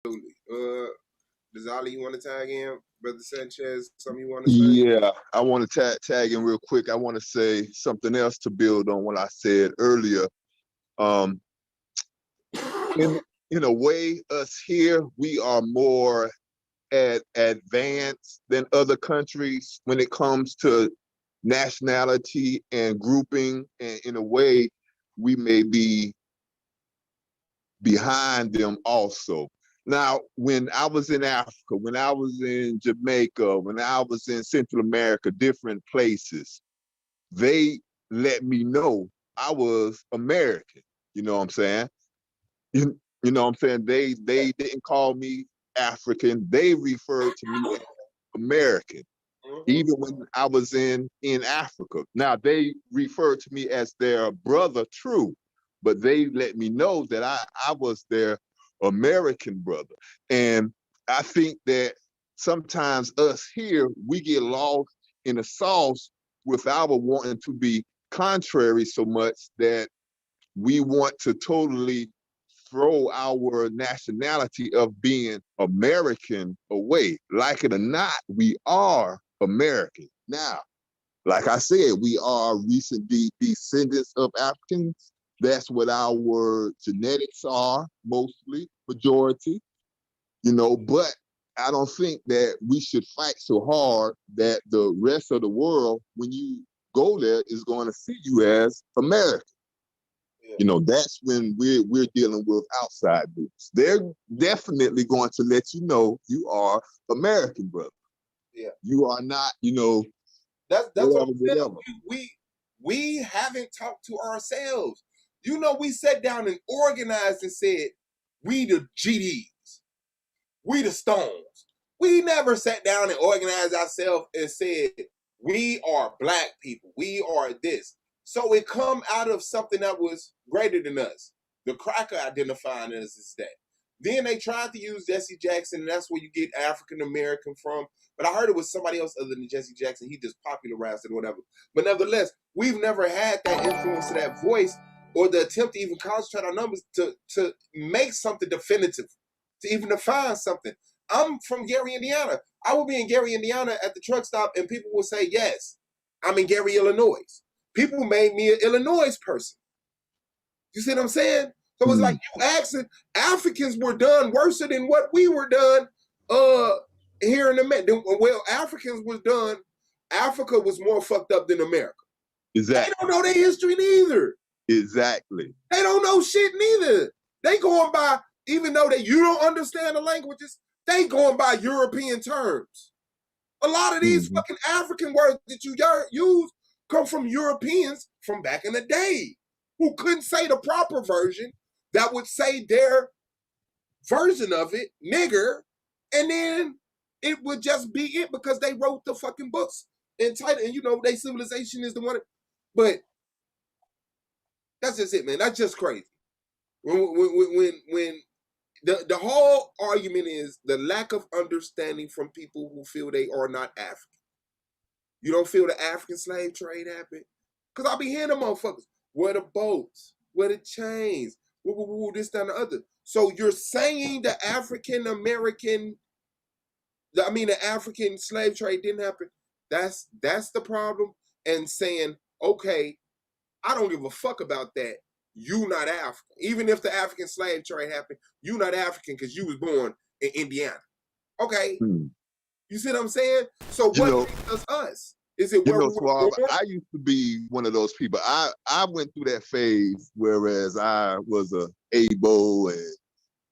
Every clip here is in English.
Does Ali, you want to tag in? Brother Sanchez, something you want to say? Yeah, I want to tag in real quick. I want to say something else to build on what I said earlier. In a way, us here, we are more advanced than other countries when it comes to nationality and grouping. And in a way, we may be behind them also. Now, when I was in Africa, when I was in Jamaica, when I was in Central America, different places, they let me know I was American. You know what I'm saying? You know what I'm saying? They didn't call me African. They referred to me as American. Even when I was in Africa. Now, they referred to me as their brother, true, but they let me know that I was their American brother. And I think that sometimes us here, we get lost in the sauce with our wanting to be contrary so much that we want to totally throw our nationality of being American away. Like it or not, we are American. Now, like I said, we are recent descendants of Africans. That's what our genetics are, mostly, majority, you know, but I don't think that we should fight so hard that the rest of the world, when you go there, is going to see you as American. You know, that's when we're dealing with outside groups. They're definitely going to let you know you are American, brother. Yeah. You are not, you know, that's what I'm saying. We haven't talked to ourselves. You know, we sat down and organized and said, we the GDs, we the Stones. We never sat down and organized ourselves and said, we are black people, we are this. So it come out of something that was greater than us. The cracker identifying us as that. Then they tried to use Jesse Jackson, and that's where you get African American from. But I heard it was somebody else other than Jesse Jackson. He just popularized it or whatever. But nevertheless, we've never had that influence of that voice or the attempt to even concentrate our numbers to make something definitive, to even define something. I'm from Gary, Indiana. I will be in Gary, Indiana at the truck stop, and people will say, yes, I'm in Gary, Illinois. People made me an Illinois person. You see what I'm saying? So it's like you asking, Africans were done worse than what we were done here in America. Well, Africans was done, Africa was more fucked up than America. Exactly. They don't know their history neither. Exactly. They don't know shit neither. They going by, even though that you don't understand the languages, they going by European terms. A lot of these fucking African words that you use come from Europeans from back in the day who couldn't say the proper version that would say their version of it, nigger, and then it would just be it because they wrote the fucking books entitled, and you know, their civilization is the one. But that's just it, man. That's just crazy. When the whole argument is the lack of understanding from people who feel they are not African. You don't feel the African slave trade happened? Because I be hearing them motherfuckers. Where the boats? Where the chains? This, that, and the other. So you're saying the the African slave trade didn't happen. That's the problem. And saying, okay, I don't give a fuck about that. You not African. Even if the African slave trade happened, you not African because you was born in Indiana. Okay. You see what I'm saying? So what makes us? Is it where Suave, I used to be one of those people. I went through that phase, whereas I was a able and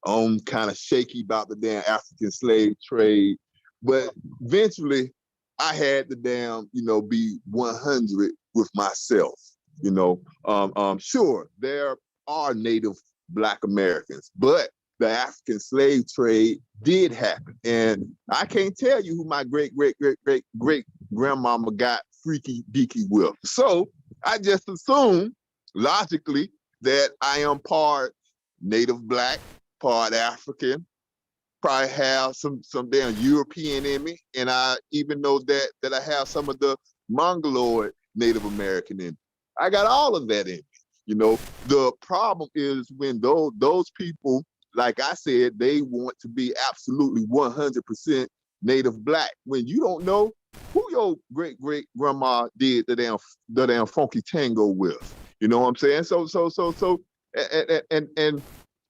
I'm kind of shaky about the damn African slave trade. But eventually I had to be 100 with myself. Sure, there are Native Black Americans, but the African slave trade did happen. And I can't tell you who my great-great-great-great-grandmama got freaky deaky with. So I just assume, logically, that I am part Native Black, part African, probably have some damn European in me. And I even know that I have some of the Mongoloid Native American in me. I got all of that in me. The problem is when those people, like I said, they want to be absolutely 100% native black when you don't know who your great grandma did the damn funky tango with. You know what I'm saying? And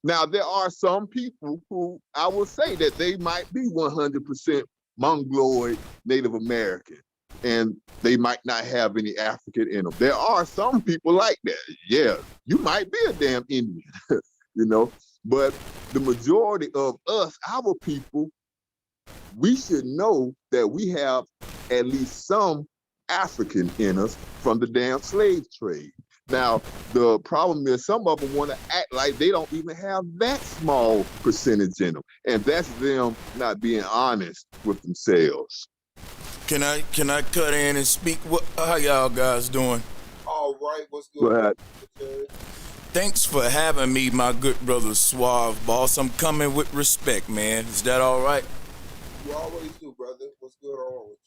now there are some people who I will say that they might be 100% Mongoloid Native American, and they might not have any African in them. There are some people like that. Yeah, you might be a damn Indian, you know, but the majority of us, our people, we should know that we have at least some African in us from the damn slave trade. Now, the problem is some of them want to act like they don't even have that small percentage in them. And that's them not being honest with themselves. Can I cut in and speak? How y'all guys doing? All right, what's good? Go ahead. Thanks for having me, my good brother Suave, boss. I'm coming with respect, man. Is that all right? You always do, brother. What's good on with you?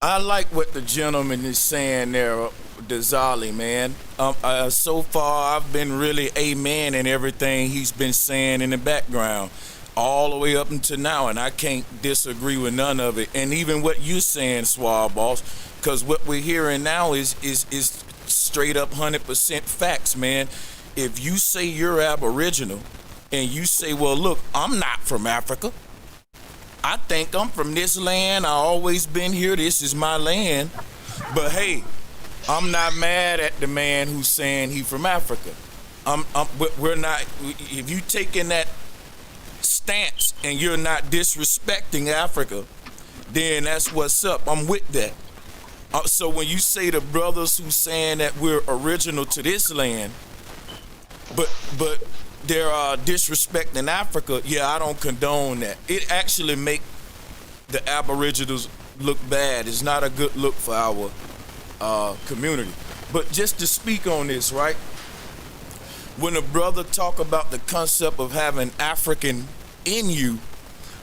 I like what the gentleman is saying there, Dazali, man. So far, I've been really amen in everything he's been saying in the background, all the way up until now, and I can't disagree with none of it. And even what you're saying, Suave, boss, because what we're hearing now is straight up 100% facts, man. If you say you're Aboriginal, and you say, well, look, I'm not from Africa. I think I'm from this land. I always been here. This is my land. But hey, I'm not mad at the man who's saying he from Africa. We're not. If you taking that stance and you're not disrespecting Africa, then that's what's up. I'm with that. So when you say the brothers who's saying that we're original to this land, but they're disrespecting Africa, yeah, I don't condone that. It actually make the Aboriginals look bad. It's not a good look for our community. But just to speak on this, right? When a brother talk about the concept of having African in you,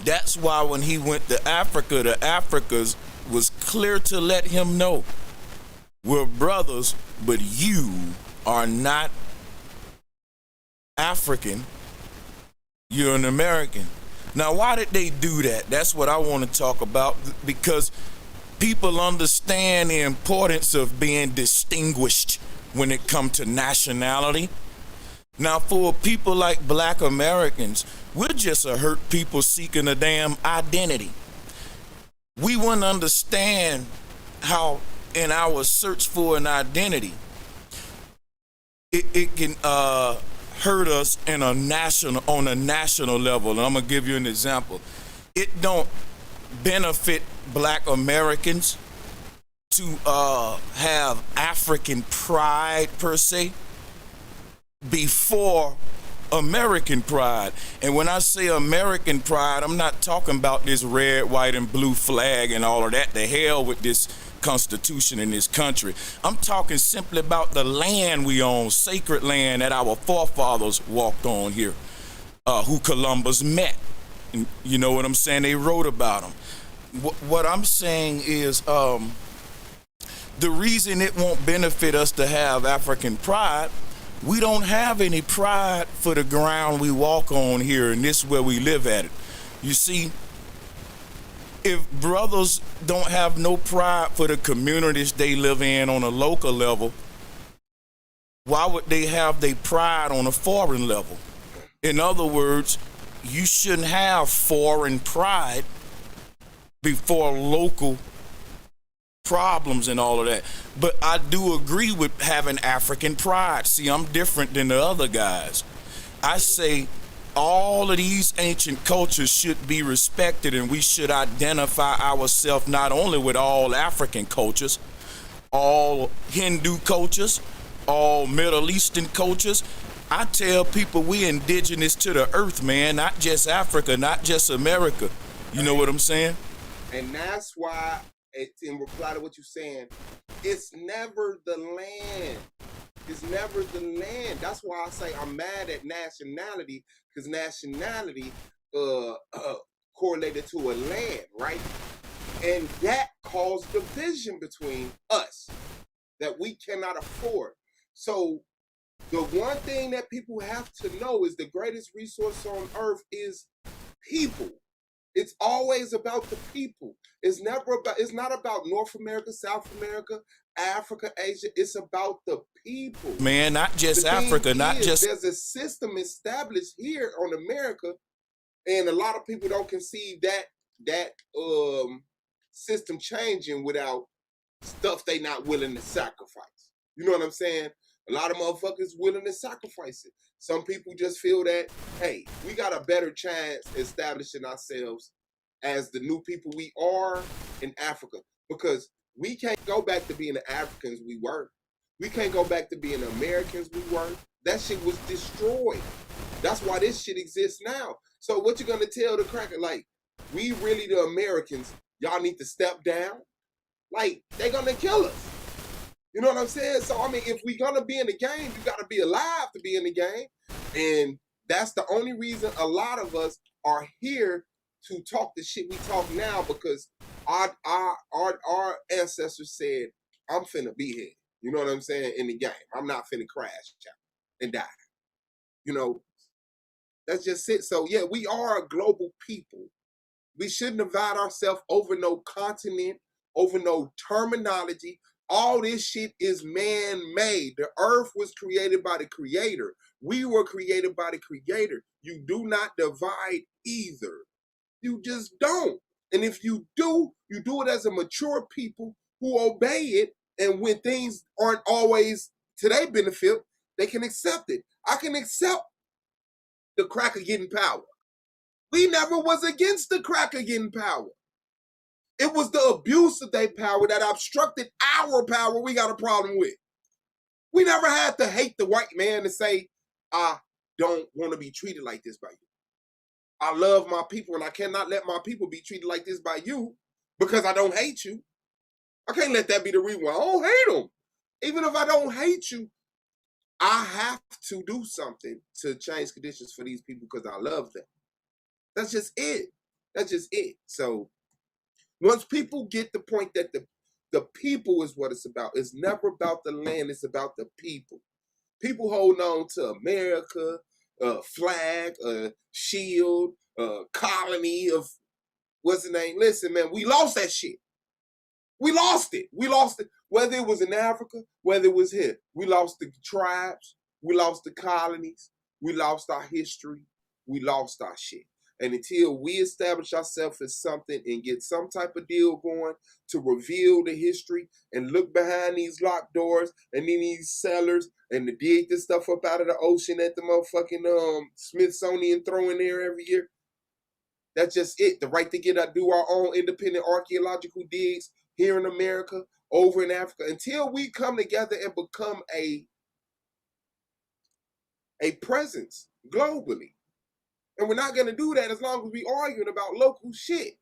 that's why when he went to Africa, the Africans was clear to let him know, we're brothers, but you are not African, you're an American. Now, why did they do that? That's what I want to talk about, because people understand the importance of being distinguished when it comes to nationality. Now, for people like Black Americans, we're just a hurt people seeking a damn identity. We wouldn't understand how in our search for an identity, it can hurt us on a national level. And I'm gonna give you an example. It don't benefit Black Americans to have African pride per se before American pride. And when I say American pride, I'm not talking about this red, white, and blue flag and all of that. The hell with this Constitution in this country. I'm talking simply about the land we own, sacred land that our forefathers walked on here, who Columbus met. And you know what I'm saying? They wrote about them. What I'm saying is the reason it won't benefit us to have African pride, we don't have any pride for the ground we walk on here, and this is where we live at it. You see, if brothers don't have no pride for the communities they live in on a local level, why would they have their pride on a foreign level? In other words, you shouldn't have foreign pride before local problems and all of that. But I do agree with having African pride. See, I'm different than the other guys. I say all of these ancient cultures should be respected, and we should identify ourselves not only with all African cultures, all Hindu cultures, all Middle Eastern cultures. I tell people we indigenous to the earth, man, not just Africa, not just America. You know what I'm saying? And that's why, in reply to what you're saying, it's never the land. It's never the land. That's why I say I'm mad at nationality, because nationality correlated to a land, right? And that caused division between us that we cannot afford. So The one thing that people have to know is the greatest resource on earth is people. It's always about the people. It's never about, it's not about North America, South America, Africa, Asia. It's about the people. Man, not just Africa, not just... There's a system established here on America, and a lot of people don't conceive that system changing without stuff they not willing to sacrifice. You know what I'm saying? A lot of motherfuckers willing to sacrifice it. Some people just feel that, hey, we got a better chance establishing ourselves as the new people we are in Africa, because we can't go back to being the Africans we were. We can't go back to being the Americans we were. That shit was destroyed. That's why this shit exists now. So what you gonna tell the cracker, like, we really the Americans, y'all need to step down? Like, they gonna kill us. You know what I'm saying? So, I mean, if we gonna be in the game, you gotta be alive to be in the game. And that's the only reason a lot of us are here to talk the shit we talk now, because our ancestors said, I'm finna be here. You know what I'm saying? In the game. I'm not finna crash and die. You know, that's just it. So yeah, we are a global people. We shouldn't divide ourselves over no continent, over no terminology. All this shit is man-made. The earth was created by the creator. We were created by the creator. You do not divide either. You just don't. And if you do it as a mature people who obey it. And when things aren't always to their benefit, they can accept it. I can accept the cracker getting power. We never was against the cracker getting power. It was the abuse of their power that obstructed our power we got a problem with. We never had to hate the white man to say, I don't want to be treated like this by you. I love my people, and I cannot let my people be treated like this by you because I don't hate you. I can't let that be the reason why I don't hate them. Even if I don't hate you, I have to do something to change conditions for these people because I love them. That's just it. That's just it. So once people get the point that the people is what it's about, it's never about the land, it's about the people. People hold on to America, flag, shield, colony of, what's the name? Listen, man, we lost that shit. We lost it. We lost it. Whether it was in Africa, whether it was here. We lost the tribes. We lost the colonies. We lost our history. We lost our shit. And until we establish ourselves as something and get some type of deal going to reveal the history and look behind these locked doors and then these cellars and to dig this stuff up out of the ocean that the motherfucking Smithsonian throw in there every year, that's just it. The right to get to do our own independent archaeological digs here in America, over in Africa, until we come together and become a presence globally. And we're not going to do that as long as we arguing about local shit.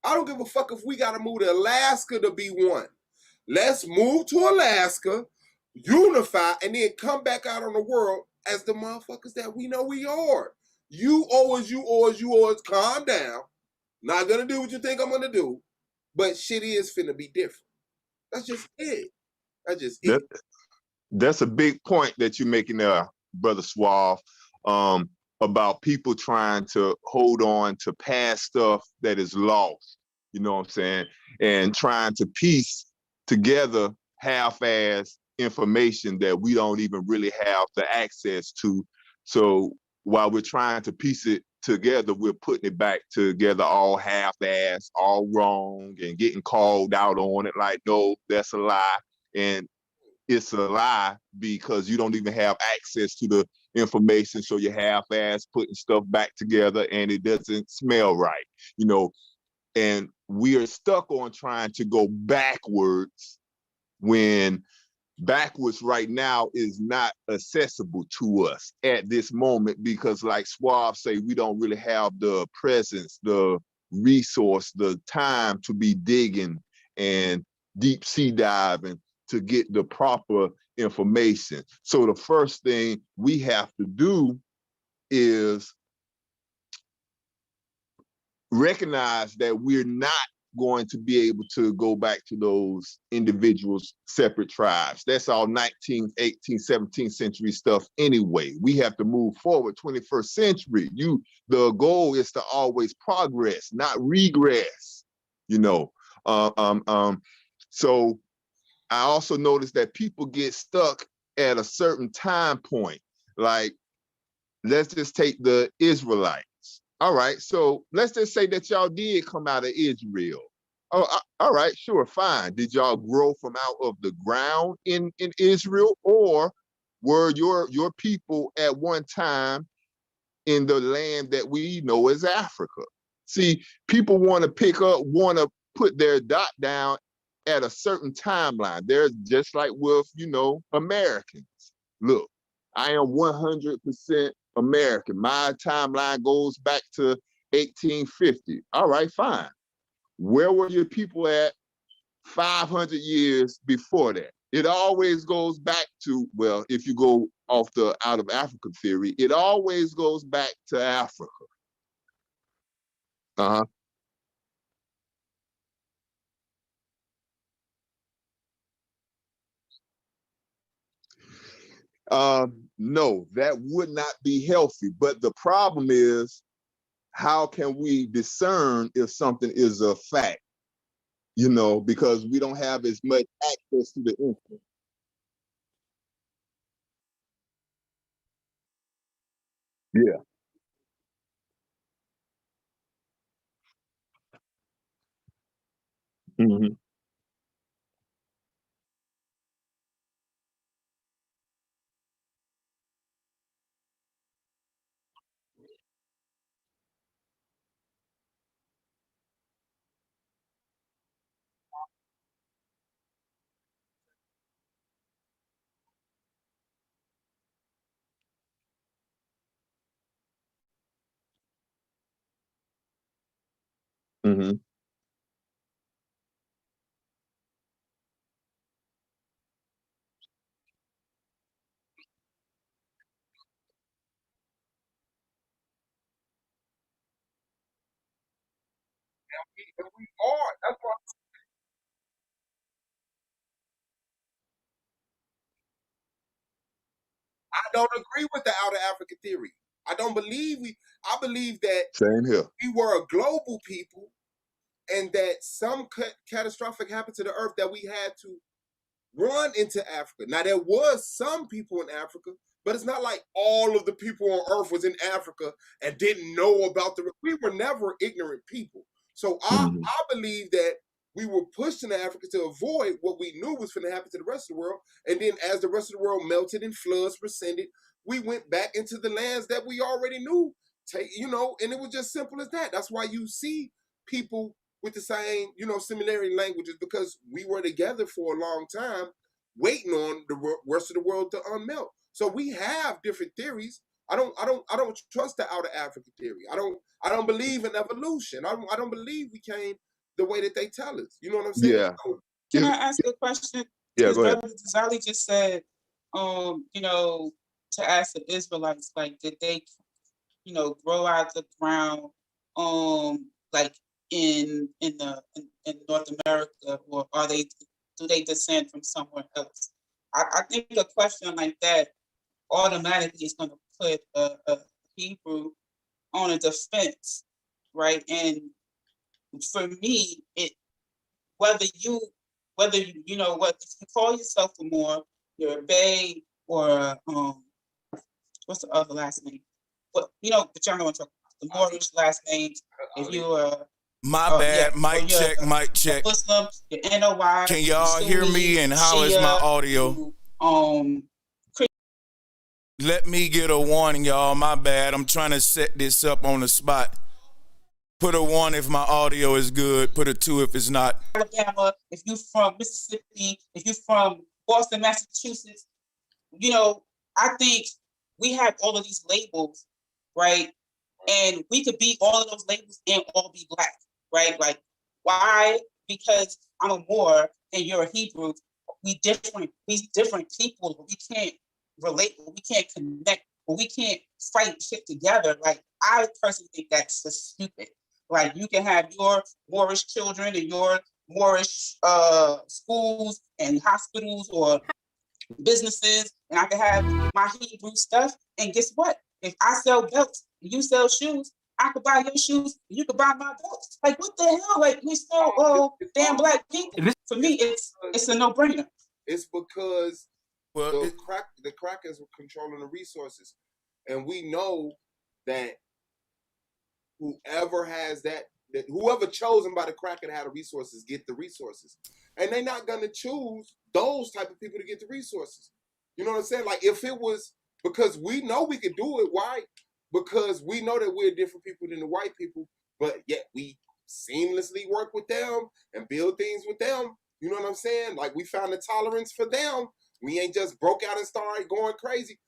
I don't give a fuck if we got to move to Alaska to be one. Let's move to Alaska, unify, and then come back out on the world as the motherfuckers that we know we are. You always, calm down. Not going to do what you think I'm going to do. But shit is finna be different. That's just it. That's just it. That's a big point that you're making there, Brother Suave, about people trying to hold on to past stuff that is lost, you know what I'm saying? And trying to piece together half-ass information that we don't even really have the access to. So while we're trying to piece it together, we're putting it back together all half-ass, all wrong, and getting called out on it like, no, that's a lie. And it's a lie because you don't even have access to the information, so you're half-ass putting stuff back together and it doesn't smell right, you know. And we are stuck on trying to go backwards when backwards right now is not accessible to us at this moment, because like Suave say, we don't really have the presence, the resource, the time to be digging and deep sea diving to get the proper information. So the first thing we have to do is recognize that we're not going to be able to go back to those individuals, separate tribes. That's all 19th, 18th, 17th century stuff anyway. We have to move forward, 21st century. The goal is to always progress, not regress, you know. So I also noticed that people get stuck at a certain time point. Like, let's just take the Israelites. All right, so let's just say that y'all did come out of Israel. Oh, all right, sure, fine. Did y'all grow from out of the ground in Israel, or were your people at one time in the land that we know as Africa? See, people want to put their dot down at a certain timeline. They're just like with, Americans. Look, I am 100% American. My timeline goes back to 1850. All right, fine. Where were your people at 500 years before that? It always goes back to, well, if you go off the out of Africa theory, it always goes back to Africa. Uh-huh. No, that would not be healthy. But the problem is, how can we discern if something is a fact? Because we don't have as much access to the internet. Yeah. Mm-hmm. Mm-hmm. We are. That's why I don't agree with the outer Africa theory. I don't believe we. I believe that Same here. we were a global people, and that some catastrophic happened to the earth that we had to run into Africa. Now there was some people in Africa, but it's not like all of the people on earth was in Africa and didn't know about we were never ignorant people. So Mm-hmm. I believe that we were pushed into Africa to avoid what we knew was going to happen to the rest of the world. And then as the rest of the world melted and floods rescinded, we went back into the lands that we already knew. And it was just simple as that. That's why you see people with the same, similarity languages, because we were together for a long time, waiting on the rest of the world to unmelt. So we have different theories. I don't trust the outer Africa theory. I don't believe in evolution. I don't believe we came the way that they tell us. You know what I'm saying? Yeah. So, Can I ask a question? Yeah, Because go ahead. Brother Zali just said, to ask the Israelites, like, did they, grow out of the ground, like in North America, or do they descend from somewhere else? I think a question like that automatically is going to put a Hebrew on a defense, right? And for me, whether you what, if you call yourself a Moor, you're a Bay, or what's the other last name? But but y'all know what I'm talking about. The Moorish last names. If you My bad. Mic check. Mic check. Muslim, you're NOI. Can y'all hear me? And how is my audio? Let me get a warning, y'all. My bad. I'm trying to set this up on the spot. Put a 1 if my audio is good. Put a 2 if it's not. Alabama, if you're from Mississippi, if you're from Boston, Massachusetts, I think we have all of these labels, right? And we could be all of those labels and all be black, right? Like, why? Because I'm a Moor and you're a Hebrew. We different people, but we can't relate, but we can't connect, but we can't fight shit together. Like, I personally think that's just stupid. Like you can have your Moorish children and your Moorish schools and hospitals or businesses, and I can have my Hebrew stuff. And guess what? If I sell belts, you sell shoes, I could buy your shoes, you could buy my belts. Like what the hell? Like we still damn black people. For me, it's a no-brainer. It's because the crackers were controlling the resources, and we know that whoever has that whoever chosen by the cracker to have the resources get the resources, and they're not gonna choose those type of people to get the resources. You know what I'm saying? Like if it was because we know we could do it, why? Because we know that we're different people than the white people, but yet we seamlessly work with them and build things with them. You know what I'm saying? Like we found the tolerance for them. We ain't just broke out and started going crazy.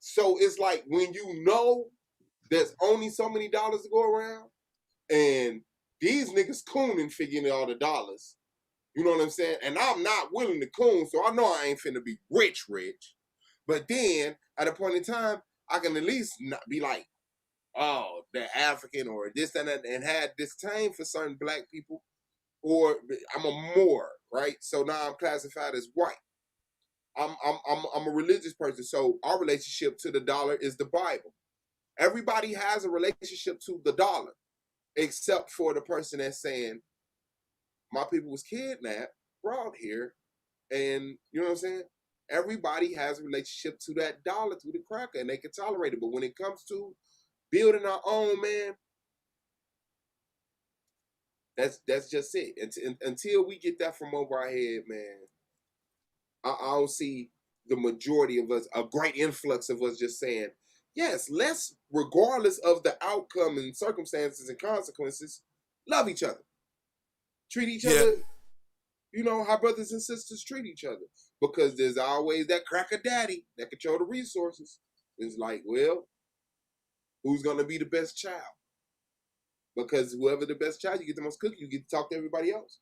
So it's like when you know there's only so many dollars to go around, and these niggas cooning figuring all the dollars. You know what I'm saying? And I'm not willing to coon, so I know I ain't finna be rich. But then, at a point in time, I can at least not be like, oh, they're African or this and that, and had disdain for certain black people, or I'm a Moor, right? So now I'm classified as white. I'm a religious person, so our relationship to the dollar is the Bible. Everybody has a relationship to the dollar, except for the person that's saying, my people was kidnapped, brought here, and you know what I'm saying? Everybody has a relationship to that dollar, to the cracker, and they can tolerate it. But when it comes to building our own, man, that's just it. Until we get that from over our head, man, I don't see the majority of us, a great influx of us just saying, yes, let's, regardless of the outcome and circumstances and consequences, love each other. Treat each other, you know, how brothers and sisters treat each other. Because there's always that cracker daddy that control the resources. It's like, well, who's going to be the best child? Because whoever the best child, you get the most cookie, you get to talk to everybody else.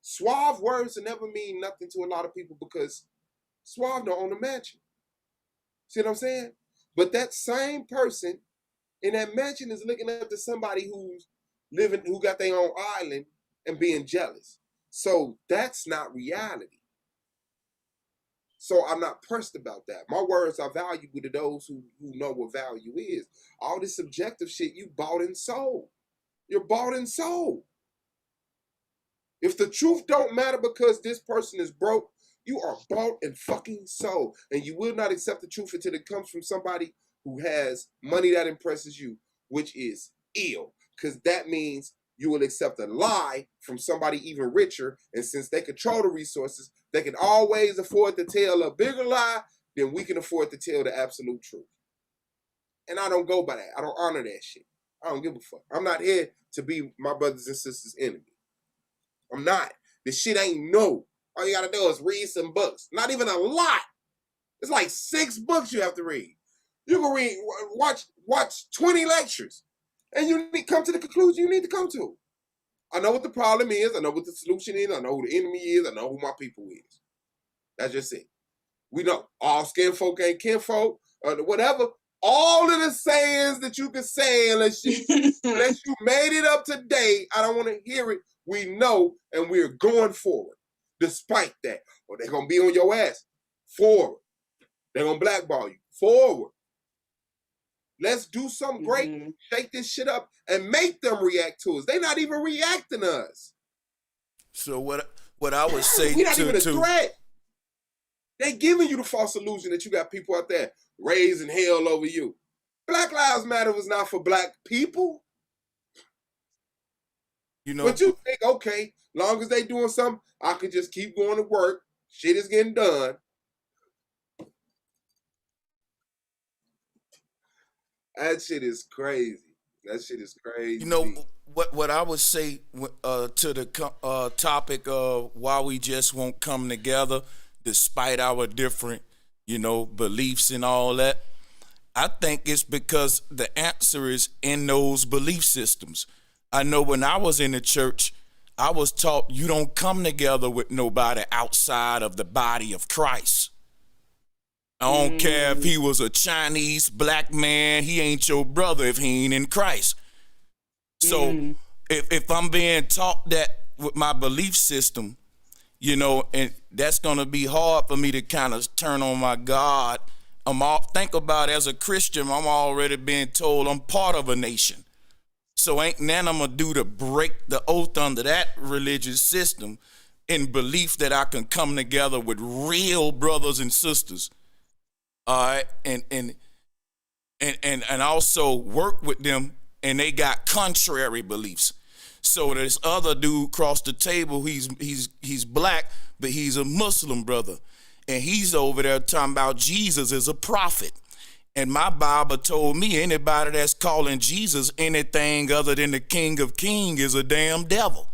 Suave words will never mean nothing to a lot of people because Suave don't own a mansion. See what I'm saying? But that same person in that mansion is looking up to somebody who's living, who got their own island and being jealous. So that's not reality. So I'm not pressed about that. My words are valuable to those who know what value is. All this subjective shit, you bought and sold. You're bought and sold. If the truth don't matter because this person is broke, you are bought and fucking sold. And you will not accept the truth until it comes from somebody who has money that impresses you, which is ill. Because that means you will accept a lie from somebody even richer. And since they control the resources, they can always afford to tell a bigger lie than we can afford to tell the absolute truth. And I don't go by that. I don't honor that shit. I don't give a fuck. I'm not here to be my brothers and sisters' enemy. I'm not. This shit ain't no. All you gotta do is read some books. Not even a lot. It's like 6 books you have to read. You can read, watch 20 lectures. And you need come to the conclusion you need to come to. I know what the problem is. I know what the solution is. I know who the enemy is. I know who my people is. That's just it. We know all skin folk ain't kinfolk, or whatever. All of the sayings that you can say, unless you made it up today, I don't want to hear it. We know, and we're going forward. Despite that, or they're gonna be on your ass. Forward. They're gonna blackball you. Forward. Let's do something great, shake this shit up, and make them react to us. They're not even reacting to us. So what I would say we're not even a threat. They giving you the false illusion that you got people out there raising hell over you. Black Lives Matter was not for black people. You know, but you think, okay, long as they doing something, I could just keep going to work. Shit is getting done. That shit is crazy. That shit is crazy. You know, what I would say to the topic of why we just won't come together despite our different, you know, beliefs and all that, I think it's because the answer is in those belief systems. I know when I was in the church, I was taught you don't come together with nobody outside of the body of Christ. I don't care if he was a Chinese black man, he ain't your brother if he ain't in Christ. So if I'm being taught that with my belief system, you know, and that's gonna be hard for me to kind of turn on my God. Think about it, as a Christian, I'm already being told I'm part of a nation. So ain't nothing I'm gonna do to break the oath under that religious system in belief that I can come together with real brothers and sisters. All right, and also work with them, and they got contrary beliefs. So this other dude across the table, he's black, but he's a Muslim brother, and he's over there talking about Jesus as a prophet. And my Bible told me anybody that's calling Jesus anything other than the King of Kings is a damn devil.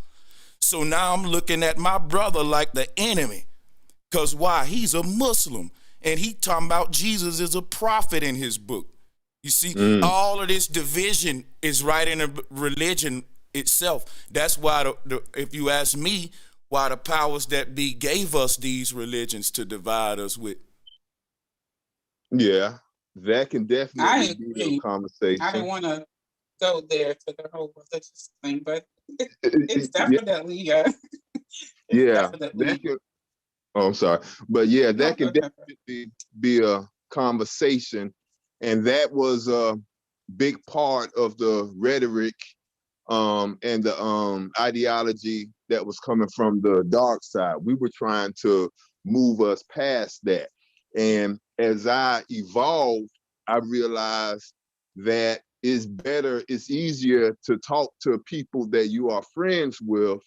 So now I'm looking at my brother like the enemy. Because why? He's a Muslim, and he talking about Jesus as a prophet in his book. You see, all of this division is right in the religion itself. That's why, if you ask me, why the powers that be gave us these religions to divide us with. Yeah, that can definitely be a conversation. I didn't want to go there to the whole religious thing, but it's definitely, yeah. I'm sorry. But yeah, that can definitely be a conversation. And that was a big part of the rhetoric and the ideology that was coming from the dark side. We were trying to move us past that. And as I evolved, I realized that it's easier to talk to people that you are friends with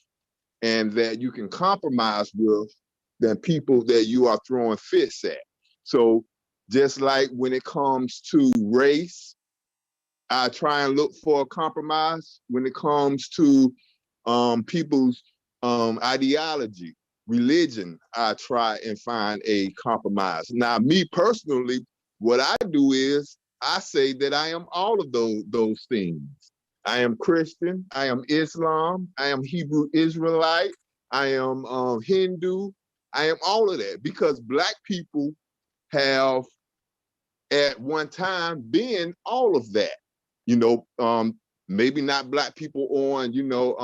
and that you can compromise with than people that you are throwing fists at. So just like when it comes to race, I try and look for a compromise. When it comes to people's ideology, religion, I try and find a compromise. Now, me personally, what I do is I say that I am all of those things. I am Christian, I am Islam, I am Hebrew Israelite, I am Hindu, I am all of that, because Black people have at one time been all of that. You know, maybe not Black people on, you know,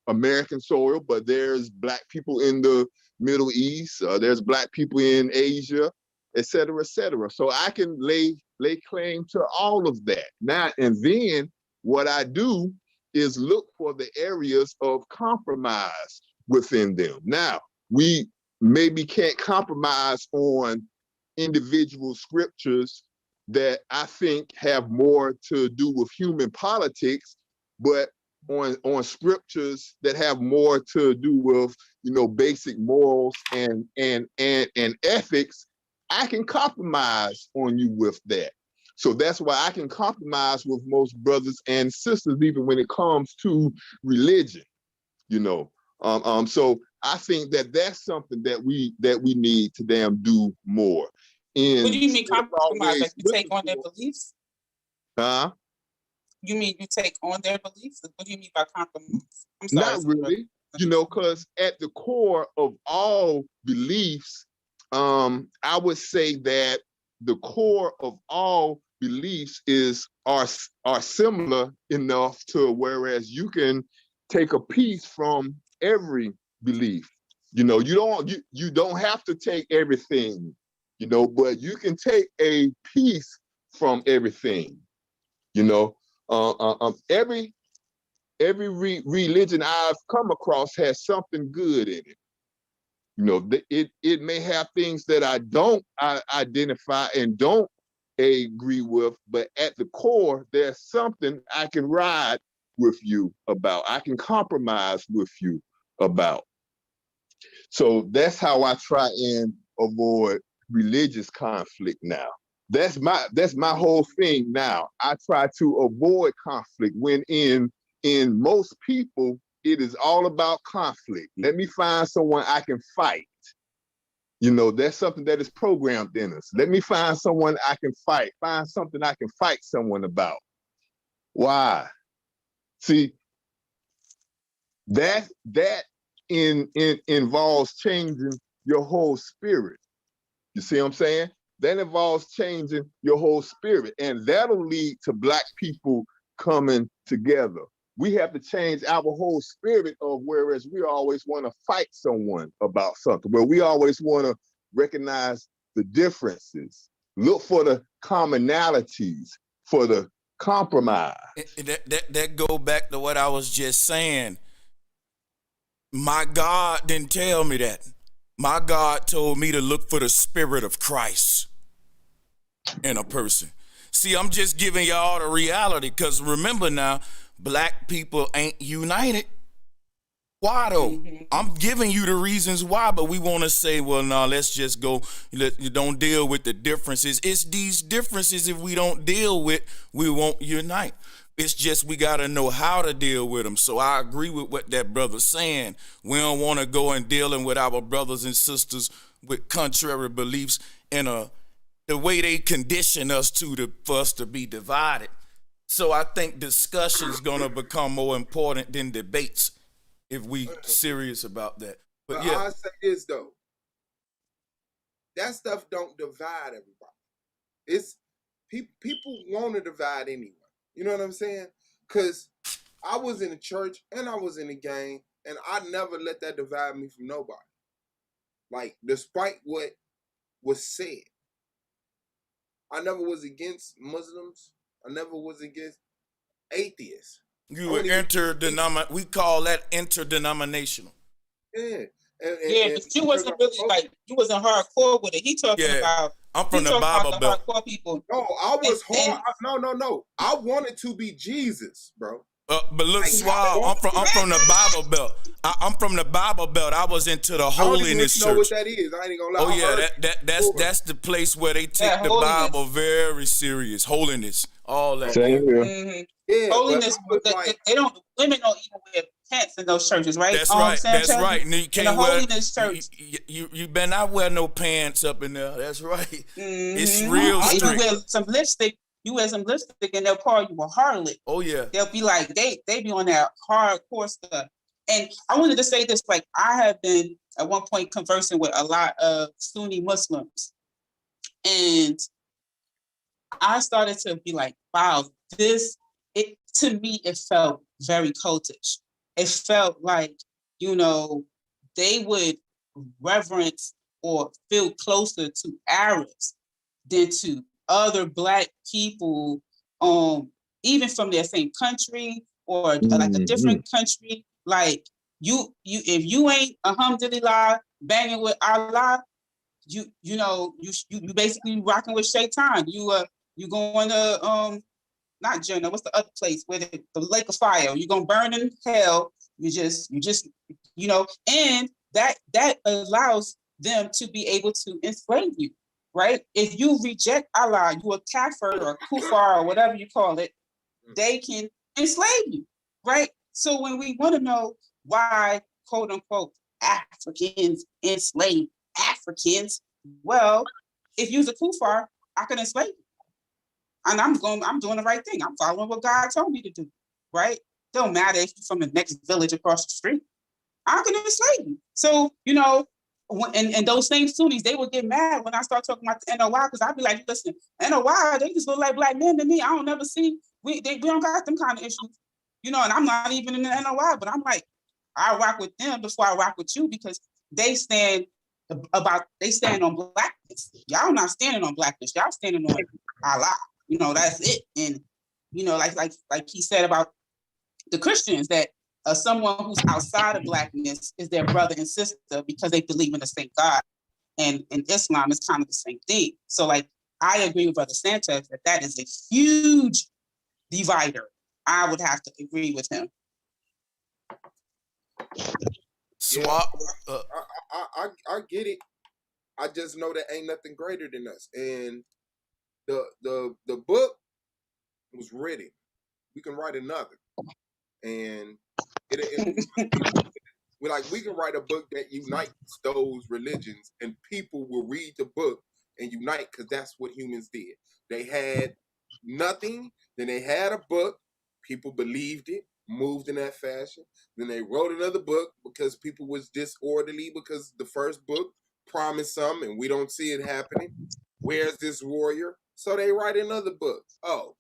American soil, but there's Black people in the Middle East, there's Black people in Asia, et cetera, et cetera. So I can lay claim to all of that. Now, and then what I do is look for the areas of compromise within them. Now, we maybe can't compromise on individual scriptures that I think have more to do with human politics, but on scriptures that have more to do with, you know, basic morals and ethics, I can compromise on you with that. So that's why I can compromise with most brothers and sisters, even when it comes to religion, you know. So I think that that's something that we need to damn do more. What do you mean compromise? Like you take on their beliefs? Huh? You mean you take on their beliefs? What do you mean by compromise? I'm sorry. Not really, you know, because at the core of all beliefs, I would say that the core of all beliefs are similar enough to whereas you can take a piece from every belief. You know, you don't have to take everything, you know, but you can take a piece from everything. You know, every religion I've come across has something good in it. You know, it may have things that I don't identify and don't agree with, but at the core, there's something I can ride with you about. I can compromise with you about. So that's how I try and avoid religious conflict now. That's my whole thing now. I try to avoid conflict when in most people, it is all about conflict. Let me find someone I can fight. You know, that's something that is programmed in us. Let me find someone I can fight, find something I can fight someone about. Why? See, that involves changing your whole spirit. You see what I'm saying? That involves changing your whole spirit. And that'll lead to Black people coming together. we have to change our whole spirit of whereas we always want to fight someone about something, where we always want to recognize the differences, look for the commonalities, for the compromise. That go back to what I was just saying. My God didn't tell me that. My God told me to look for the spirit of Christ in a person. See, I'm just giving y'all the reality, because remember now, black people ain't united. Why though? Mm-hmm. I'm giving you the reasons why, but we want to say, well, no, let's just go. You don't deal with the differences. It's these differences, if we don't deal with, we won't unite. It's just we got to know how to deal with them. So I agree with what that brother's saying. We don't want to go and dealing with our brothers and sisters with contrary beliefs in the way they condition us for us to be divided. So I think discussion's gonna become more important than debates if we serious about that. But yeah, I'll say this though, that stuff don't divide everybody. It's people want to divide anyway. You know what I'm saying? Because I was in the church and I was in the gang, and I never let that divide me from nobody. Like, despite what was said, I never was against Muslims. I never was against atheists. You were we call that interdenominational. Yeah. But you wasn't really like, you wasn't hardcore with it. He talking about, I'm from the Bible Belt. Hardcore people. No, I was hard. No. I wanted to be Jesus, bro. But look, Suave, I'm from the Bible Belt. I'm from the Bible Belt. I was into the holiness church. I don't even know what that is. I ain't gonna lie. Oh yeah, that's the place where they take the Bible very serious. Holiness, all that. Same here. Mm-hmm. Yeah, holiness. Women don't even wear pants in those churches, right? That's right. Sanchez, that's right. You can't in the holiness church. You better not wear no pants up in there. That's right. Mm-hmm. It's real strict. You wear some lipstick. You wear some lipstick and they'll call you a harlot. Oh yeah. They'll be like, they be on that hardcore stuff. And I wanted to say this, like, I have been at one point conversing with a lot of Sunni Muslims. And I started to be like, wow, to me, it felt very cultish. It felt like, they would reverence or feel closer to Arabs than to other Black people, even from their same country or like a different country. Like you if you ain't alhamdulillah banging with Allah, you basically rocking with Shaitan. You going to not Jannah, what's the other place where the lake of fire? You're gonna burn in hell. You just and that allows them to be able to enslave you. Right? If you reject Allah, you a kafir or kufar or whatever you call it, they can enslave you, right? So when we want to know why, quote unquote, Africans enslave Africans, well, if you're a kufar, I can enslave you. And I'm doing the right thing. I'm following what God told me to do, right? Don't matter if you're from the next village across the street. I can enslave you. So, and those same Sunnis, they would get mad when I start talking about the NOI, because I'd be like, listen, NOI, they just look like Black men to me. I don't never see, we don't got them kind of issues, and I'm not even in the NOI, but I'm like, I rock with them before I rock with you, because they stand on Blackness. Y'all not standing on Blackness. Y'all standing on Allah. That's it. And, like he said about the Christians, that someone who's outside of Blackness is their brother and sister because they believe in the same God. And in Islam, it's kind of the same thing. So, like, I agree with Brother Sanchez that is a huge divider. I would have to agree with him. Swap. I get it. I just know that ain't nothing greater than us. And the book was written. We can write another. And we can write a book that unites those religions, and people will read the book and unite, because that's what humans did. They had nothing, then they had a book, people believed it, moved in that fashion, then they wrote another book because people was disorderly because the first book promised something and we don't see it happening. Where's this warrior? So they write another book. Oh,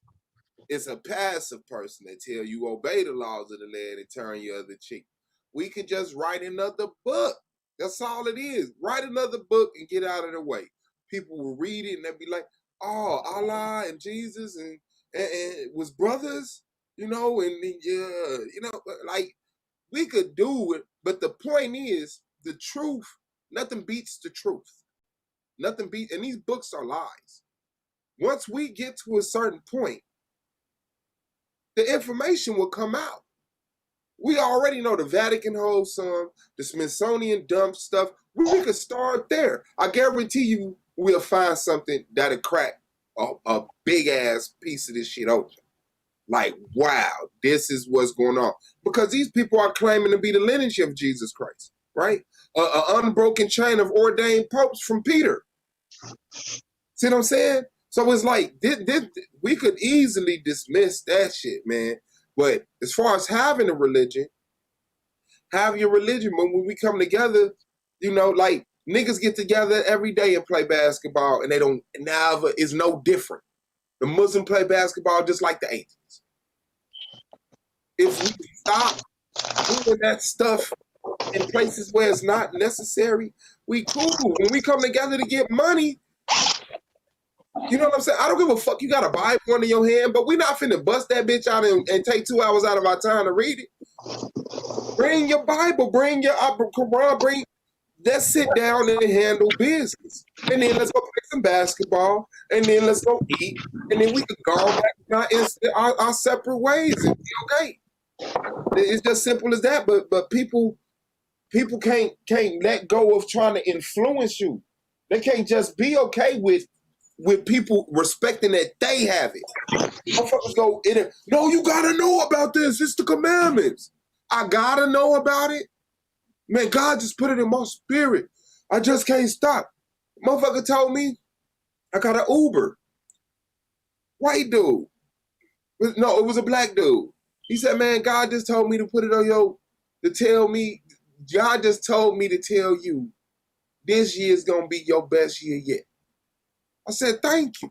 It's a passive person that tell you obey the laws of the land and turn your other cheek. We could just write another book. That's all it is. Write another book and get out of the way. People will read it and they'll be like, oh, Allah and Jesus and was brothers, you know, and you know, like we could do it. But the point is, the truth, nothing beats the truth. Nothing beats, and these books are lies. Once we get to a certain point, the information will come out. We already know the Vatican holds some, the Smithsonian dump stuff. We could start there. I guarantee you we'll find something that'll crack a big ass piece of this shit open. Like, wow, this is what's going on. Because these people are claiming to be the lineage of Jesus Christ, right? An unbroken chain of ordained popes from Peter. See what I'm saying? So it's like, we could easily dismiss that shit, man. But as far as having a religion, have your religion. But when we come together, you know, like niggas get together every day and play basketball, and they don't never is no different. The Muslim play basketball just like the atheists. If we stop doing that stuff in places where it's not necessary, we cool. When we come together to get money, you know what I'm saying? I don't give a fuck. You got a Bible under your hand, but we not finna bust that bitch out and take 2 hours out of our time to read it. Bring your Bible, bring your Quran, let's sit down and handle business. And then let's go play some basketball, and then let's go eat, and then we can go back our separate ways and be okay. It's just simple as that. But people can't let go of trying to influence you. They can't just be okay with people respecting that they have it. Motherfuckers go in it. No, you gotta know about this. It's the commandments. I gotta know about it. Man, God just put it in my spirit. I just can't stop. Motherfucker told me I got an Uber. White dude. No, it was a black dude. He said, man, God just told me to put it on God just told me to tell you this year is gonna be your best year yet. I said, thank you.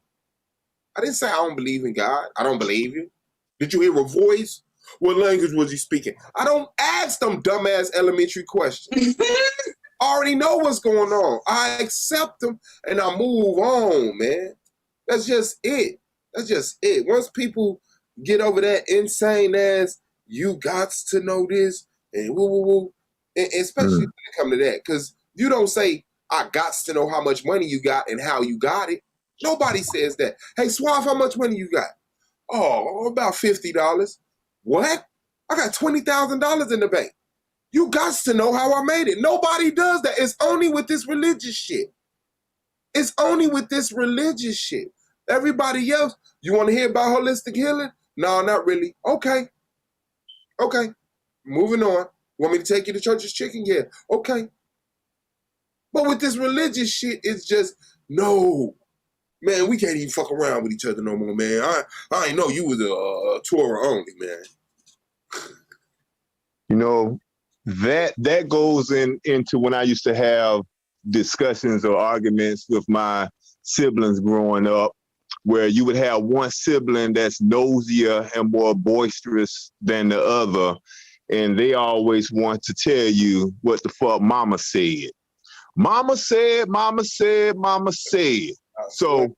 I didn't say I don't believe in God. I don't believe you. Did you hear a voice? What language was he speaking? I don't ask them dumbass elementary questions. I already know what's going on. I accept them and I move on, man. That's just it. That's just it. Once people get over that insane ass, you got to know this, and woo, and especially when it come to that, because you don't say, I got to know how much money you got and how you got it. Nobody says that. Hey, Suave, how much money you got? Oh, about $50. What? I got $20,000 in the bank. You got to know how I made it. Nobody does that. It's only with this religious shit. It's only with this religious shit. Everybody else, you want to hear about holistic healing? No, not really. Okay. Moving on. Want me to take you to church's chicken? Yeah. Okay. But with this religious shit, it's just, no. Man, we can't even fuck around with each other no more, man. I ain't know you was a Torah only, man. You know, that goes into when I used to have discussions or arguments with my siblings growing up, where you would have one sibling that's nosier and more boisterous than the other, and they always want to tell you what the fuck mama said. Mama said. So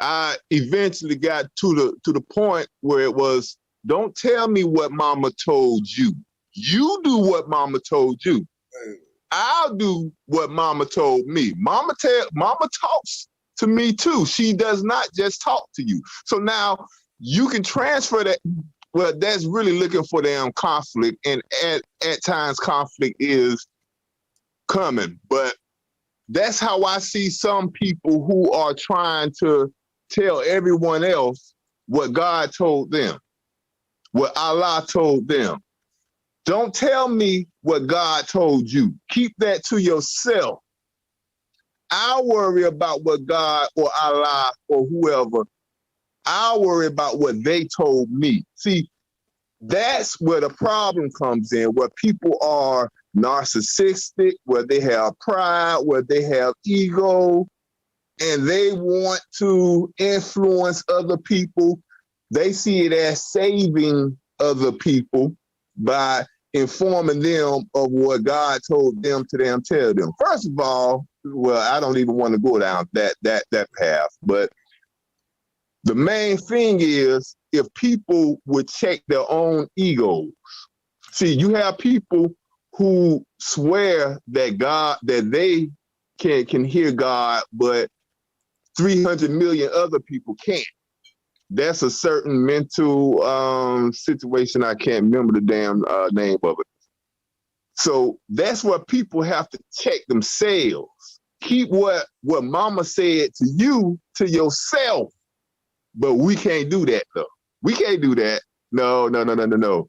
I eventually got to the point where it was, don't tell me what mama told you. You do what mama told you. I'll do what mama told me. Mama talks to me too. She does not just talk to you. So now you can transfer that. Well, that's really looking for damn conflict, and at times conflict is coming. But that's how I see some people who are trying to tell everyone else what God told them, what Allah told them. Don't tell me what God told you. Keep that to yourself. I'll worry about what God or Allah or whoever, I'll worry about what they told me. See, that's where the problem comes in, where people are narcissistic, where they have pride, where they have ego, and they want to influence other people they see it as saving other people by informing them of what God told them to tell them. First of all, well, I don't even want to go down that path, but the main thing is if people would check their own egos. See, you have people who swear that they can hear God, but 300 million other people can't. That's a certain mental situation. I can't remember the damn name of it. So that's what people have to check themselves. Keep what mama said to you to yourself. But we can't do that though. We can't do that. No.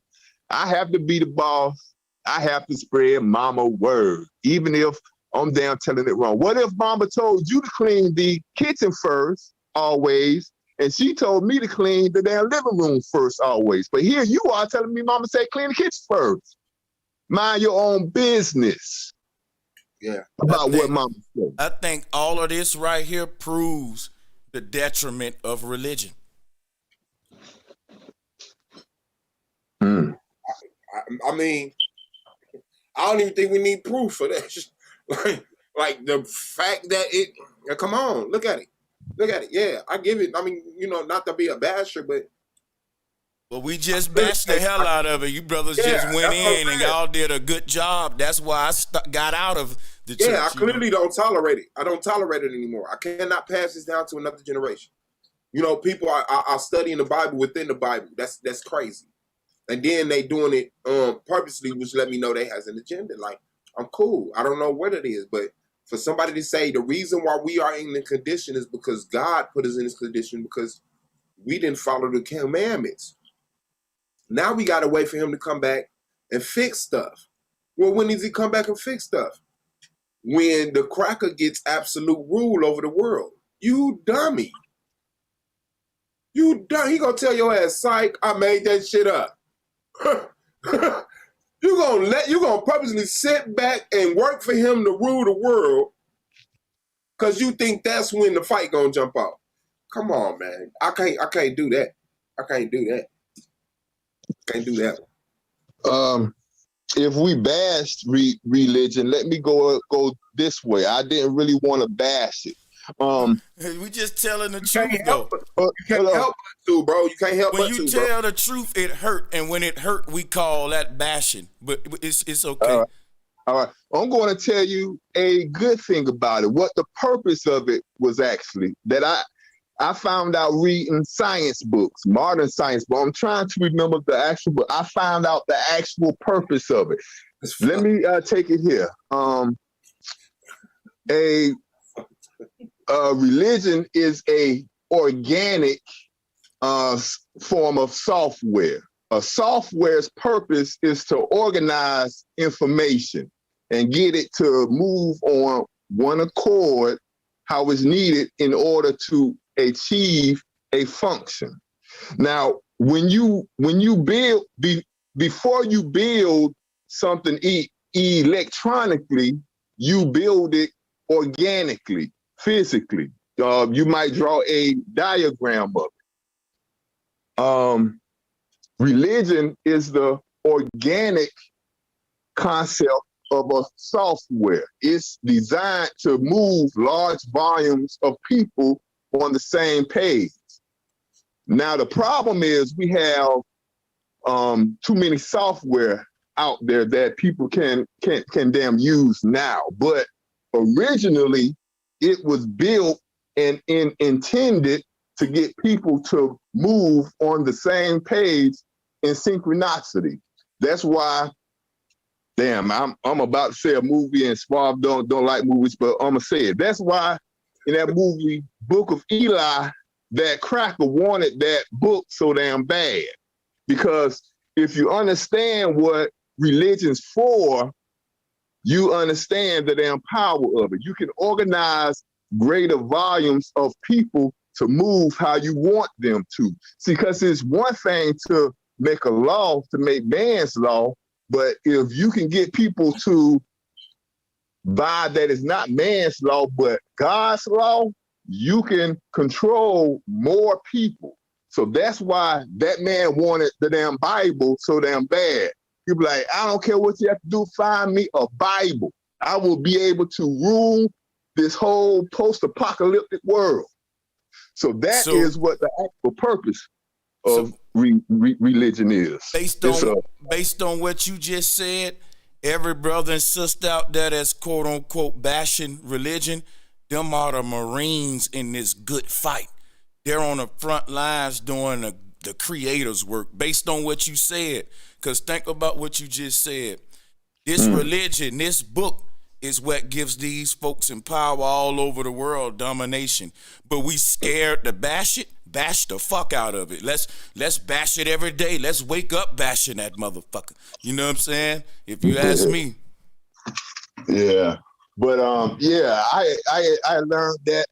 I have to be the boss. I have to spread mama word, even if I'm down telling it wrong. What if mama told you to clean the kitchen first, always, and she told me to clean the damn living room first, always? But here you are telling me mama said clean the kitchen first. Mind your own business. Yeah. About what mama said. I think all of this right here proves the detriment of religion. I mean, I don't even think we need proof for that. like the fact that it, come on, look at it. Yeah, I give it. I mean, not to be a basher, but we just bashed the hell out of it. You brothers just went in and y'all did a good job. That's why I got out of the church. Yeah, I clearly don't tolerate it. I don't tolerate it anymore. I cannot pass this down to another generation. People are studying the Bible within the Bible. That's crazy. And then they doing it purposely, which let me know they has an agenda. Like, I'm cool. I don't know what it is, but for somebody to say the reason why we are in the condition is because God put us in this condition because we didn't follow the commandments. Now we got to wait for him to come back and fix stuff. Well, when does he come back and fix stuff? When the cracker gets absolute rule over the world. You dummy. He gonna tell your ass, psych, I made that shit up. You gonna purposely sit back and work for him to rule the world because you think that's when the fight gonna jump out. Come on, man. I can't do that. Can't do that. If we bashed religion, let me go this way. I didn't really want to bash it. We just telling the truth, though. You can't help but to, bro. You can't help but to, when you tell the truth, it hurt, and when it hurt, we call that bashing. But it's okay. All right. I'm going to tell you a good thing about it. What the purpose of it was actually that I found out reading science books, modern science, but I'm trying to remember the actual book. I found out the actual purpose of it. Let me take it here. Religion is a organic form of software. A software's purpose is to organize information and get it to move on one accord how it's needed in order to achieve a function. Now, when you build, before you build something electronically, you build it organically, physically. You might draw a diagram of it. Religion is the organic concept of a software. It's designed to move large volumes of people on the same page. Now, the problem is we have too many software out there that people can damn use now. But originally, it was built and intended to get people to move on the same page in synchronicity. That's why, damn, I'm about to say a movie, and Suave don't like movies, but I'm gonna say it. That's why in that movie, Book of Eli, that cracker wanted that book so damn bad. Because if you understand what religion's for, you understand the damn power of it. You can organize greater volumes of people to move how you want them to. See, because it's one thing to make a law, to make man's law, but if you can get people to buy that it's not man's law, but God's law, you can control more people. So that's why that man wanted the damn Bible so damn bad. He'd be like, I don't care what you have to do, find me a Bible. I will be able to rule this whole post-apocalyptic world. So that is what the actual purpose of religion is. Based on what you just said, every brother and sister out there that's quote unquote bashing religion, them are the Marines in this good fight. They're on the front lines doing the Creator's work. Based on what you said, because think about what you just said. This religion, this book, is what gives these folks in power all over the world domination. But we scared to bash it. Bash the fuck out of it. Let's bash it every day. Let's wake up bashing that motherfucker. You know what I'm saying? If you ask me. Yeah. But I learned that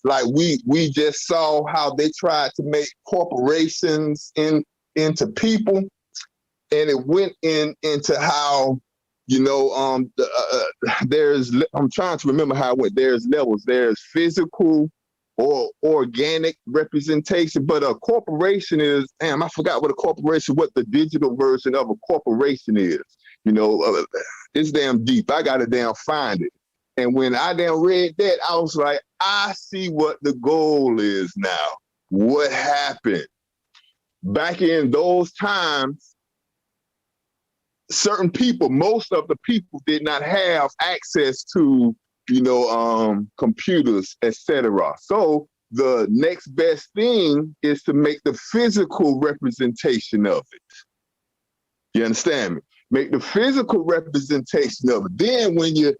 like we just saw how they tried to make corporations into people, and it went into how, you know, I'm trying to remember how it went. There's levels. There's physical or organic representation, but a corporation is, I forgot what the digital version of a corporation is. You know, it's damn deep. I gotta damn find it. And when I damn read that, I was like, I see what the goal is now. What happened? Back in those times, certain people, most of the people did not have access to, you know, computers, etc. So the next best thing is to make the physical representation of it. You understand me? Make the physical representation of it. Then when your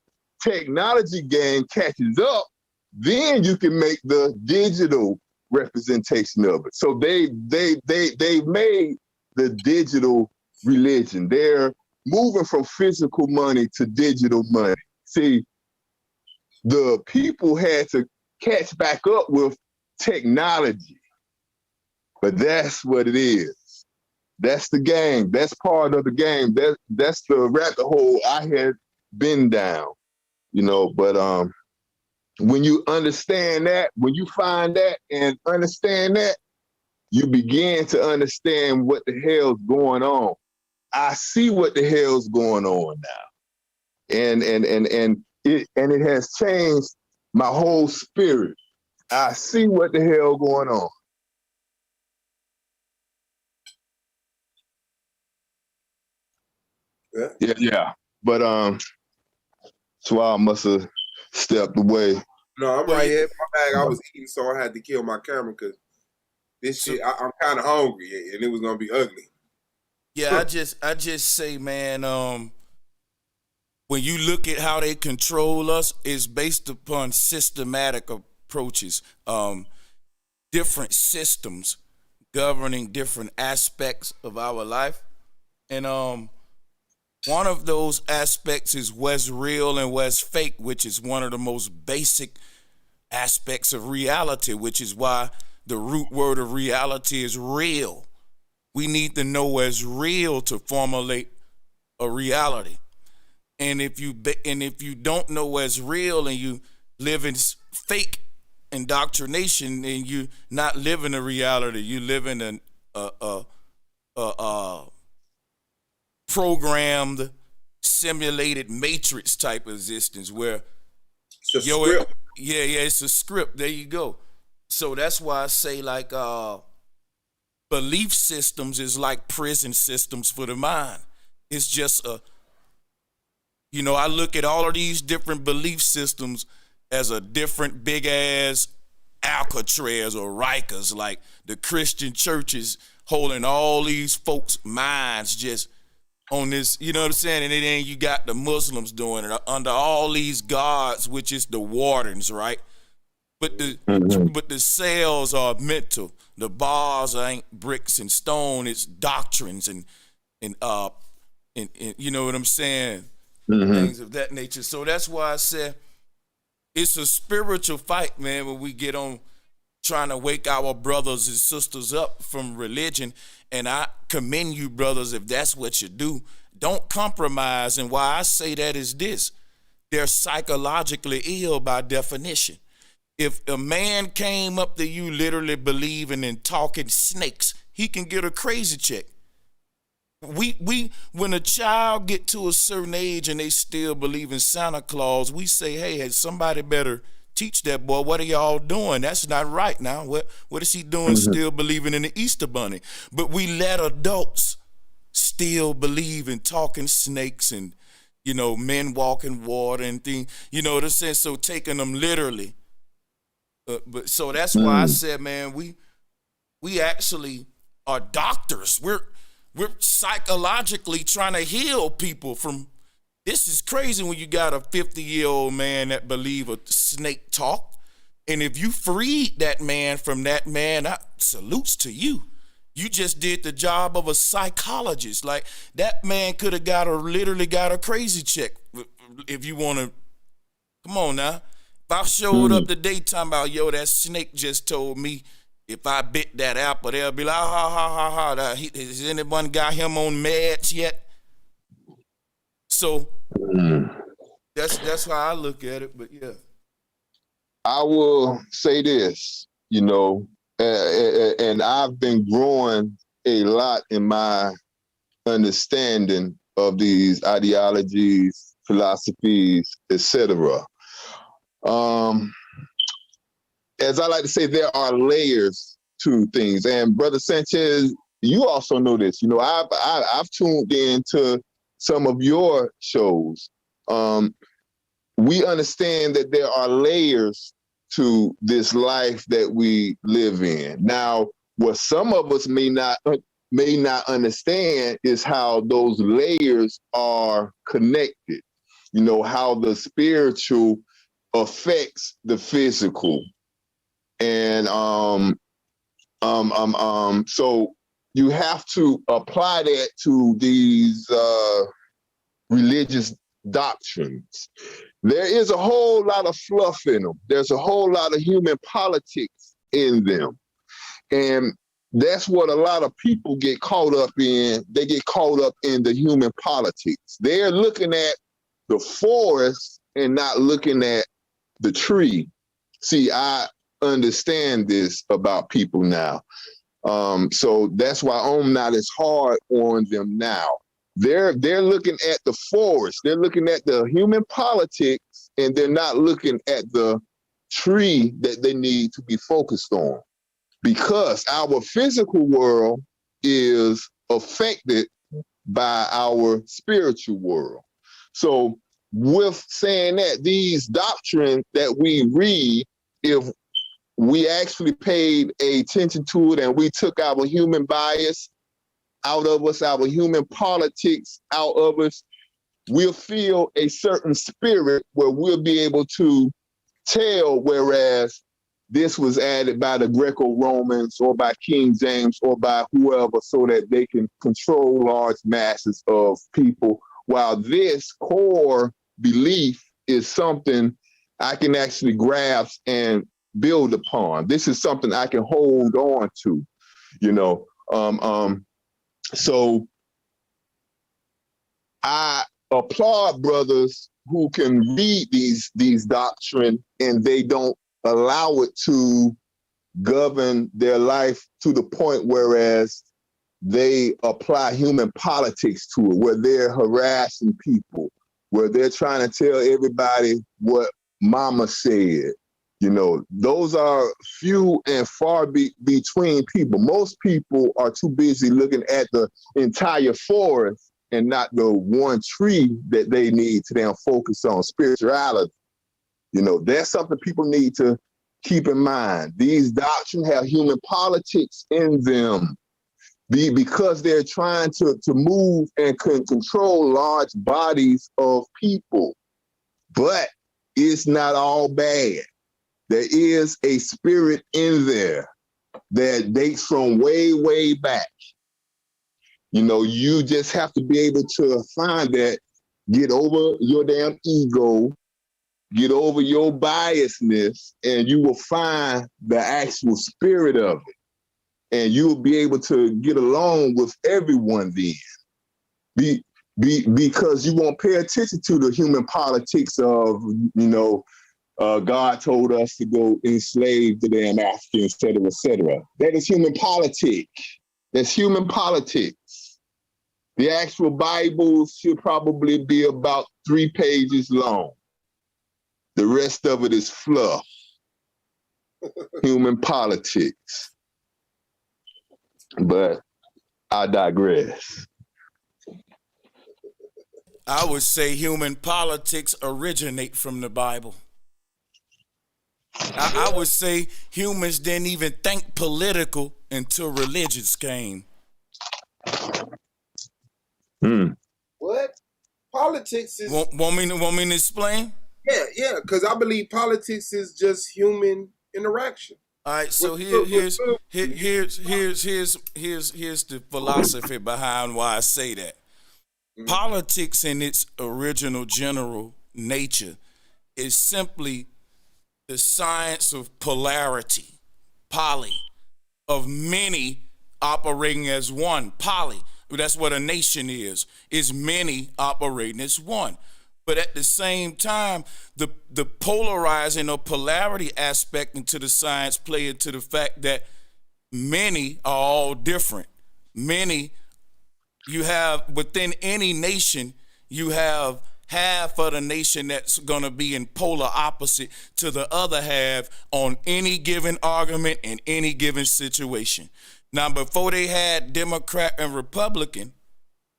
technology game catches up, then you can make the digital representation of it. So they made the digital religion. They're moving from physical money to digital money. See, the people had to catch back up with technology, but that's what it is. That's the game. That's part of the game. That's the rabbit hole I had been down, you know. But when you understand that, when you find that and understand that, you begin to understand what the hell's going on. I see what the hell's going on now, and it has changed my whole spirit. I see what the hell going on. Yeah. But Suave must have stepped away. No, I'm right here. My bag, I was eating, so I had to kill my camera because this shit, I'm kind of hungry, and it was gonna be ugly. Yeah, I just say, man, when you look at how they control us, it's based upon systematic approaches, different systems governing different aspects of our life. And one of those aspects is what's real and what's fake, which is one of the most basic aspects of reality, which is why the root word of reality is real. We need to know what's real to formulate a reality. And if you don't know what's real and you live in fake indoctrination, then you're not living a reality. You live in a programmed, simulated matrix type of existence where it's a script. It's a script. There you go. So that's why I say, like, belief systems is like prison systems for the mind. It's just I look at all of these different belief systems as a different big ass Alcatraz or Rikers. Like the Christian churches holding all these folks' minds just on this, you know what I'm saying? And then you got the Muslims doing it under all these gods, which is the wardens, right? But the cells are mental. The bars ain't bricks and stone. It's doctrines and you know what I'm saying? Things of that nature. So that's why I said it's a spiritual fight, man, when we get on trying to wake our brothers and sisters up from religion. And I commend you, brothers, if that's what you do. Don't compromise. And why I say that is this. They're psychologically ill by definition. If a man came up to you literally believing in talking snakes, he can get a crazy check. When a child get to a certain age and they still believe in Santa Claus, we say, hey, somebody better teach that boy, what are y'all doing? That's not right now. What is he doing still believing in the Easter Bunny? But we let adults still believe in talking snakes and, men walking water and things, the sense, so taking them literally. But so that's why I said, man, we actually are doctors. We're psychologically trying to heal people from. This is crazy when you got a 50-year-old man that believe a snake talk. And if you freed that man from that, man, salutes to you. You just did the job of a psychologist. Like, that man could have literally got a crazy check if you want to. Come on now. If I showed up today talking about, that snake just told me if I bit that apple, they'll be like, ha. Has anyone got him on meds yet? So that's how I look at it, but yeah. I will say this, and I've been growing a lot in my understanding of these ideologies, philosophies, etc. As I like to say, there are layers to things. And Brother Sanchez, you also know this. I've tuned into some of your shows. We understand that there are layers to this life that we live in. Now, what some of us may not understand is how those layers are connected. How the spiritual affects the physical. And so you have to apply that to these religious doctrines. There is a whole lot of fluff in them. There's a whole lot of human politics in them. And that's what a lot of people get caught up in. They get caught up in the human politics. They're looking at the forest and not looking at the tree. See, I understand this about people now. So that's why I'm not as hard on them now. They're looking at the forest. They're looking at the human politics, and they're not looking at the tree that they need to be focused on, because our physical world is affected by our spiritual world. So with saying that, these doctrines that we read, if we actually paid attention to it and we took our human bias out of us, our human politics out of us, we'll feel a certain spirit where we'll be able to tell, whereas this was added by the Greco-Romans or by King James or by whoever, so that they can control large masses of people, while this core belief is something I can actually grasp and build upon. This is something I can hold on to, So I applaud brothers who can read these doctrine and they don't allow it to govern their life to the point whereas they apply human politics to it, where they're harassing people, where they're trying to tell everybody what mama said. Those are few and far between people. Most people are too busy looking at the entire forest and not the one tree that they need to then focus on, spirituality. That's something people need to keep in mind. These doctrines have human politics in them because they're trying to move and control large bodies of people. But it's not all bad. There is a spirit in there that dates from way, way back. You just have to be able to find that, get over your damn ego, get over your biasness, and you will find the actual spirit of it. And you will be able to get along with everyone then. Because you won't pay attention to the human politics of, God told us to go enslave the damn Africans, et cetera, et cetera. That is human politics. That's human politics. The actual Bible should probably be about 3 pages long. The rest of it is fluff. Human politics. But I digress. I would say human politics originate from the Bible. I would say humans didn't even think political until religions came. What? Politics is... Want me to explain? Yeah, because I believe politics is just human interaction. All right, so here's the philosophy behind why I say that. Mm-hmm. Politics in its original general nature is simply the science of polarity, poly, of many operating as one. Poly, that's what a nation is many operating as one. But at the same time, the polarizing or polarity aspect into the science play into the fact that many are all different. Many, you have, within any nation, you have half of the nation that's going to be in polar opposite to the other half on any given argument in any given situation. Now, before they had Democrat and Republican,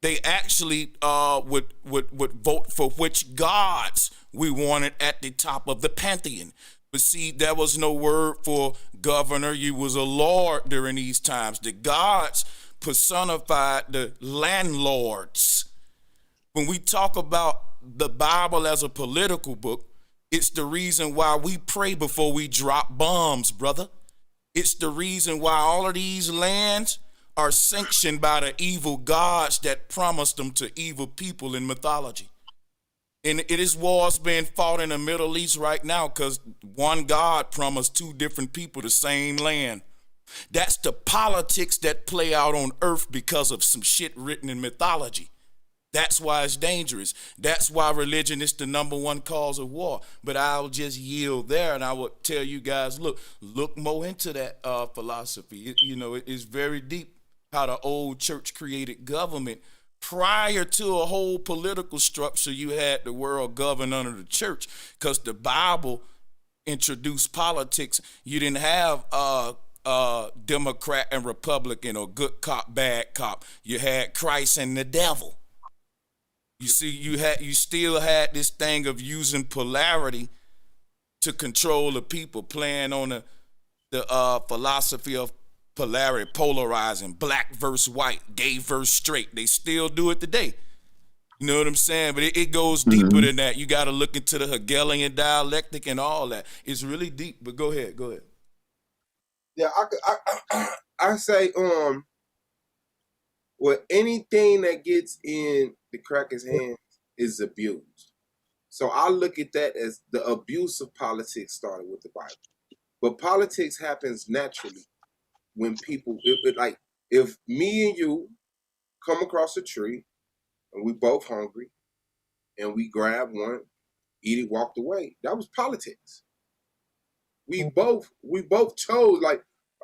they actually would vote for which gods we wanted at the top of the pantheon. But see, there was no word for governor. You was a lord during these times. The gods personified the landlords. When we talk about the Bible as a political book, it's the reason why we pray before we drop bombs, brother. It's the reason why all of these lands are sanctioned by the evil gods that promised them to evil people in mythology. And it is wars being fought in the Middle East right now because one God promised 2 different people the same land. That's the politics that play out on earth because of some shit written in mythology. That's why it's dangerous. That's why religion is the #1 cause of war. But I'll just yield there, and I will tell you guys, look more into that philosophy. It is very deep. How the old church created government. Prior to a whole political structure, you had the world governed under the church because the Bible introduced politics. You didn't have Democrat and Republican or good cop, bad cop. You had Christ and the devil. You see, you still had this thing of using polarity to control the people, playing on the philosophy of polarity, polarizing, black versus white, gay versus straight. They still do it today. You know what I'm saying? But it goes deeper than that. You got to look into the Hegelian dialectic and all that. It's really deep. But go ahead. Yeah, I say well, anything that gets in the crackers' hands is abused. So I look at that as the abuse of politics started with the Bible. But politics happens naturally when people, if me and you come across a tree and we both hungry and we grab one, eat it, walked away, that was politics. We both chose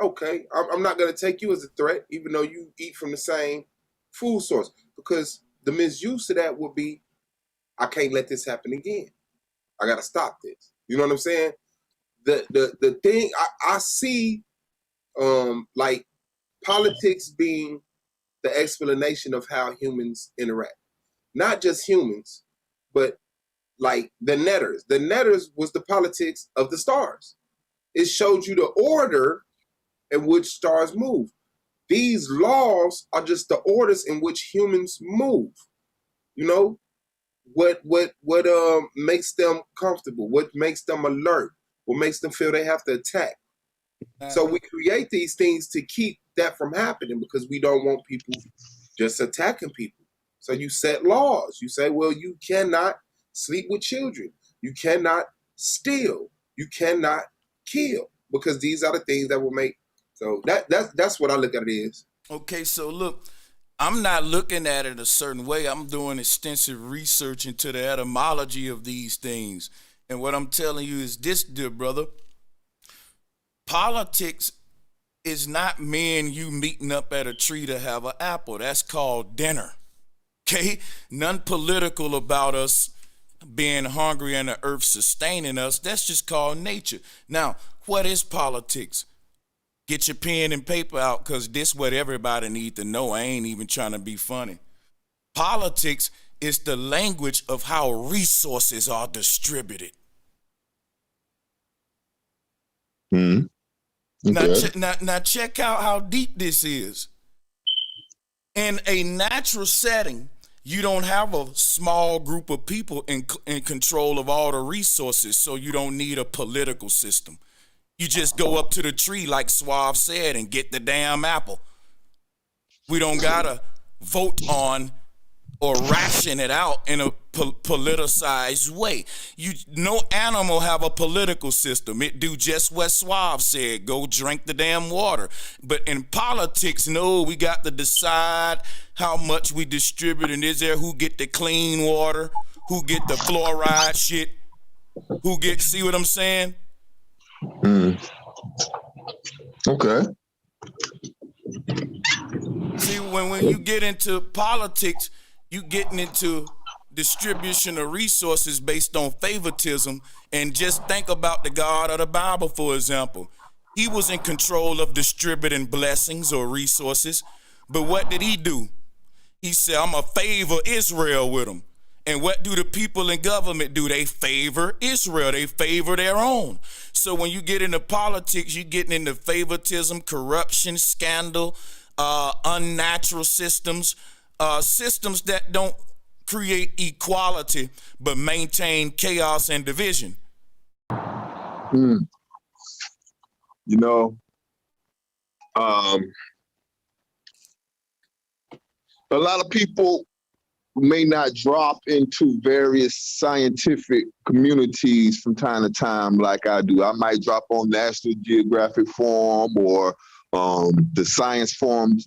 okay, I'm not going to take you as a threat, even though you eat from the same food source, because the misuse of that would be, I can't let this happen again. I got to stop this. You know what I'm saying? The thing I see, politics being the explanation of how humans interact. Not just humans, but like the netters. The netters was the politics of the stars. It showed you the order in which stars move. These laws are just the orders in which humans move. You know, what makes them comfortable, what makes them alert, what makes them feel they have to attack. So we create these things to keep that from happening because we don't want people just attacking people. So you set laws. You say, well, you cannot sleep with children. You cannot steal. You cannot kill, because these are the things that will make. So that's what I look at it is. Okay, so look, I'm not looking at it a certain way. I'm doing extensive research into the etymology of these things. And what I'm telling you is this, dear brother. Politics is not me and you meeting up at a tree to have an apple. That's called dinner. Okay? None political about us being hungry and the earth sustaining us. That's just called nature. Now, what is politics? Get your pen and paper out, because this what everybody need to know. I ain't even trying to be funny. Politics is the language of how resources are distributed. Okay. Now check out how deep this is. In a natural setting, you don't have a small group of people in control of all the resources, so you don't need a political system. You just go up to the tree, like Suave said, and get the damn apple. We don't gotta vote on or ration it out in a politicized way. No animal have a political system. It do just what Suave said, go drink the damn water. But in politics, no, we got to decide how much we distribute, and is there who get the clean water, who get the fluoride shit, who get, see what I'm saying? Okay. See, when you get into politics, you getting into distribution of resources based on favoritism. And just think about the God of the Bible, for example. He was in control of distributing blessings or resources, but what did he do? He said, I'm going to favor Israel with them. And what do the people in government do? They favor Israel. They favor their own. So when you get into politics, you're getting into favoritism, corruption, scandal, unnatural systems, systems that don't create equality, but maintain chaos and division. You know, a lot of people may not drop into various scientific communities from time to time like I do. I might drop on National Geographic Forum or the Science Forum,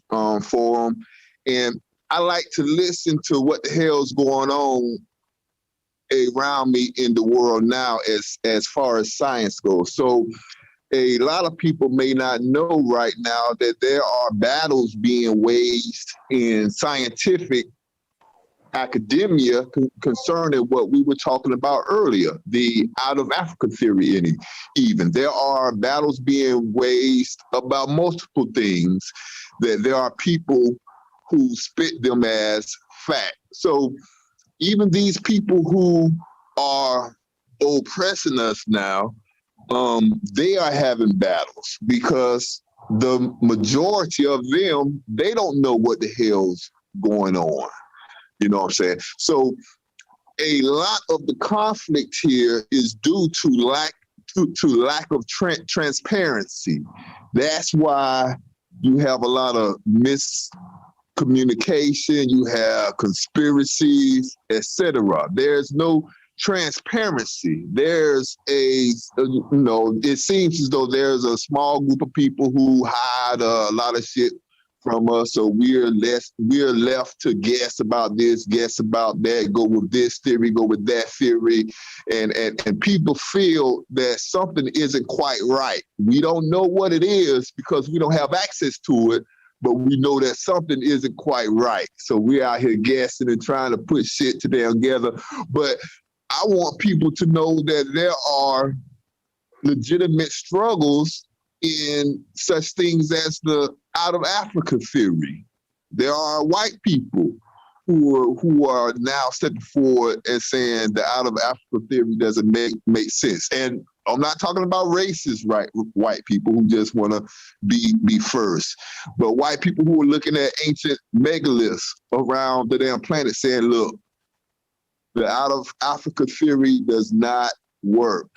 and I like to listen to what the hell's going on around me in the world now as far as science goes. So a lot of people may not know right now that there are battles being waged in scientific academia concerning what we were talking about earlier, the out of Africa theory. Even there are battles being waged about multiple things, that there are people who spit them as fact. So even these people who are oppressing us now, they are having battles because the majority of them, they don't know what the hell's going on. You know what I'm saying? So a lot of the conflict here is due to lack of transparency. That's why you have a lot of miscommunication, you have conspiracies, etc. There's no transparency. There's it seems as though there's a small group of people who hide a lot of shit from us, so we're left to guess about this, guess about that, go with this theory, go with that theory, and people feel that something isn't quite right. We don't know what it is because we don't have access to it, but we know that something isn't quite right. So we're out here guessing and trying to put shit together. But I want people to know that there are legitimate struggles in such things as the out of Africa theory. There are white people who are now stepping forward and saying the out of Africa theory doesn't make sense. And I'm not talking about racist white people who just want to be first, but white people who are looking at ancient megaliths around the damn planet saying, look, the out of Africa theory does not work.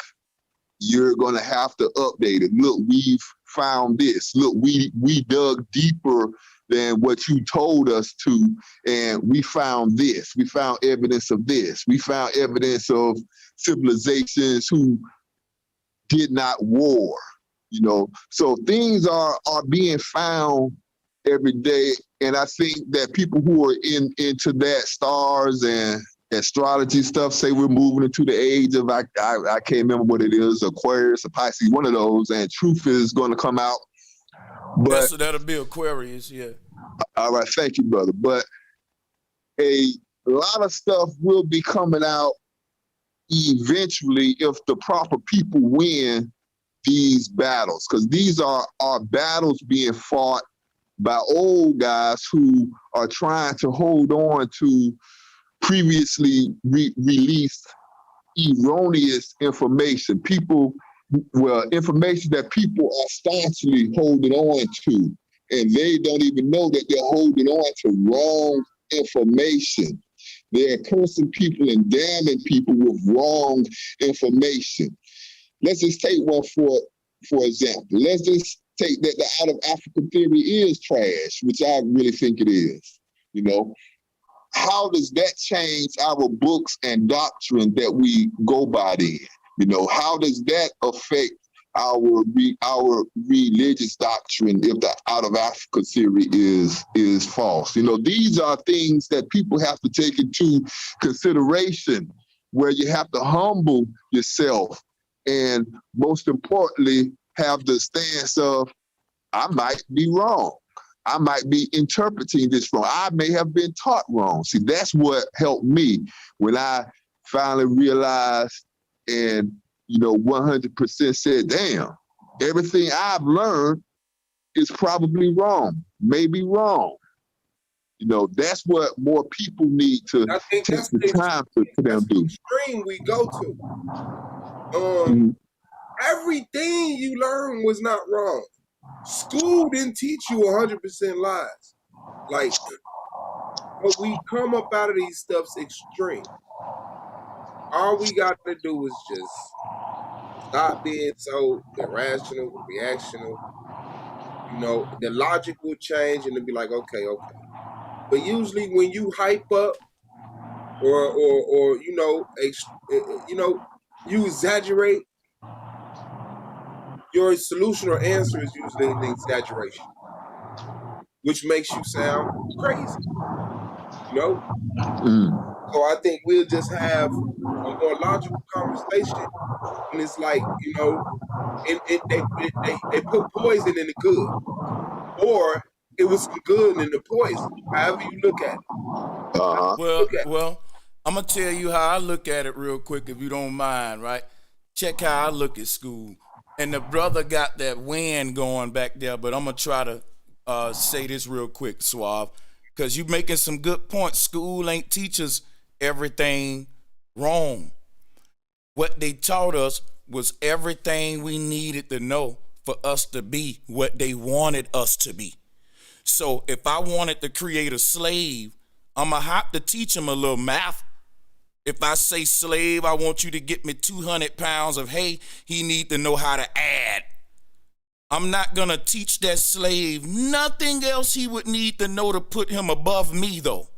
You're going to have to update it. Look, we've found this. Look, we dug deeper than what you told us to, and we found this. We found evidence of this. We found evidence of civilizations who did not war, you know. So things are being found every day, and I think that people who are into that, stars and astrology stuff say we're moving into the age of, I can't remember what it is, Aquarius or Pisces, one of those, and truth is going to come out. But that'll be Aquarius, yeah. All right, thank you, brother. But a lot of stuff will be coming out eventually if the proper people win these battles, because these are battles being fought by old guys who are trying to hold on to previously released erroneous information. Information that people are staunchly holding on to, and they don't even know that they're holding on to wrong information. They're cursing people and damning people with wrong information. Let's just take one for example. Let's just take that the out of Africa theory is trash, which I really think it is. You know, how does that change our books and doctrine that we go by then? You know, how does that affect our religious doctrine if the out of Africa theory is false? You know, these are things that people have to take into consideration, where you have to humble yourself and, most importantly, have the stance of, I might be wrong. I might be interpreting this wrong. I may have been taught wrong. See, that's what helped me when I finally realized and, 100% said, damn, everything I've learned is probably wrong, maybe wrong. That's what more people need to take the time to them do. Extreme we go to. Everything you learn was not wrong. School didn't teach you 100% lies. Like, but we come up out of these stuff's extreme. All we got to do is just stop being so irrational, reactional. The logic will change and it'll be like, okay. But usually when you hype up or you exaggerate, your solution or answer is usually an exaggeration, which makes you sound crazy. So I think we'll just have a more logical conversation, and it's like, they put poison in the good, or it was some good in the poison. However you look at it. Well, I'm gonna tell you how I look at it real quick, if you don't mind, right? Check how I look at school. And the brother got that wind going back there, but I'm gonna try to say this real quick, Suave, because you making some good points. School ain't teach us everything wrong. What they taught us was everything we needed to know for us to be what they wanted us to be. So if I wanted to create a slave, I'm gonna have to teach him a little math. If I say, slave, I want you to get me 200 pounds of hay, he need to know how to add. I'm not going to teach that slave nothing else he would need to know to put him above me, though.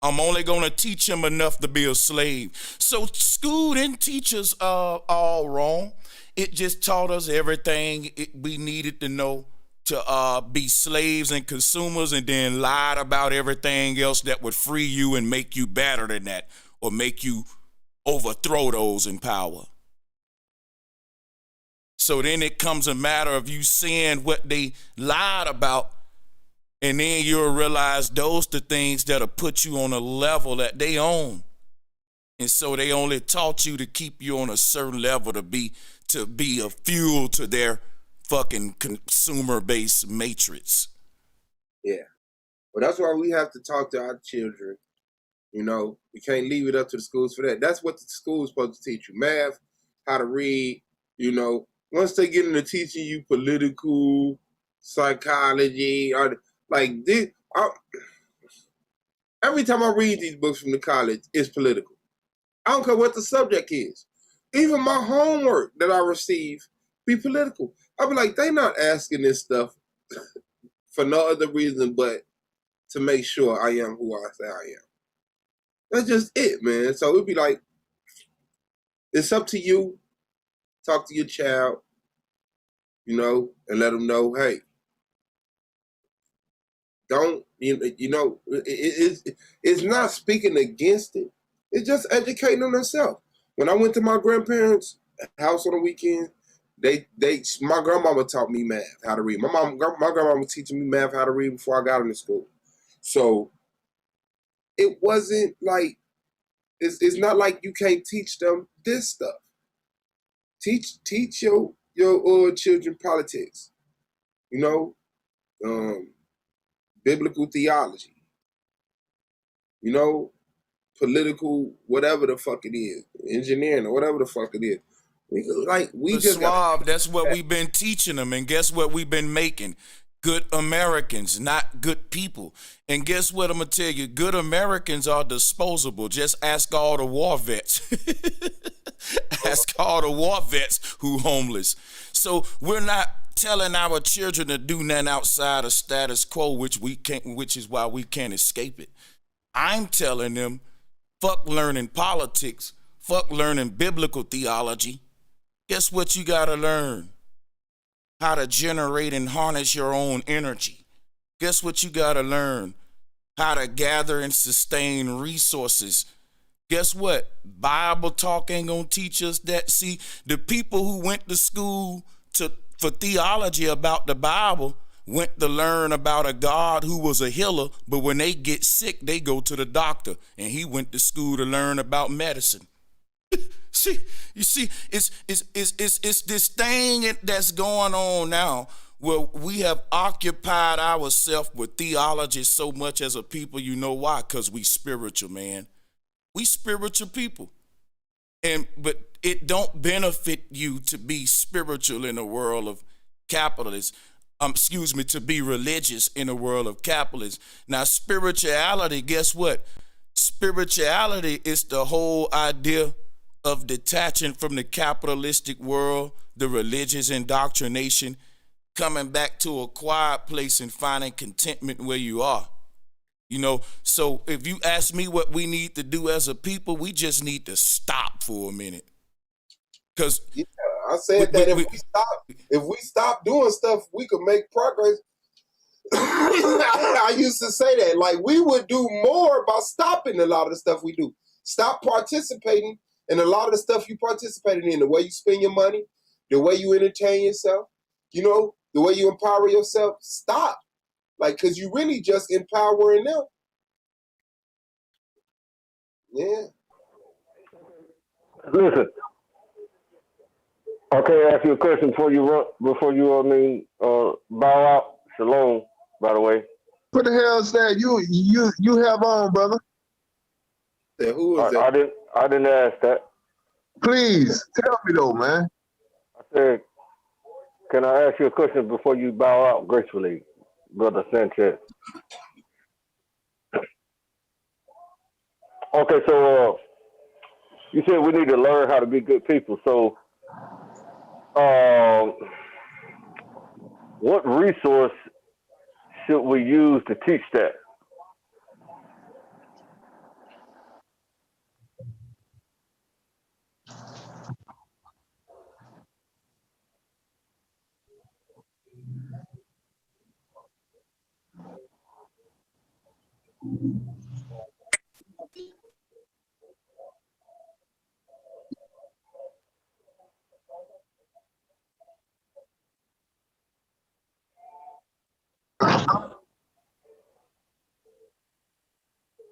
I'm only going to teach him enough to be a slave. So school didn't teach us all wrong. It just taught us everything we needed to know to be slaves and consumers, and then lied about everything else that would free you and make you better than that, or make you overthrow those in power. So then it comes a matter of you seeing what they lied about, and then you'll realize those the things that'll put you on a level that they own. And so they only taught you to keep you on a certain level to be a fuel to their fucking consumer-based matrix. Yeah. Well, that's why we have to talk to our children. We can't leave it up to the schools for that. That's what the school is supposed to teach you. Math, how to read, Once they get into teaching you political psychology, or like this, every time I read these books from the college, it's political. I don't care what the subject is. Even my homework that I receive be political. I be like, they not asking this stuff for no other reason but to make sure I am who I say I am. That's just it, man. So it'd be like, it's up to you. Talk to your child, and let them know, hey, don't, it's not speaking against it, It's just educating them themselves. When I went to my grandparents' house on the weekend, my grandmama taught me math, how to read. My grandmama was teaching me math, how to read before I got into school. So it wasn't like it's not like you can't teach them this stuff. Teach your children politics, biblical theology, political whatever the fuck it is, engineering or whatever the fuck it is. We just Suave, that's what we've been teaching them, and guess what we've been making? Good Americans, not good people. And guess what I'm gonna tell you? Good Americans are disposable. Just ask all the war vets. Ask all the war vets who homeless. So we're not telling our children to do nothing outside of status quo, which is why we can't escape it. I'm telling them, fuck learning politics, fuck learning biblical theology. Guess what you gotta learn? How to generate and harness your own energy. Guess what you gotta learn? How to gather and sustain resources. Guess what? Bible talk ain't gonna teach us that. See, the people who went to school for theology about the Bible went to learn about a God who was a healer, but when they get sick, they go to the doctor, and he went to school to learn about medicine. You see, it's this thing that's going on now where we have occupied ourselves with theology so much as a people. You know why? Because we spiritual, man. We spiritual people. But it don't benefit you to be spiritual in a world of capitalists. To be religious in a world of capitalists. Now, spirituality, guess what? Spirituality is the whole idea of detaching from the capitalistic world, the religious indoctrination, coming back to a quiet place and finding contentment where you are. So if you ask me what we need to do as a people, we just need to stop for a minute. Because I said that if we stop doing stuff, we could make progress. I used to say that, like, we would do more by stopping a lot of the stuff we do. Stop participating in a lot of the stuff you participated in, the way you spend your money, the way you entertain yourself, the way you empower yourself. Stop. Because you really just empowering them. Yeah. Listen. Okay, ask you a question before you bow out. Shalom, by the way. What the hell is that you have on, brother? Who is that? I didn't ask that. Please tell me though, man. I said, can I ask you a question before you bow out gracefully, Brother Sanchez? Okay, so you said we need to learn how to be good people. So, what resource should we use to teach that?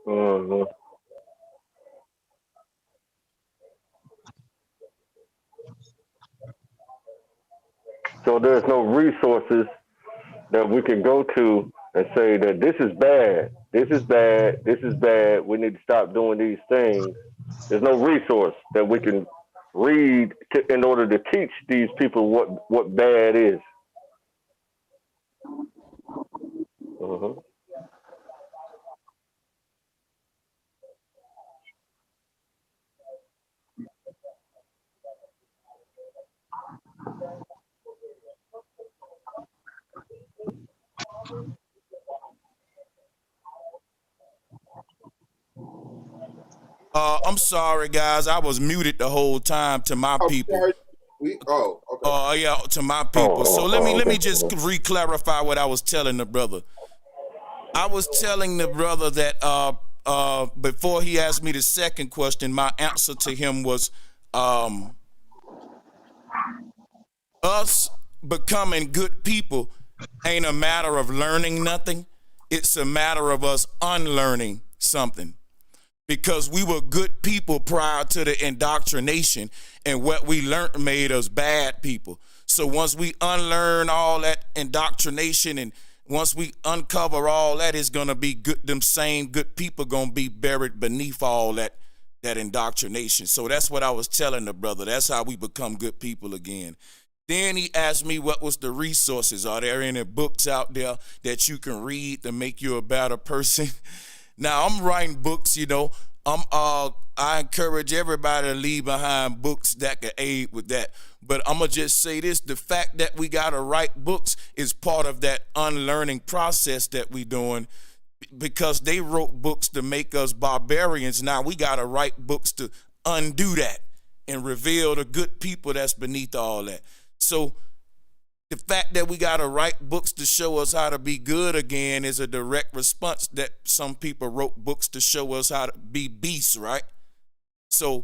Mm-hmm. So there's no resources that we can go to and say that this is bad, this is bad, this is bad, we need to stop doing these things. There's no resource that we can read in order to teach these people what bad is. Mm-hmm. I'm sorry, guys. I was muted the whole time to my people. Okay. Yeah, to my people. So let me just re-clarify what I was telling the brother. I was telling the brother that before he asked me the second question, my answer to him was us becoming good people ain't a matter of learning nothing. It's a matter of us unlearning something. Because we were good people prior to the indoctrination, and what we learned made us bad people. So once we unlearn all that indoctrination, and once we uncover all that, it's gonna be good. Them same good people gonna be buried beneath all that indoctrination. So that's what I was telling the brother. That's how we become good people again. Then he asked me what was the resources. Are there any books out there that you can read to make you a better person? Now I'm writing books, you know. I encourage everybody to leave behind books that can aid with that. But I'm gonna just say this: the fact that we gotta write books is part of that unlearning process that we doing, because they wrote books to make us barbarians. Now we gotta write books to undo that and reveal the good people that's beneath all that. So the fact that we got to write books to show us how to be good again is a direct response that some people wrote books to show us how to be beasts, right? So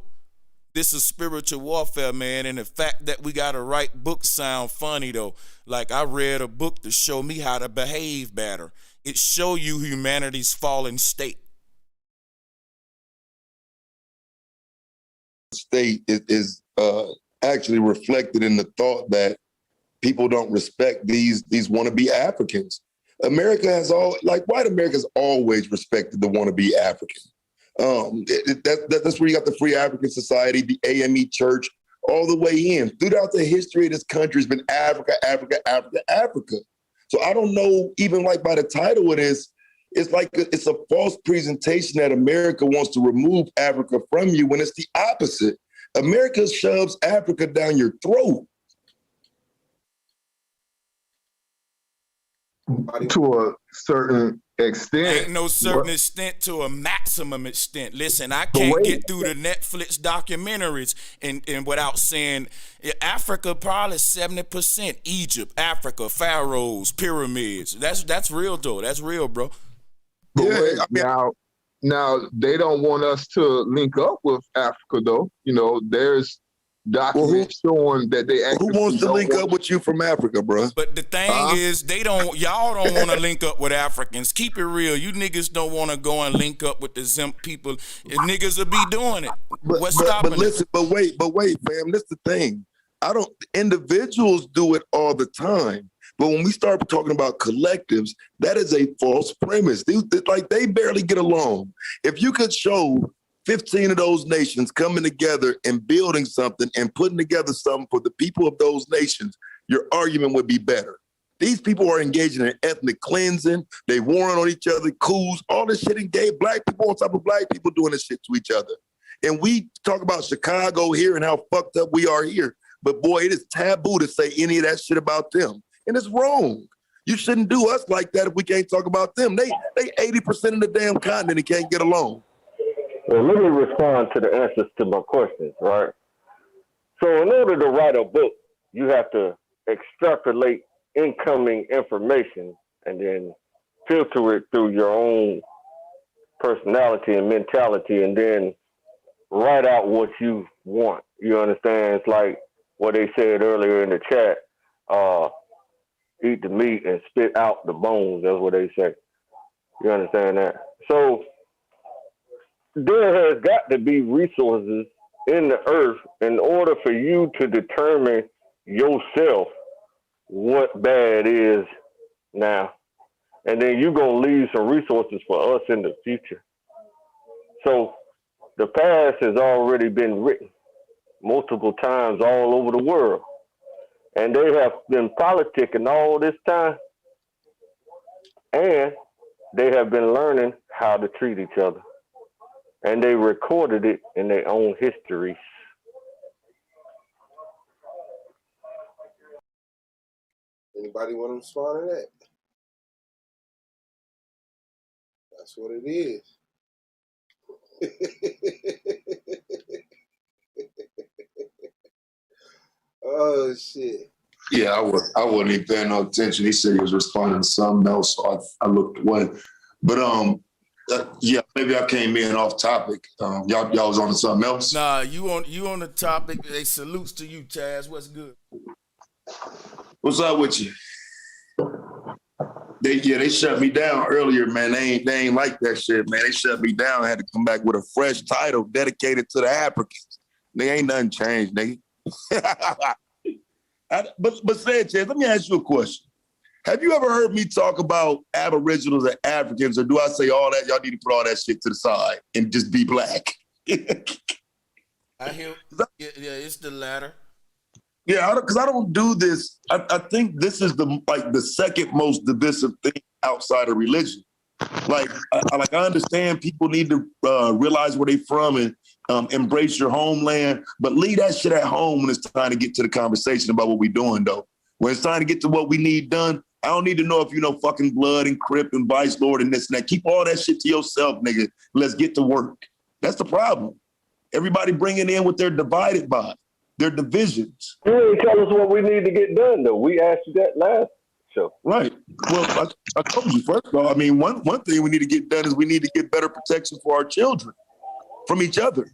this is spiritual warfare, man. And the fact that we got to write books sound funny, though. Like, I read a book to show me how to behave better. It show you humanity's fallen state. State is actually reflected in the thought that people don't respect these wannabe Africans. America has white America's always respected the wannabe African. That's where you got the Free African Society, the AME Church, all the way in. Throughout the history of this country has been Africa, Africa, Africa, Africa. So I don't know, even like by the title of this, it's like it's a false presentation that America wants to remove Africa from you when it's the opposite. America shoves Africa down your throat. To a certain extent. Ain't no certain extent to a maximum extent. Listen, I can't get through the Netflix documentaries and without saying Africa probably 70%. Egypt, Africa, pharaohs, pyramids. That's real though. That's real, bro. But wait, now they don't want us to link up with Africa though. You know, there's documents showing that they actually who wants to link up with you from Africa, bro? But the thing is, y'all don't want to link up with Africans. Keep it real. You niggas don't want to go and link up with the Zimp people. And niggas will be doing it. What's stopping but listen, but wait, fam, this is the thing. Individuals do it all the time. But when we start talking about collectives, that is a false premise. They barely get along. If you could show 15 of those nations coming together and building something and putting together something for the people of those nations, your argument would be better. These people are engaging in ethnic cleansing. They warring on each other, coups, all this shit, and gay black people on top of black people doing this shit to each other. And we talk about Chicago here and how fucked up we are here. But boy, it is taboo to say any of that shit about them. And it's wrong. You shouldn't do us like that if we can't talk about them. They 80% of the damn continent and can't get along. Well, let me respond to the answers to my questions, right? So in order to write a book, you have to extrapolate incoming information and then filter it through your own personality and mentality and then write out what you want. You understand? It's like what they said earlier in the chat, eat the meat and spit out the bones. That's what they say. You understand that? So there has got to be resources in the earth in order for you to determine yourself what bad is now. And then you're going to leave some resources for us in the future. So the past has already been written multiple times all over the world. And they have been politicking all this time. And they have been learning how to treat each other. And they recorded it in their own histories. Anybody want to respond to that? That's what it is. Oh shit. Yeah, I wasn't even paying no attention. He said he was responding to something else, so I looked away. But Yeah, maybe I came in off topic. Y'all was on to something else. Nah, you on the topic. They salutes to you, Chaz. What's good? What's up with you? They shut me down earlier, man. They ain't like that shit, man. They shut me down. I had to come back with a fresh title dedicated to the Africans. They ain't nothing changed, nigga. But Sanchez, let me ask you a question. Have you ever heard me talk about Aboriginals and Africans, or do I say all that? Y'all need to put all that shit to the side and just be black. I hear. Yeah, it's the latter. Yeah, because I don't do this. I think this is the second most divisive thing outside of religion. Like I understand people need to realize where they from and embrace your homeland, but leave that shit at home when it's time to get to the conversation about what we're doing, though. When it's time to get to what we need done, I don't need to know if you know fucking Blood and Crip and Vice Lord and this and that. Keep all that shit to yourself, nigga. Let's get to work. That's the problem. Everybody bringing in what they're divided by. Their divisions. You didn't tell us what we need to get done, though. We asked you that last show. Right. Well, I told you, first of all, I mean, one thing we need to get done is we need to get better protection for our children from each other.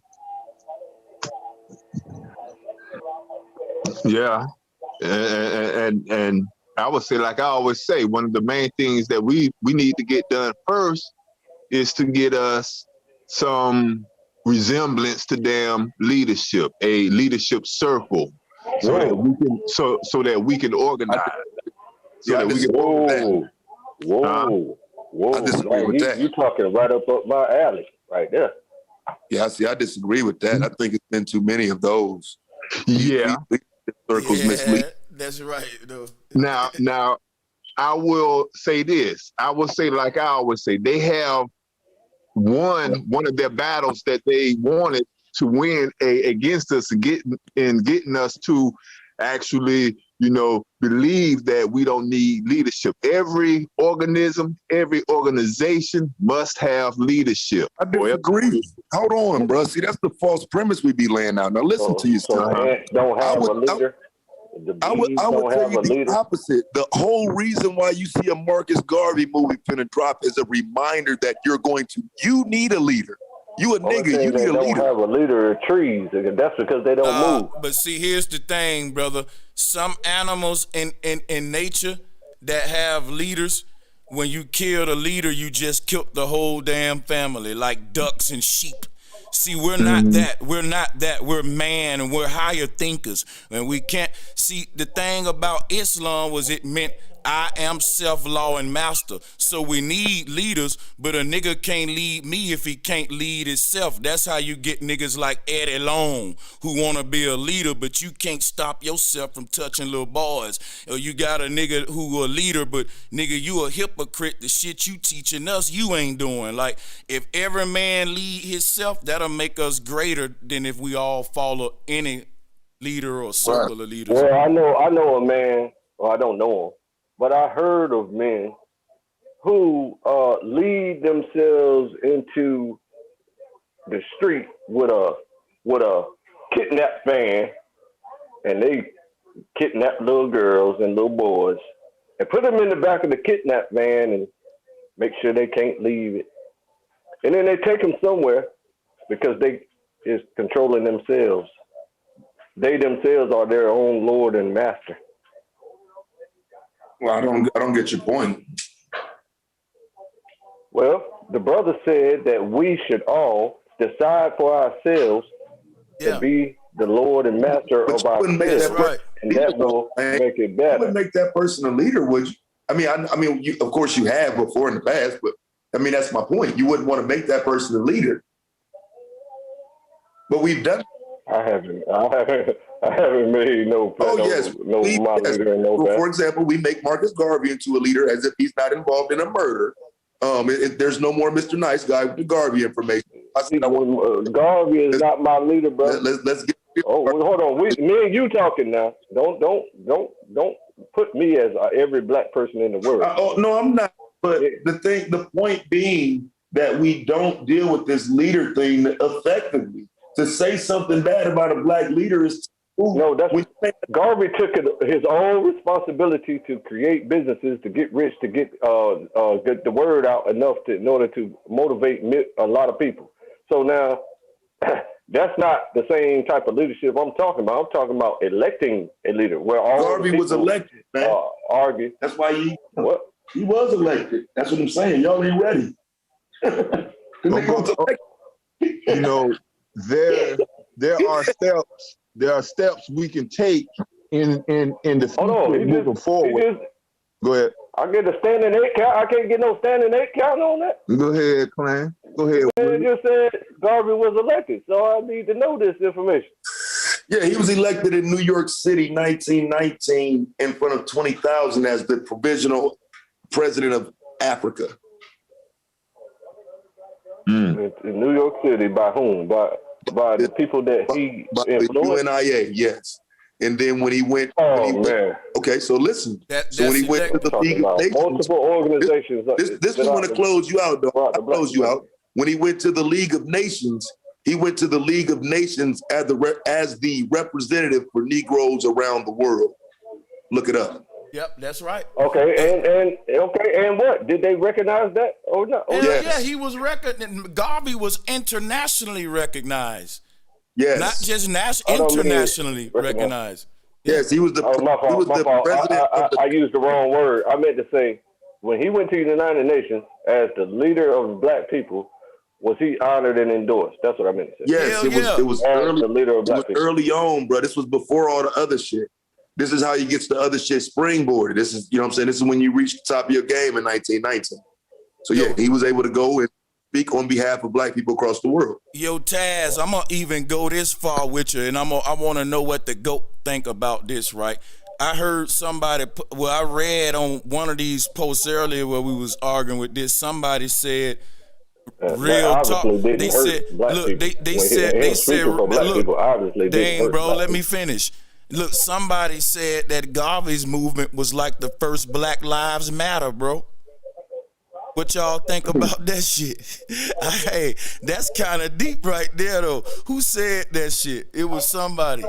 Yeah. And I would say, like I always say, one of the main things that we need to get done first is to get us some resemblance to damn leadership, a leadership circle, so that we can so that we can organize. I disagree with that. You talking right up my alley, right there. Yeah, I disagree with that. I think it's been too many of those. Yeah, circles mislead. That's right, though. Now, I will say this. I will say, like I always say, they have won one of their battles that they wanted to win against us and getting us to actually, believe that we don't need leadership. Every organism, every organization must have leadership. I disagree. Hold on, bro. See, that's the false premise we be laying out. Now listen to yourself. Don't have a leader. I would tell you the opposite. The whole reason why you see a Marcus Garvey movie finna drop is a reminder that you need a leader. You a nigga, you need a leader. Don't have a leader of trees. That's because they don't move. But see, here's the thing, brother. Some animals in nature that have leaders, when you kill the leader, you just killed the whole damn family, like ducks and sheep. See, we're not that. We're not that. We're man, and we're higher thinkers. And we can't see the thing about Islam was it meant I am self-law and master. So we need leaders, but a nigga can't lead me if he can't lead himself. That's how you get niggas like Eddie Long who want to be a leader, but you can't stop yourself from touching little boys. Or you got a nigga who a leader, but nigga, you a hypocrite. The shit you teaching us, you ain't doing. Like, if every man lead himself, that'll make us greater than if we all follow any leader or circle of leaders. Well, I know a man, well, I don't know him, but I heard of men who lead themselves into the street with a kidnapped van, and they kidnap little girls and little boys and put them in the back of the kidnapped van and make sure they can't leave it. And then they take them somewhere because they is controlling themselves. They themselves are their own Lord and master. Well, I don't get your point. Well, the brother said that we should all decide for ourselves to be the Lord and master of ourselves, right. And that will make it better. You wouldn't make that person a leader, would you? I mean, you, of course you have before in the past, but I mean, that's my point. You wouldn't want to make that person a leader. But we've done. I haven't made no. For example, we make Marcus Garvey into a leader as if he's not involved in a murder. There's no more Mr. Nice Guy with the Garvey information. Garvey is not my leader, bro. Let's get. Oh, hold on. Me and you talking now. Don't put me as every black person in the world. No, I'm not. But the point being that we don't deal with this leader thing effectively. To say something bad about a black leader is No, Garvey took his own responsibility to create businesses, to get rich, to get the word out enough in order to motivate a lot of people. So now, that's not the same type of leadership I'm talking about. I'm talking about electing a leader, where all Garvey was elected, man. Argue. That's why he was elected. That's what I'm saying. Y'all ain't ready. You know, there are steps we can take in the future moving forward. Go ahead. I get a standing 8 count. I can't get no standing 8 count on that. Go ahead, Clan. Go ahead. You just said Garvey was elected, so I need to know this information. Yeah, he was elected in New York City, 1919, in front of 20,000 as the provisional president of Africa. In New York City, by whom? By the people that he influenced? The UNIA, yes. And then when he went, okay, so listen. So when he went to the League of Nations, multiple organizations. This is going to close you out, though. I'll close you out. When he went to the League of Nations, he went to the League of Nations as the representative for Negroes around the world. Look it up. Yep, that's right. Okay, and what? Did they recognize that or not? Yeah, he was recognized. Garvey was internationally recognized. Yes. Not just internationally recognized. Yes, he was the president. I used the wrong word. I meant to say, when he went to the United Nations as the leader of black people, was he honored and endorsed? That's what I meant to say. Yes, it was early, the leader of black people. Early on, bro. This was before all the other shit. This is how you get to the other shit springboarded. This is, you know what I'm saying? This is when you reach the top of your game in 1919. So yeah, he was able to go and speak on behalf of black people across the world. Yo, Taz, I'm gonna even go this far with you, and I want to know what the GOAT think about this, right? I heard somebody, I read on one of these posts earlier where we was arguing with this. Somebody said, real talk. They said, look, they said, look, dang, bro, let me finish. Look, somebody said that Garvey's movement was like the first Black Lives Matter, bro. What y'all think about that shit? Hey, that's kind of deep right there, though. Who said that shit? It was somebody.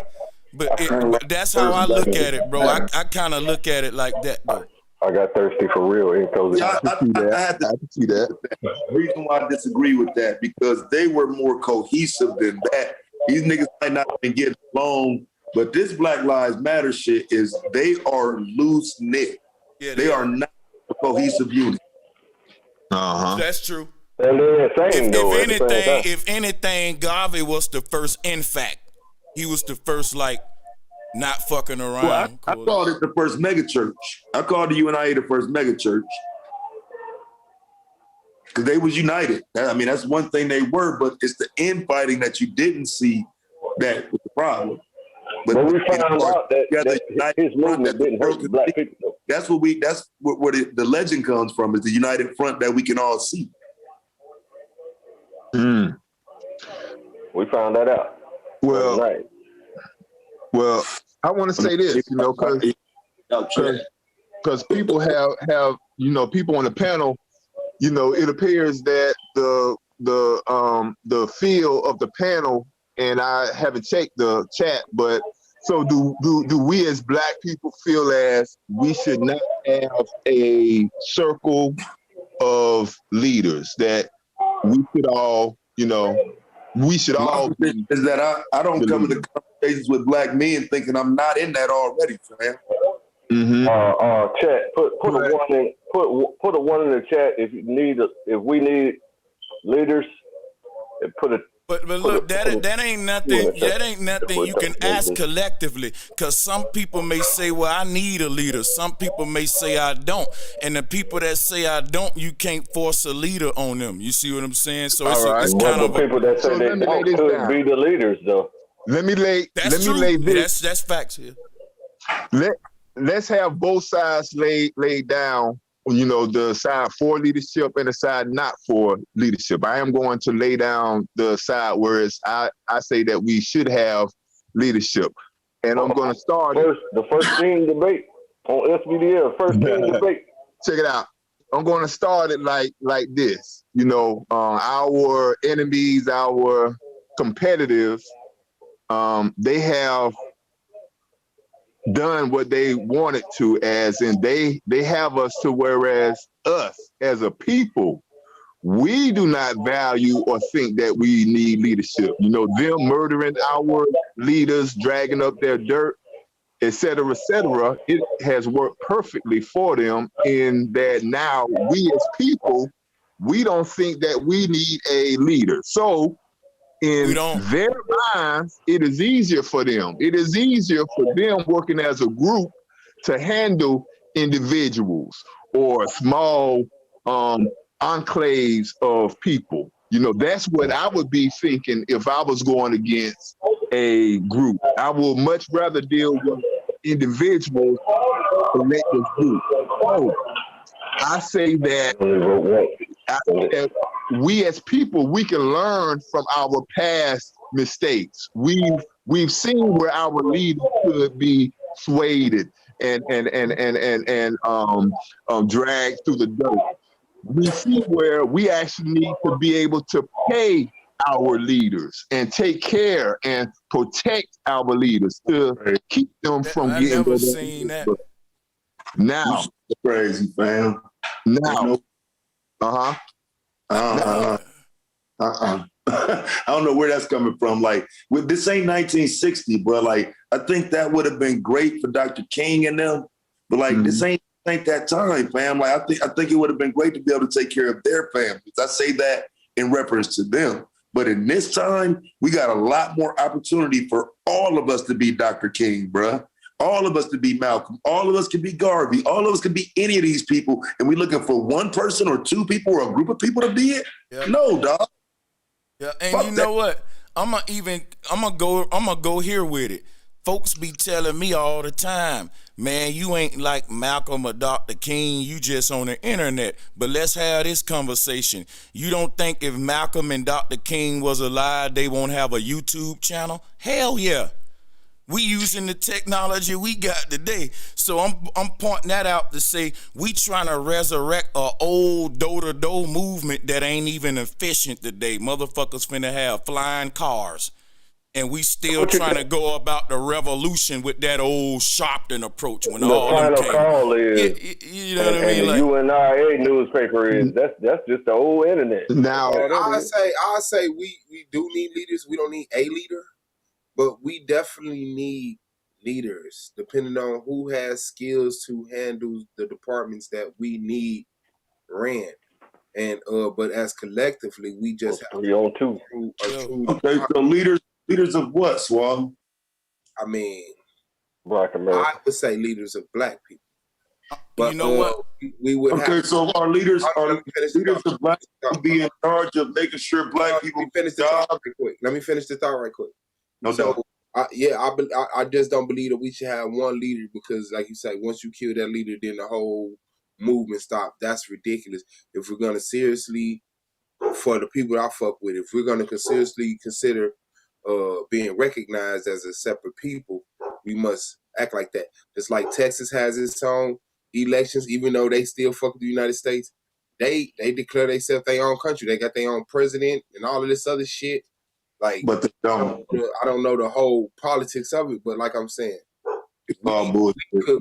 But that's how I look at it, bro. I kind of look at it like that, though. I got thirsty for real. I had to see that. The reason why I disagree with that, because they were more cohesive than that. These niggas might not have been getting along, but this Black Lives Matter shit they are loose knit. Yeah, they are not a cohesive unit. That's true. And if anything, Garvey was the first. In fact, he was the first, like, not fucking around. Well, I called it the first megachurch. I called the UNIA the first megachurch because they was united. I mean, that's one thing they were, but it's the infighting that you didn't see that was the problem. But we found out that his movement didn't hurt the black people. That's where the legend comes from, is the united front that we can all see. We found that out. Well, I want to say this, you know, because people have people on the panel, you know, it appears that the feel of the panel, and I haven't checked the chat, but so do we as black people feel as we should not have a circle of leaders, that we should all, you know, is that I don't come into conversations with black men thinking I'm not in that already, fam. Chat, put a one in the chat if we need leaders. But look, that ain't nothing. That ain't nothing you can ask collectively, because some people may say, "Well, I need a leader." Some people may say, "I don't," and the people that say "I don't," you can't force a leader on them. You see what I'm saying? So it's kind of people that say they don't could be the leaders, though. That's facts here. Let's have both sides laid down. You know, the side for leadership and the side not for leadership. I am going to lay down the side where I say that we should have leadership. And I'm going to start the first team debate on SVDL. First team debate. Check it out. I'm going to start it like this. You know, our enemies, our competitors, they have done what they wanted to, as in they have us to, whereas us as a people, we do not value or think that we need leadership. You know, them murdering our leaders, dragging up their dirt, et cetera, it has worked perfectly for them in that now we as people, we don't think that we need a leader. So in their minds, it is easier for them. It is easier for them working as a group to handle individuals or small enclaves of people. You know, that's what I would be thinking if I was going against a group. I would much rather deal with individuals than let this group. So I say that we as people, we can learn from our past mistakes. We've seen where our leaders could be swayed and dragged through the dirt. We see where we actually need to be able to pay our leaders and take care and protect our leaders to keep them from getting. I never seen that. Now, crazy, fam. Now, I don't know where that's coming from. Like, with this ain't 1960, bro. Like, I think that would have been great for Dr. King and them, but like, this ain't that time, fam. Like, I think it would have been great to be able to take care of their families. I say that in reference to them. But in this time, we got a lot more opportunity for all of us to be Dr. King, bruh. All of us to be Malcolm. All of us can be Garvey. All of us can be any of these people. And we looking for one person or two people or a group of people to be it? Yeah. No, dog. Yeah, and fuck, you know what? I'm gonna go here with it. Folks be telling me all the time, man, you ain't like Malcolm or Dr. King, you just on the internet. But let's have this conversation. You don't think if Malcolm and Dr. King was alive, they won't have a YouTube channel? Hell yeah. We using the technology we got today. So I'm pointing that out to say we trying to resurrect a old door-to-door movement that ain't even efficient today. Motherfuckers finna have flying cars. And we still trying to go about the revolution with that old Sharpton approach. When the all final them came. call is, you know what I mean? And like, the UNIA newspaper is that's just the old internet. Now I say we do need leaders. We don't need a leader, but we definitely need leaders, depending on who has skills to handle the departments that we need ran. And but as collectively, we just have to on two. Okay, so leaders of what, Suave? I mean, Black America. I would say leaders of Black people. But you know what? We would have, so our leaders of Black people be in charge of making sure Black people finish the thought right quick. Let me finish the thought right quick. No doubt. I just don't believe that we should have one leader because, like you say, once you kill that leader, then the whole movement stops. That's ridiculous. If we're gonna seriously, for the people I fuck with, if we're gonna seriously consider being recognized as a separate people, we must act like that. Just like Texas has its own elections, even though they still fuck with the United States, they declare themselves their own country. They got their own president and all of this other shit. Like, but they don't. I don't know the whole politics of it, but like I'm saying,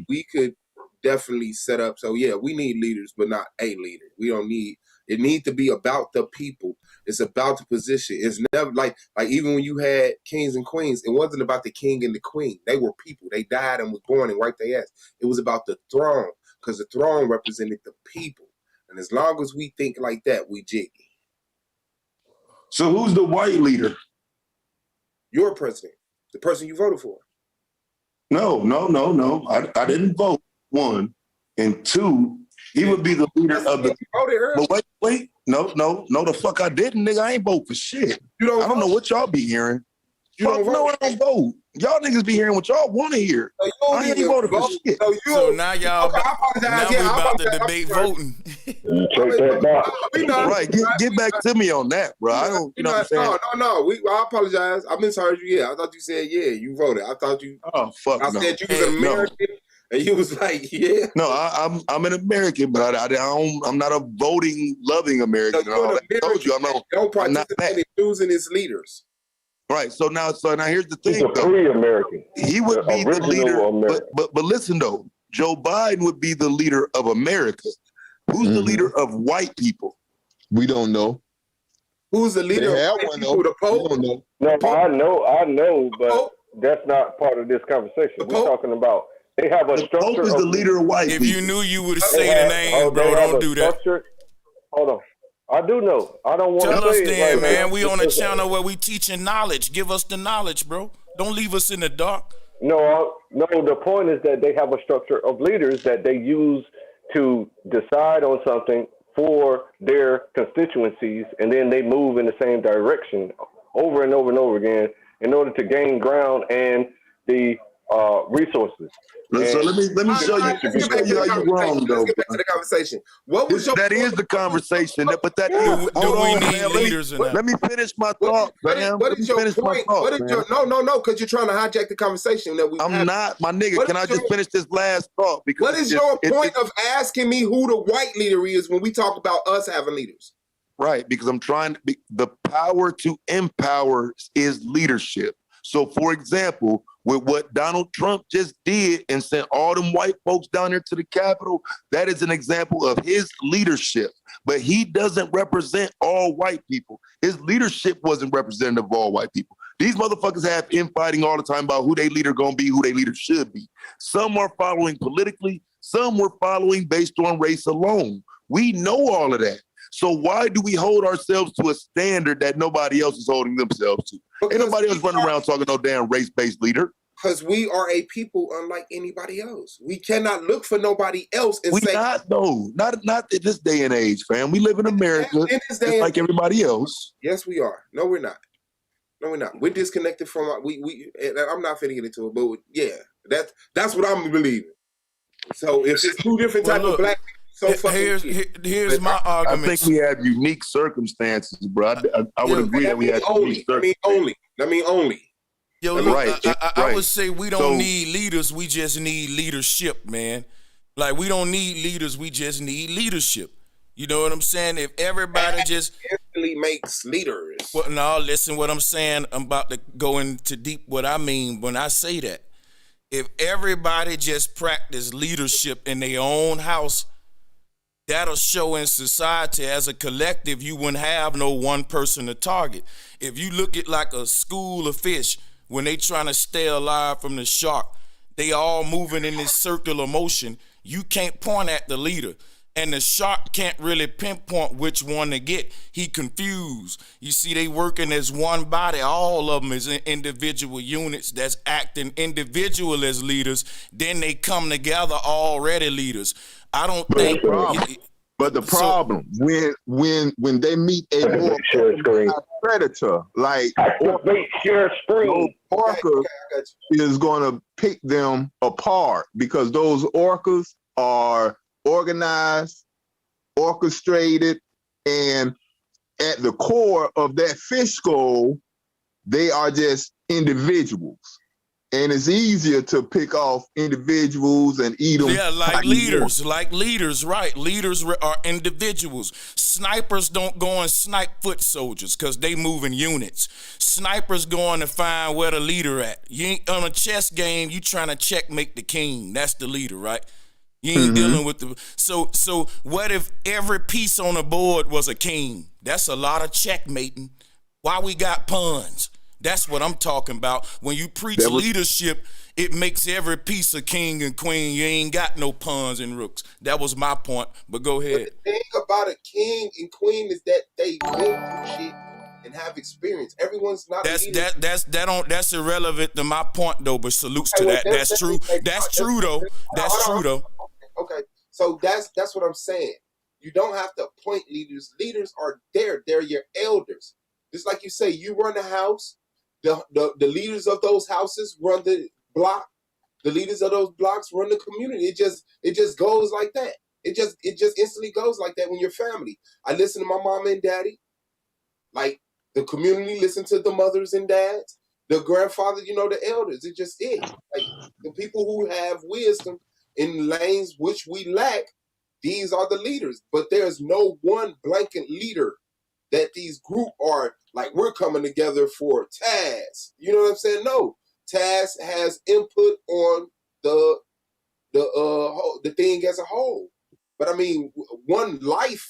we could definitely set up. So yeah, we need leaders, but not a leader. We don't need. It needs to be about the people. It's about the position. It's never like even when you had kings and queens, it wasn't about the king and the queen. They were people. They died and was born and wiped their ass. It was about the throne because the throne represented the people. And as long as we think like that, we jiggy. So who's the white leader? Your president, the person you voted for. No. I didn't vote. One, and two, he would be the leader of the. But wait, no, the fuck I didn't, nigga. I ain't vote for shit. I don't know what y'all be hearing. I don't vote. Y'all niggas be hearing what y'all want to hear. I ain't voted for shit. So now y'all, now we about to debate voting. Right, get back to me on that, bro. I don't, you know what I'm saying? No. I apologize. I misheard you. Yeah, I thought you said you voted. I thought you. Oh fuck. I said you was an American. No. And you was like, yeah. No, I'm an American, but I'm not a voting, loving American. No, I told you, I'm not participate in choosing its leaders. Right. So now here's the He's thing. a pre-American. He would be the leader, American. but listen though, Joe Biden would be the leader of America. Who's the leader of white people? We don't know. Who's the leader of white people? The Pope? We don't know. No, I know, but that's not part of this conversation. We're talking about they have a structure. The Pope is the leader of white people. If you knew, you would have said the name, bro. Don't do that. Hold on. I do know. I don't want to say Tell us it then, right man. now. We on a channel where we teaching knowledge. Give us the knowledge, bro. Don't leave us in the dark. No. The point is that they have a structure of leaders that they use to decide on something for their constituencies, and then they move in the same direction over and over and over again in order to gain ground and the resources. So let me show you how you're wrong, though. Let's get back to the conversation. What was that is the conversation, but that is. Do we need leaders in that? Let me finish my thought, man. What is your point? No, because you're trying to hijack the conversation that we. I'm not, my nigga. Can I just finish this last thought? Because what is your point of asking me who the white leader is when we talk about us having leaders? Right, because I'm trying to be, the power to empower is leadership. So, for example, with what Donald Trump just did and sent all them white folks down there to the Capitol, that is an example of his leadership. But he doesn't represent all white people. His leadership wasn't representative of all white people. These motherfuckers have infighting all the time about who their leader gonna be, who their leader should be. Some are following politically, some were following based on race alone. We know all of that. So why do we hold ourselves to a standard that nobody else is holding themselves to? Ain't nobody else running around talking no damn race-based leader. Because we are a people unlike anybody else. We cannot look for nobody else and say... Not in this day and age, fam. We live in America just like everybody else. Yes, we are. No, we're not. No, we're not. We're disconnected from... I'm not finna get into it, but yeah, that's what I'm believing. So if it's two different types of black people, here's my argument. I think we have unique circumstances, bro. I would agree that we have unique circumstances. I mean only. Yo, look, I would say we don't need leaders. We just need leadership, man. Like, we don't need leaders. We just need leadership. You know what I'm saying? If everybody just instantly makes leaders. Well, no, listen what I'm saying. I'm about to go into deep what I mean when I say that. If everybody just practice leadership in their own house, that'll show in society as a collective. You wouldn't have no one person to target. If you look at like a school of fish, when they trying to stay alive from the shark, they all moving in this circular motion. You can't point at the leader. And the shark can't really pinpoint which one to get. He confused. You see, they working as one body. All of them is in individual units that's acting individual as leaders. Then they come together already leaders. I don't think. But the problem when they meet a more predator like orca is going to pick them apart because those orcas are organized, orchestrated, and at the core of that fish skull, they are just individuals. And it's easier to pick off individuals and eat them. Yeah, like leaders, right. Leaders are individuals. Snipers don't go and snipe foot soldiers because they move in units. Snipers going to find where the leader at. You ain't on a chess game, you trying to checkmate the king. That's the leader, right? You ain't dealing with the... So what if every piece on the board was a king? That's a lot of checkmating. Why we got pawns? That's what I'm talking about. When you preach leadership, it makes every piece a king and queen. You ain't got no pawns and rooks. That was my point, but go ahead. But the thing about a king and queen is that they go through shit and have experience. Everyone's not that's irrelevant to my point though, but salutes to that. That's true. That's true though. That's true though. Okay. So that's what I'm saying. You don't have to appoint leaders. Leaders are there. They're your elders. Just like you say, you run the house. The leaders of those houses run the block. The leaders of those blocks run the community. It just goes like that. It just instantly goes like that when you're family. I listen to my mama and daddy. Like the community listen to the mothers and dads. The grandfather, the elders. It's just it. Like the people who have wisdom in lanes which we lack, these are the leaders. But there's no one blanket leader that these group are like we're coming together for Taz. You know what I'm saying? No, Taz has input on the thing as a whole. But I mean, one life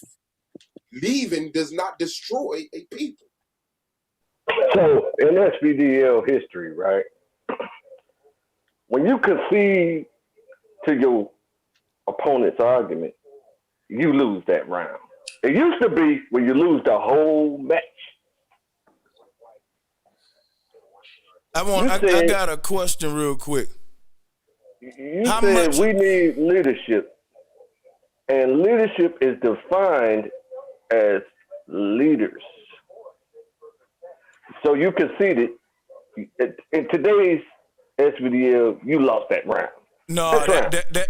leaving does not destroy a people. So in SVDL history, right, when you concede to your opponent's argument, you lose that round. It used to be when you lose the whole match. I got a question real quick. You said we need leadership, and leadership is defined as leaders. So you conceded in today's SVDL, you lost that round. No,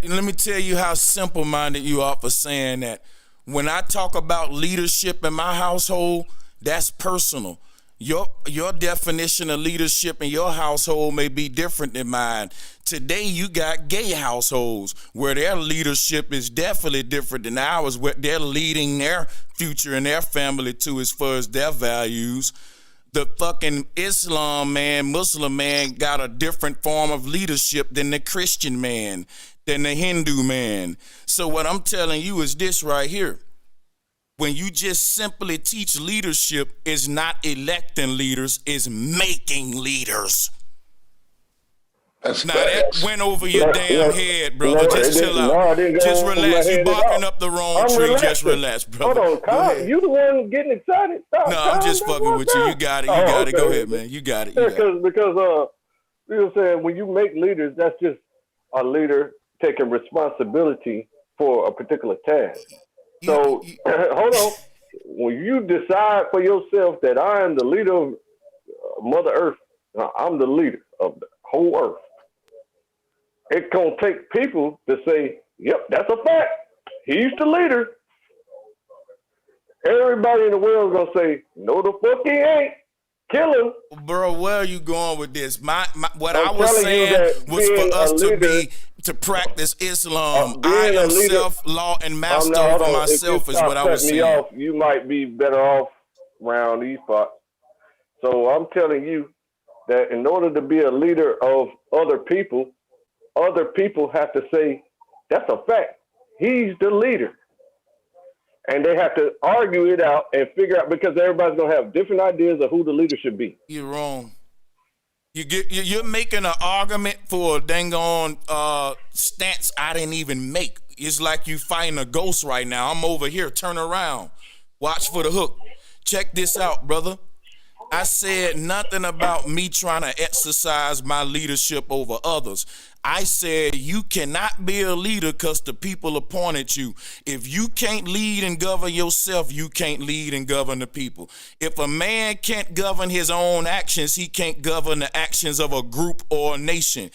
let me tell you how simple-minded you are for saying that. When I talk about leadership in my household, that's personal. Your definition of leadership in your household may be different than mine. Today, you got gay households where their leadership is definitely different than ours, where they're leading their future and their family too as far as their values. The fucking Muslim man got a different form of leadership than the Christian man, than the Hindu man. So what I'm telling you is this right here. When you just simply teach leadership is not electing leaders, is making leaders. That's now that went over your damn head, brother. Just chill out. Just relax. You barking up the wrong tree. Relaxing. Just relax, brother. Hold on, Kyle. You the one getting excited. Stop, no, I'm just fucking with you. You got it. You got it. Go ahead, man. You got it. Because you know what I'm saying, when you make leaders, that's just a leader taking responsibility for a particular task. So hold on. When you decide for yourself that I am the leader of Mother Earth, I'm the leader of the whole earth. It's going to take people to say, yep, that's a fact. He's the leader. Everybody in the world is going to say, no, the fuck he ain't. Kill him. Bro, where are you going with this? What I was saying was for us to practice Islam. I am self-law and master over myself is what I was saying. You might be better off around these parts. So I'm telling you that in order to be a leader of other people have to say, that's a fact. He's the leader. And they have to argue it out and figure out, because everybody's going to have different ideas of who the leader should be. You're wrong. You're making an argument for a dang on stance I didn't even make. It's like you fighting a ghost right now. I'm over here. Turn around. Watch for the hook. Check this out, brother. I said nothing about me trying to exercise my leadership over others. I said you cannot be a leader because the people appointed you. If you can't lead and govern yourself, you can't lead and govern the people. If a man can't govern his own actions, he can't govern the actions of a group or a nation.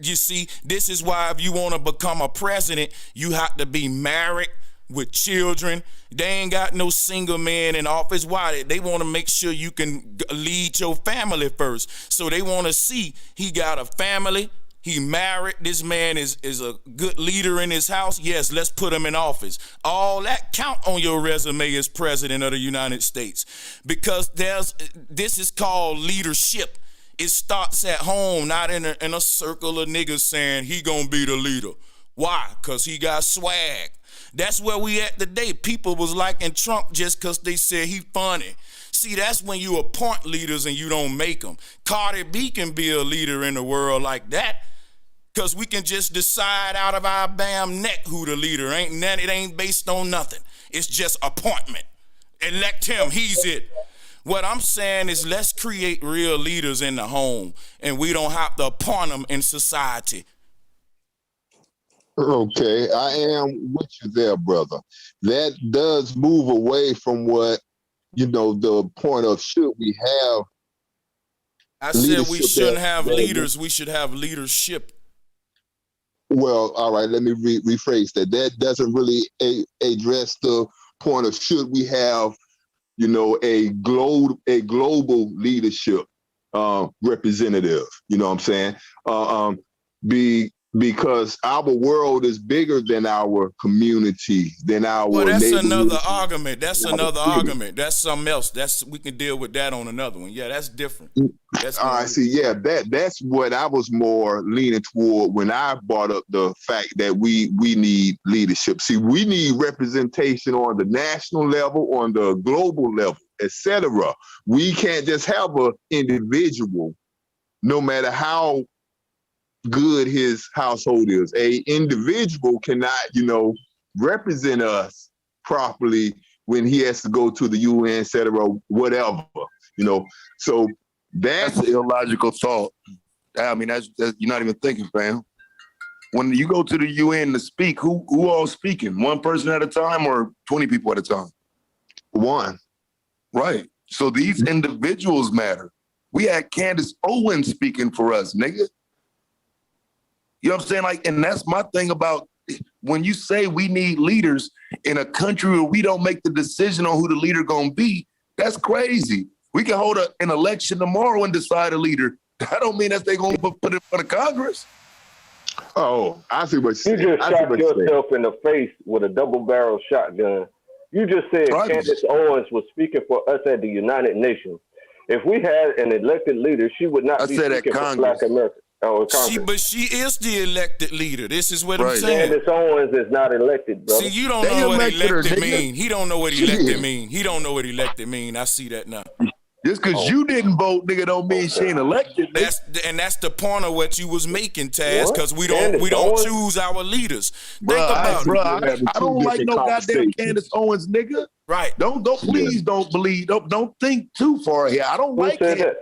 You see, this is why if you want to become a president, you have to be married with children. They ain't got no single man in office. Why? They want to make sure you can lead your family first. So they want to see he got a family. He married. This man is a good leader in his house. Yes, let's put him in office. All that count on your resume as president of the United States, because this is called leadership. It starts at home, not in a circle of niggas saying he gonna be the leader. Why? Because he got swag. That's where we at today. People was liking Trump just because they said he funny. See, that's when you appoint leaders and you don't make them. Cardi B can be a leader in the world like that, because we can just decide out of our damn neck who the leader ain't. It ain't based on nothing. It's just appointment. Elect him. He's it. What I'm saying is let's create real leaders in the home, and we don't have to appoint them in society. Okay, I am with you there, brother. That does move away from what, the point of should we have. I said we shouldn't have leaders. We should have leadership. Well, all right, let me rephrase that. That doesn't really address the point of should we have, a global leadership representative. You know what I'm saying? because our world is bigger than our community, than our Well, that's another neighborhood. argument. That's Our another city. argument. That's something else. We can deal with that on another one. Yeah, that's different. That's All right, see, yeah, that's what I was more leaning toward when I brought up the fact that we need leadership. See, we need representation on the national level, on the global level, etc. We can't just have an individual, no matter how good his household is. A individual cannot, represent us properly when he has to go to the UN, etc., whatever, So That's an illogical thought. I mean, that's you're not even thinking, fam. When you go to the UN to speak, who all speaking? One person at a time or 20 people at a time? one. Right. So these individuals matter. We had Candace Owens speaking for us, nigga. You know what I'm saying? Like, and that's my thing about when you say we need leaders in a country where we don't make the decision on who the leader gonna be, that's crazy. We can hold an election tomorrow and decide a leader. That don't mean that they're gonna put it in front of Congress. Oh, I see what you're saying. You just shot yourself in the face with a double-barrel shotgun. You just said Candace Owens was speaking for us at the United Nations. If we had an elected leader, she would not be speaking for Black America. But she is the elected leader. This is what I'm saying. Candace Owens is not elected, brother. See, you don't know what elected mean. He don't know what elected mean. He don't know what elected mean. I see that now. Just because you didn't vote, nigga, don't mean she ain't elected. That's the point of what you was making, Taz, because we don't choose our leaders. Think about it. I don't like no goddamn Candace Owens, nigga. Right. Please don't believe. Don't think too far here. I don't like it.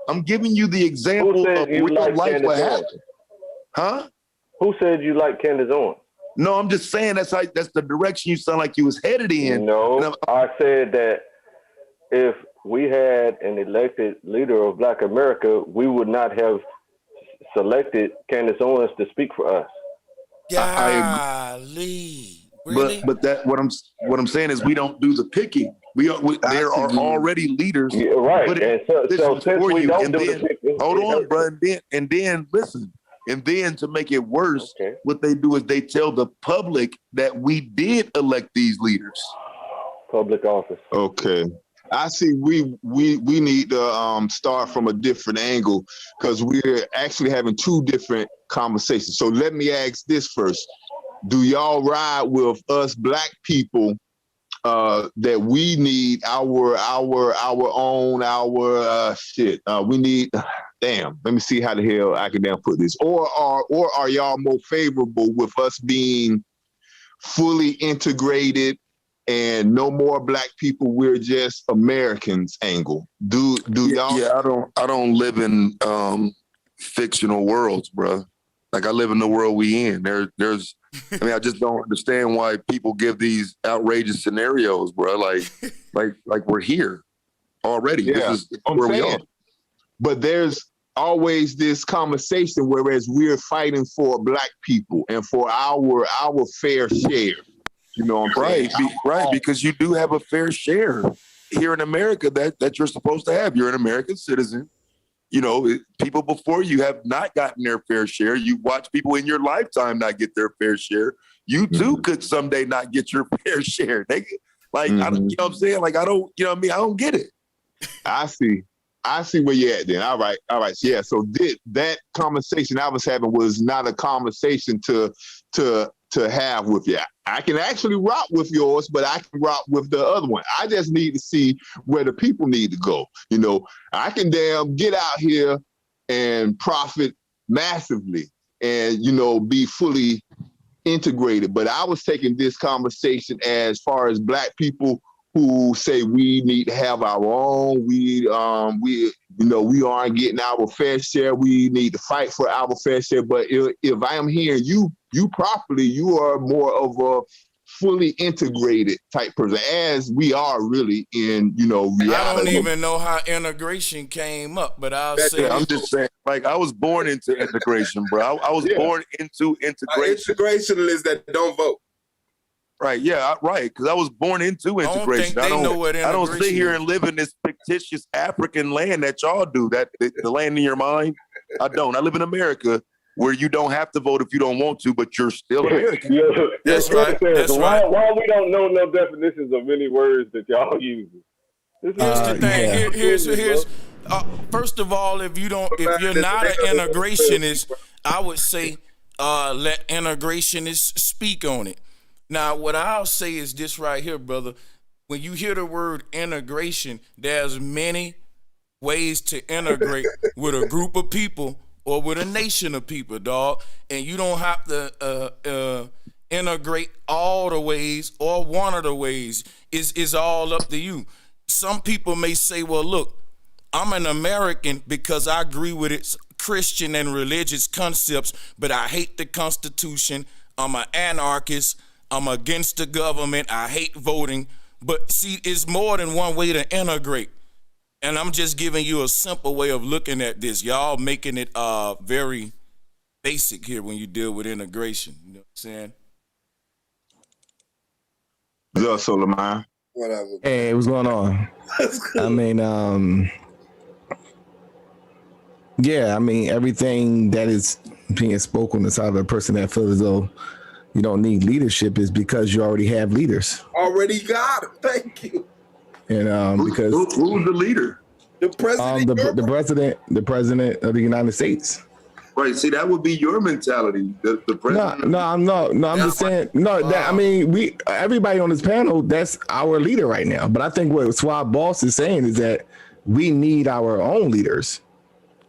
I'm giving you the example of real life what happened. Huh? Who said you like Candace Owens? No, I'm just saying that's the direction you sound like you was headed in. No, I said that if we had an elected leader of Black America, we would not have selected Candace Owens to speak for us. Golly. Really? But that what I'm saying is we don't do the picking. There are already leaders. Yeah, right. And so since we don't do the picking, hold on, bro. And then listen. And then to make it worse, what they do is they tell the public that we did elect these leaders. Public office. Okay. I see we need to start from a different angle because we're actually having two different conversations. So let me ask this first. Do y'all ride with us Black people that we need our own shit? We need, damn, let me see how the hell I can put this. Or are y'all more favorable with us being fully integrated and no more Black people, we're just Americans angle? Do y'all? Yeah, I don't live in fictional worlds, bro. Like I live in the world we in. There's I just don't understand why people give these outrageous scenarios, bro. Like we're here already. Yeah, this is where we are. But there's always this conversation, whereas we're fighting for Black people and for our fair share. You know what I'm saying? Right, because you do have a fair share here in America that you're supposed to have. You're an American citizen. You know, people before you have not gotten their fair share. You watch people in your lifetime not get their fair share. You too could someday not get your fair share. You know what I'm saying? Like, I don't, you know what I mean? I don't get it. I see where you're at then. All right. Yeah. So that conversation I was having was not a conversation to have with you. I can actually rock with yours, but I can rock with the other one. I just need to see where the people need to go. You know, I can get out here and profit massively and, be fully integrated. But I was taking this conversation as far as Black people who say we need to have our own. We aren't getting our fair share. We need to fight for our fair share. But if I am hearing you properly, you are more of a fully integrated type person, as we are really in, reality. I don't even know how integration came up, but I'm just saying, like, I was born into integration, bro. I was born into integration. Integrationalists that don't vote. Right, yeah, right. Because I was born into integration. I don't sit here and live in this fictitious African land that y'all do. That the land in your mind. I don't. I live in America, where you don't have to vote if you don't want to, but you're still American. That's right. That's why, right. Why we don't know no definitions of any words that y'all use? Here's the thing. Here's first of all, if you're not an integrationist, I would say let integrationists speak on it. Now, what I'll say is this right here, brother. When you hear the word integration, there's many ways to integrate with a group of people or with a nation of people, dog. And you don't have to integrate all the ways or one of the ways. It's all up to you. Some people may say, well, look, I'm an American because I agree with its Christian and religious concepts, but I hate the Constitution. I'm an anarchist. I'm against the government. I hate voting. But see, it's more than one way to integrate. And I'm just giving you a simple way of looking at this. Y'all making it very basic here when you deal with integration. You know what I'm saying? Yeah, Solomon. Whatever. Hey, what's going on? I mean, yeah, I mean, everything that is being spoken on the side of a person that feels as though you don't need leadership is because you already have leaders. Already got him. Thank you. And because who's the leader? The president. The president of the United States. Right. See, that would be your mentality. The president. I'm just saying. I mean, everybody on this panel, that's our leader right now. But I think what Suave Boss is saying is that we need our own leaders.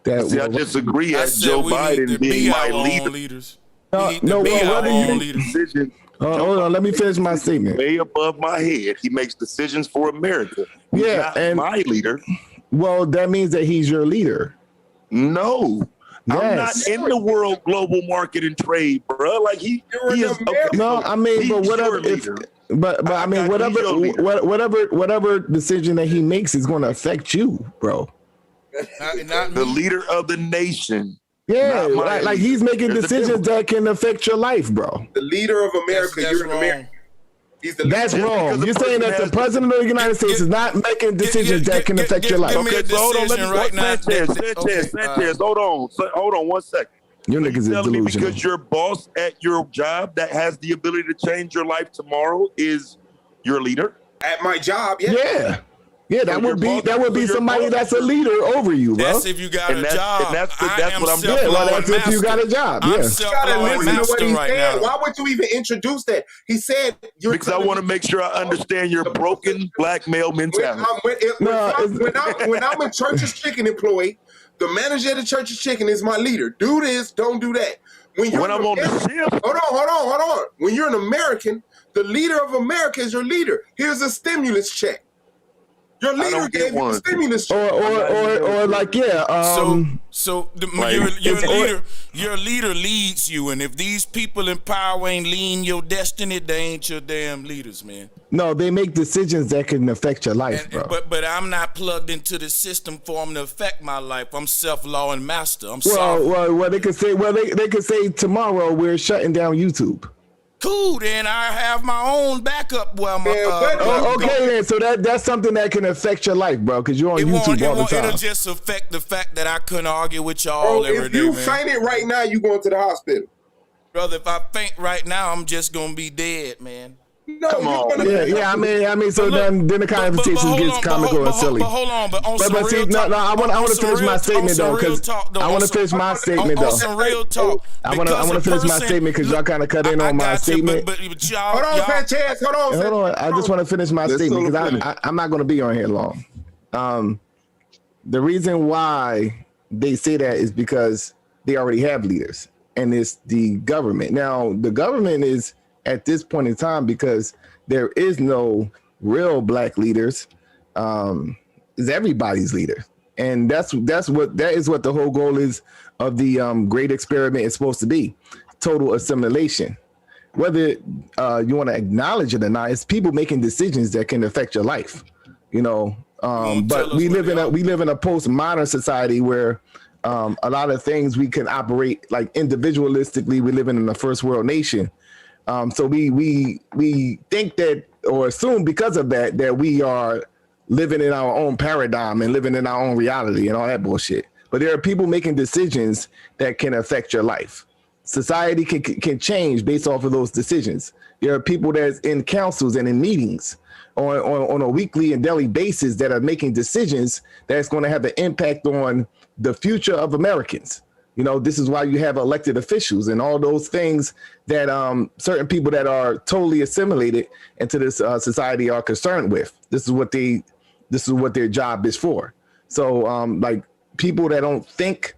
I disagree as Joe Biden being my leader. Hold on, let me finish my statement. Way above my head, he makes decisions for America. He's not my leader. Well, that means that he's your leader. No. Yes. I'm not in the world global market and trade, bro. Like he is. No, I mean, but whatever. I mean, whatever decision that he makes is going to affect you, bro. Not the leader of the nation. Yeah, like he's making decisions that can affect your life, bro. The leader of America, you're an American. That's wrong. You're saying that the president of the United States is not making decisions that can affect your life. Okay, so hold on. Sanchez, hold on 1 second. Your niggas is delusional. Because your boss at your job that has the ability to change your life tomorrow is your leader? At my job, yeah. Yeah, that would be somebody that's a leader over you, bro. That's if you got a job. And that's what I'm doing. Well, that's if you got a job. I'm self-law master right now. Why would you even introduce that? He said because I want to make sure I understand your broken black male mentality. When I'm a Church's Chicken employee, the manager of the Church's Chicken is my leader. Do this, don't do that. When I'm on the ship. Hold on. When you're an American, the leader of America is your leader. Here's a stimulus check. Your leader gave you a stimulus check. Or like, yeah. Your leader leads you, and if these people in power ain't leading your destiny, they ain't your damn leaders, man. No, they make decisions that can affect your life, bro. But I'm not plugged into the system for them to affect my life. I'm self-law and master. Well, they could say, they could say tomorrow we're shutting down YouTube. Cool, then I have my own backup. Okay, then. So that's something that can affect your life, bro, because you're on YouTube all the time. It'll just affect the fact that I couldn't argue with y'all every day, man. If you faint it right now, you going to the hospital. Brother, if I faint right now, I'm just going to be dead, man. No, come on. I mean, so then the conversation gets comical and silly. But hold on, but on some real talk. No, I want to finish my statement though, because I want to finish my statement though. On some real talk. I want to finish my statement because y'all kind of cut in on my statement. Hold on, Sanchez. Hold on. I just want to finish my statement because I'm not going to be on here long. The reason why they say that is because they already have leaders, and it's the government. Now, the government is at this point in time, because there is no real black leaders, is everybody's leader. And that is what the whole goal is of the great experiment is supposed to be: total assimilation. Whether you want to acknowledge it or not, it's people making decisions that can affect your life, you know. But we live in a postmodern society where a lot of things we can operate like individualistically. We live in a first world nation. So we think that, or assume because of that we are living in our own paradigm and living in our own reality and all that bullshit. but there are people making decisions that can affect your life. Society can change based off of those decisions. There are people that's in councils and in meetings on a weekly and daily basis that are making decisions that's going to have an impact on the future of Americans. You know, this is why you have elected officials and all those things that certain people that are totally assimilated into this society are concerned with. This is what their job is for. So like people that don't think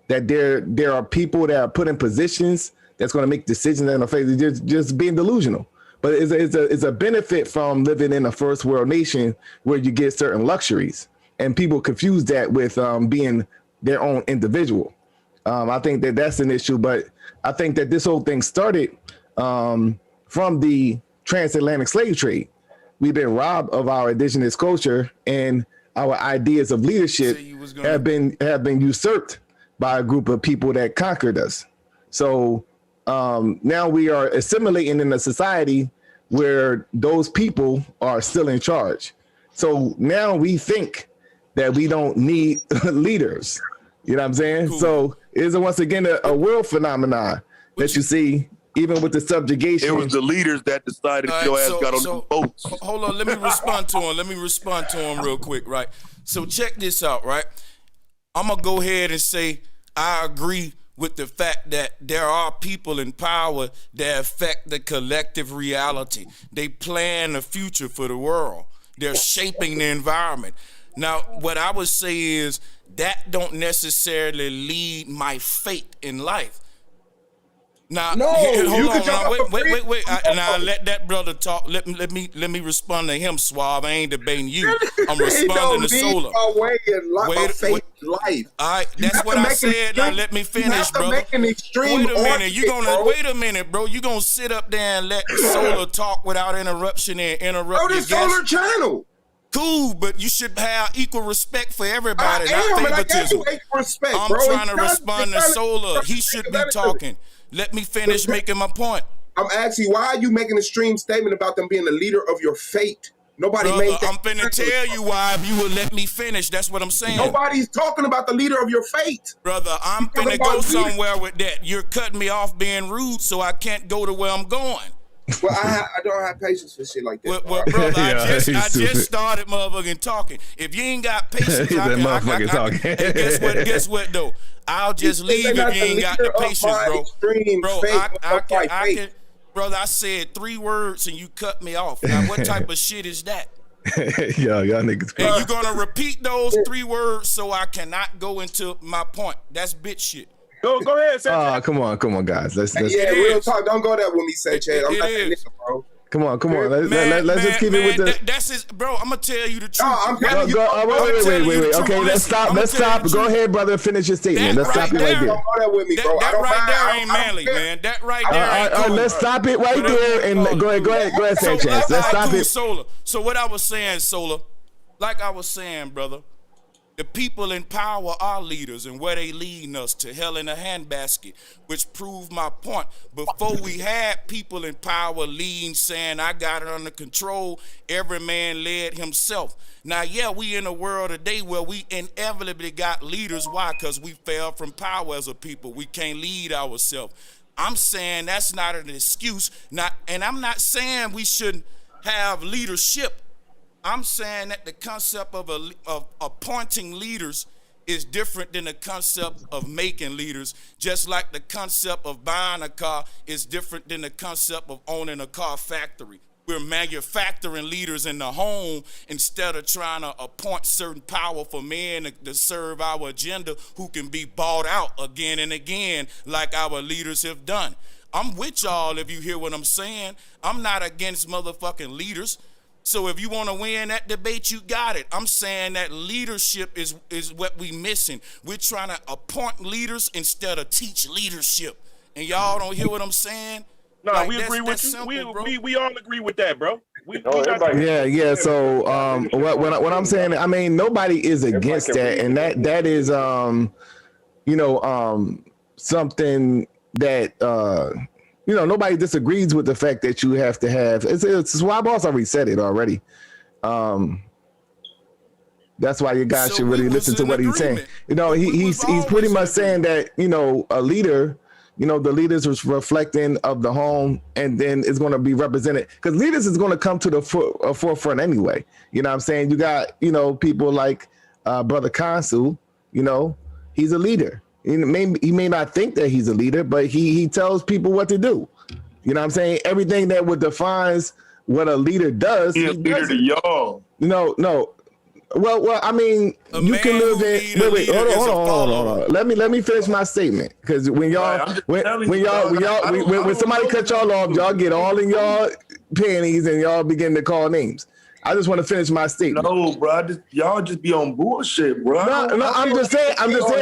that there are people that are put in positions that's going to make decisions that are just being delusional. But it's a benefit from living in a first world nation where you get certain luxuries, and people confuse that with being their own individual. I think that that's an issue, but I think that this whole thing started from the transatlantic slave trade. We've been robbed of our indigenous culture, and our ideas of leadership have been usurped by a group of people that conquered us. So now we are assimilating in a society where those people are still in charge. So now we think that we don't need leaders. You know what I'm saying? Cool. So it's once again a world phenomenon that you see, even with the subjugation. It was the leaders that decided your ass got on the boats. Hold on, let me respond to him real quick, right? So check this out, right? I'm going to go ahead and say I agree with the fact that there are people in power that affect the collective reality. They plan the future for the world. They're shaping the environment. Now, what I would say is that don't necessarily lead my fate in life. Now, no, hold on. Wait. Now let that brother talk. Let me respond to him, Suave. I ain't debating you. I'm responding to Solar. Way in life. Life. All right, that's what I said. Now let me finish, brother. Make an extreme wait a minute, bro. You gonna sit up there and let Solar talk without interruption and interrupt? Oh, this Solar channel. Cool, but you should have equal respect for everybody, not favoritism. I'm bro. trying to respond to Solar. He should be talking. Let me finish making my point. I'm asking, why are you making an extreme statement about them being the leader of your fate? Nobody made that. I'm finna tell you why if you will let me finish. That's what I'm saying. Nobody's talking about the leader of your fate. Brother, I'm finna go somewhere with that. You're cutting me off being rude, so I can't go to where I'm going. Well, I don't have patience for shit like that. Well brother, I just started motherfucking talking. If you ain't got patience, hey, guess what though? I'll just leave if you ain't got the patience, bro. Brother, I said 3 words and you cut me off. Now, what type of shit is that? Y'all niggas. And you gonna repeat those 3 words so I cannot go into my point. That's bitch shit. Go ahead, Sanchez. Come on, guys. Let's real talk. Don't go there with me, Sanchez. I'm not that nigga, bro. Come on. Let's just keep it with the. That's his, bro. I'm gonna tell you the truth. Wait. Okay, let's stop. Go ahead, brother. Finish your statement. Let's stop it right there. Don't go there with me, bro. That right there ain't manly, man. That right there ain't cool. Let's stop it right there and go ahead, Sanchez. Let's stop it. Solar. So what I was saying, Solar, like I was saying, brother. The people in power are leaders, and where they leading us to hell in a handbasket, which proved my point. Before we had people in power leading, saying, I got it under control, every man led himself. Now, yeah, we in a world today where we inevitably got leaders. Why? Because we fell from power as a people. We can't lead ourselves. I'm saying that's not an excuse. And I'm not saying we shouldn't have leadership. I'm saying that the concept of appointing leaders is different than the concept of making leaders, just like the concept of buying a car is different than the concept of owning a car factory. We're manufacturing leaders in the home instead of trying to appoint certain powerful men to serve our agenda who can be bought out again and again like our leaders have done. I'm with y'all if you hear what I'm saying. I'm not against motherfucking leaders. So if you want to win that debate, you got it. I'm saying that leadership is what we missing. We're trying to appoint leaders instead of teach leadership. And y'all don't hear what I'm saying? No, like, we agree with you. Simple, we all agree with that, bro. Yeah. So what I'm saying, I mean, nobody is against that, and that is something that nobody disagrees with the fact that you have to have. It's Suave boss already said it already. That's why you guys should really listen to what he's saying. You know, he's pretty much saying that, you know, a leader, you know, the leaders is reflecting of the home, and then it's going to be represented, because leaders is going to come to the forefront anyway. You know what I'm saying? You got, you know, people like Brother Consul, you know, he's a leader. He may not think that he's a leader, but he tells people what to do. You know what I'm saying? Everything that would defines what a leader does. He's a leader to y'all. No. Well, I mean, you can live in. Wait, hold on. Let me finish my statement, because when somebody cut y'all off, y'all get all in y'all panties and y'all begin to call names. I just want to finish my statement. No, bro, y'all just be on bullshit, bro. No, I'm just saying.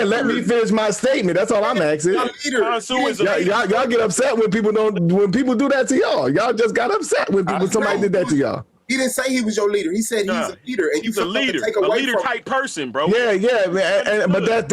Let me finish my statement. That's all I'm asking. Y'all get upset when people do that to y'all. Y'all just got upset when somebody did that to y'all. He didn't say he was your leader. He said he's a leader, and he's a leader, type person, bro. Yeah, man. But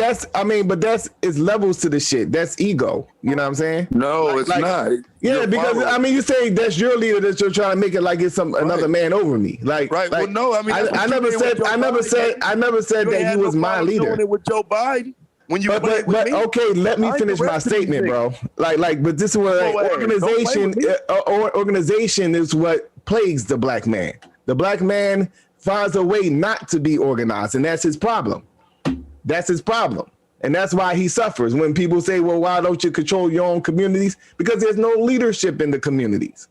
that's it's levels to the shit. That's ego. You know what I'm saying? No, it's not. Yeah, because I mean, you say that's your leader, that you're trying to make it like it's another man over me. Like, right? Well, no, I mean, I never said that he was my leader. Doing it with Joe Biden. When you but okay, let me finish my statement, bro. But this is what organization is what plagues the black man. The black man finds a way not to be organized, and that's his problem. That's his problem. And that's why he suffers. When people say, well, why don't you control your own communities? Because there's no leadership in the communities.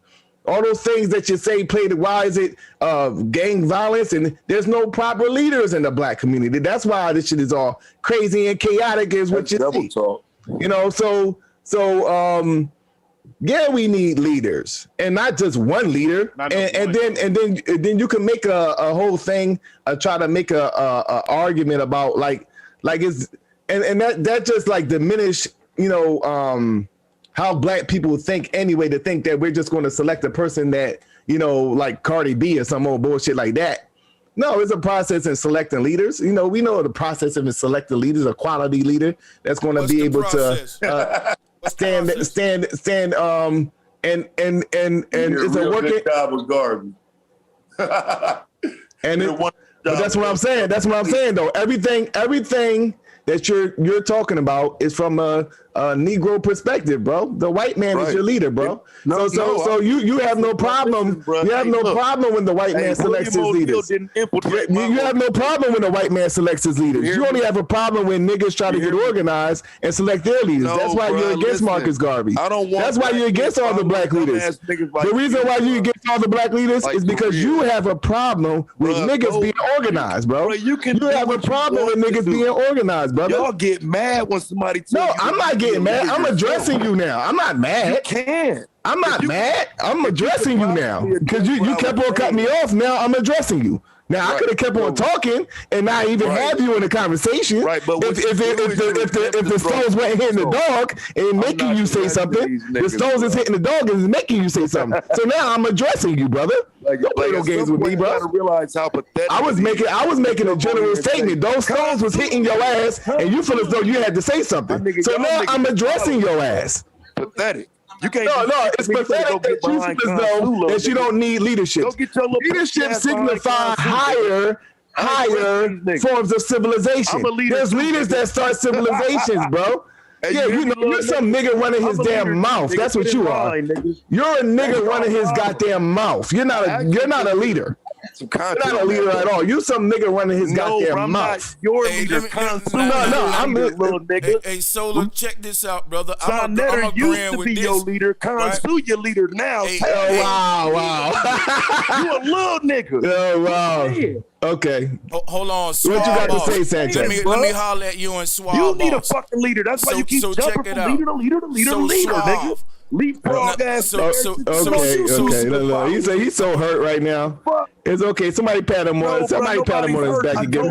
All those things that you say why is it gang violence? And there's no proper leaders in the black community. That's why this shit is all crazy and chaotic is what you see. Talk. You know, so yeah, we need leaders, and not just one leader. And then you can make a whole thing, try to make a argument about like it's and that just like diminish, you know, how black people think anyway, to think that we're just going to select a person that, you know, like Cardi B or some old bullshit like that. No, it's a process in selecting leaders. You know, we know the process of selecting leaders, a quality leader that's going to be able to stand and it's a working job with garbage. But that's what I'm saying. That's what I'm saying though. Everything that you're talking about is from a Negro perspective, bro. The white man is your leader, bro. So you have no problem. You have no problem when the white man selects his leaders. You have no problem when the white man selects his leaders. You only have a problem when niggas try to get organized and select their leaders. That's why you're against Marcus Garvey. That's why you're against all the black leaders. The reason why you're against all the black leaders is because you have a problem with niggas being organized, bro. You have a problem with niggas being organized, brother. Y'all get mad when somebody tells you. No, I'm not getting mad. I'm addressing you now. I'm not mad. You can. I'm not mad. I'm addressing you now. Because you kept on cutting me off. Now I'm addressing you. Now I could have kept on talking and not even have you in the conversation. Right, but if the stones weren't hitting the dog and making you say something, the stones is hitting the dog and is making you say something. So now I'm addressing you, brother. Don't play no games with me, bro. Realize how pathetic I was making a general statement. Those stones was hitting your ass, and you feel as though you had to say something. So now I'm addressing your ass. Pathetic. You can't. No, it's pathetic that you feel as though that you don't need leadership. Leadership signifies higher forms of civilization. There's leaders that start civilizations, bro. Yeah, you know, you're some nigga running his damn mouth. That's what you are. You're a nigga running his goddamn mouth. You're not a leader. You're not a leader at all. You some nigga running his goddamn mouth. Your leader. I'm a little nigga. Hey, Solo, check this out, brother. I'm used to be your leader. Consu your leader now. Wow. You a little nigga. Oh, wow. Okay. Hold on, Suave. What you got to say, Sanchez? Let me holler at you and Suave. You need a fucking leader. That's why you keep jumping from leader to leader to leader to leader, nigga. Leapfrog ass. Okay. No. He's so hurt right now. It's okay. Somebody pat him on. Somebody pat him on his back and give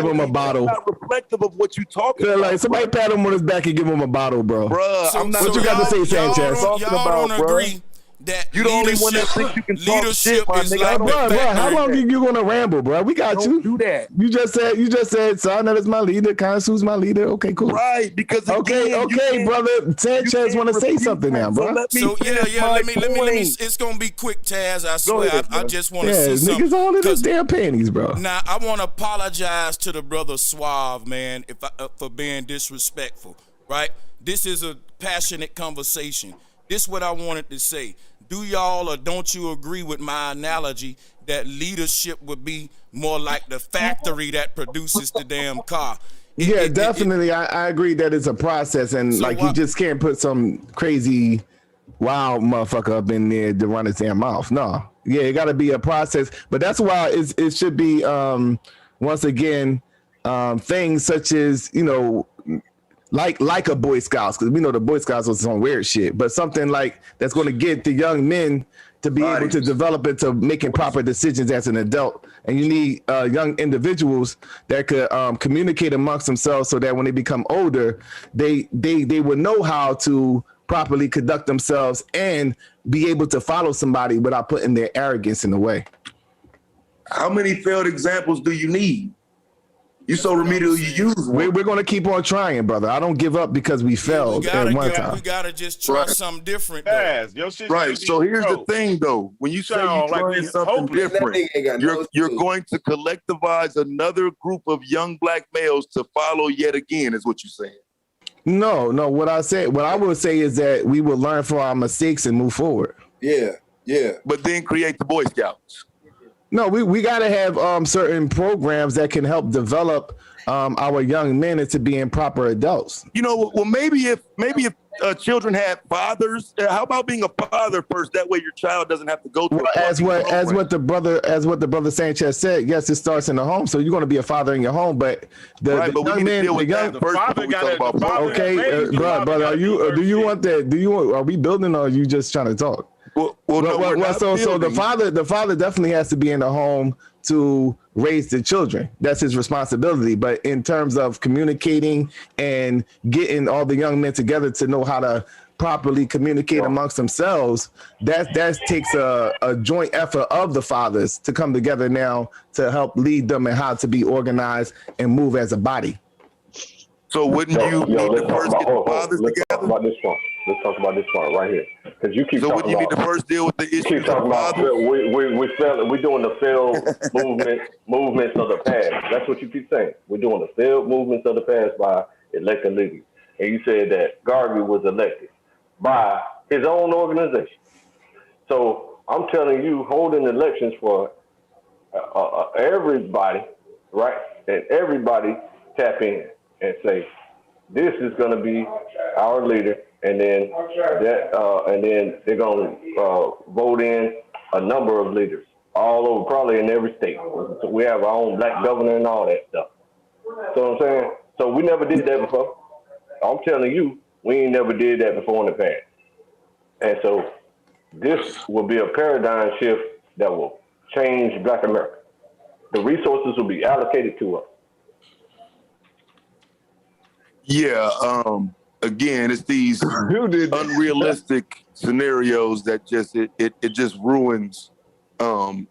him a bottle. Not reflective of what you talking about. Like somebody pat him on his back and give him a bottle, bro. Bruh, what you got to say, Sanchez? Y'all don't agree that You the only one that thinks you can talk shit, my nigga. Bro, how long are you gonna ramble, bro? We got Don't you. do that. You just said Sarnett is my leader, Kansu's my leader. Okay, cool. Right, because again, okay, brother. Sanchez want to say something now, bro. Let me It's gonna be quick, Taz. I swear. ahead, I just want to say niggas something. all in his damn panties, bro. Now I want to apologize to the brother Suave, man, for being disrespectful. Right? This is a passionate conversation. This is what I wanted to say. Do y'all or don't you agree with my analogy that leadership would be more like the factory that produces the damn car? Definitely. I agree that it's a process, and so you just can't put some crazy wild motherfucker up in there to run his damn mouth. No. Yeah, it got to be a process. But that's why it should be, once again, things such as, like a Boy Scouts, because we know the Boy Scouts was some weird shit, but something like that's going to get the young men to be able to develop into making proper decisions as an adult. And you need young individuals that could communicate amongst themselves so that when they become older, they would know how to properly conduct themselves and be able to follow somebody without putting their arrogance in the way. How many failed examples do you need? You so remedial, you use one. We're going to keep on trying, brother. I don't give up because we failed at one time. We got to just try something different. Right. So here's the thing, though. When you say you're trying something different, you're going to collectivize another group of young black males to follow yet again, is what you're saying. No. What I would say is that we will learn from our mistakes and move forward. Yeah. But then create the Boy Scouts. No, we got to have certain programs that can help develop our young men into being proper adults. Well, maybe if children had fathers, how about being a father first? That way your child doesn't have to go through. As what the brother Sanchez said. Yes, it starts in the home. So you're going to be a father in your home, but the young men, brother, are we building or are you just trying to talk? So the father definitely has to be in the home to raise the children. That's his responsibility. But in terms of communicating and getting all the young men together to know how to properly communicate amongst themselves, that takes a joint effort of the fathers to come together now to help lead them and how to be organized and move as a body. So wouldn't you need to first get the fathers together? Let's talk about this part right here, because you keep. So wouldn't you need to first deal with the issue of fathers? We're doing the failed movements of the past. That's what you keep saying. We're doing the failed movements of the past by elected leaders. And you said that Garvey was elected by his own organization. So I'm telling you, holding elections for everybody, right? And everybody tap in and say, this is going to be our leader. And then they're going to vote in a number of leaders all over, probably in every state. So we have our own black governor and all that stuff. So what I'm saying? So we never did that before. I'm telling you, we ain't never did that before in the past. And so this will be a paradigm shift that will change Black America. The resources will be allocated to us. Yeah. Again, it's these unrealistic scenarios that just ruins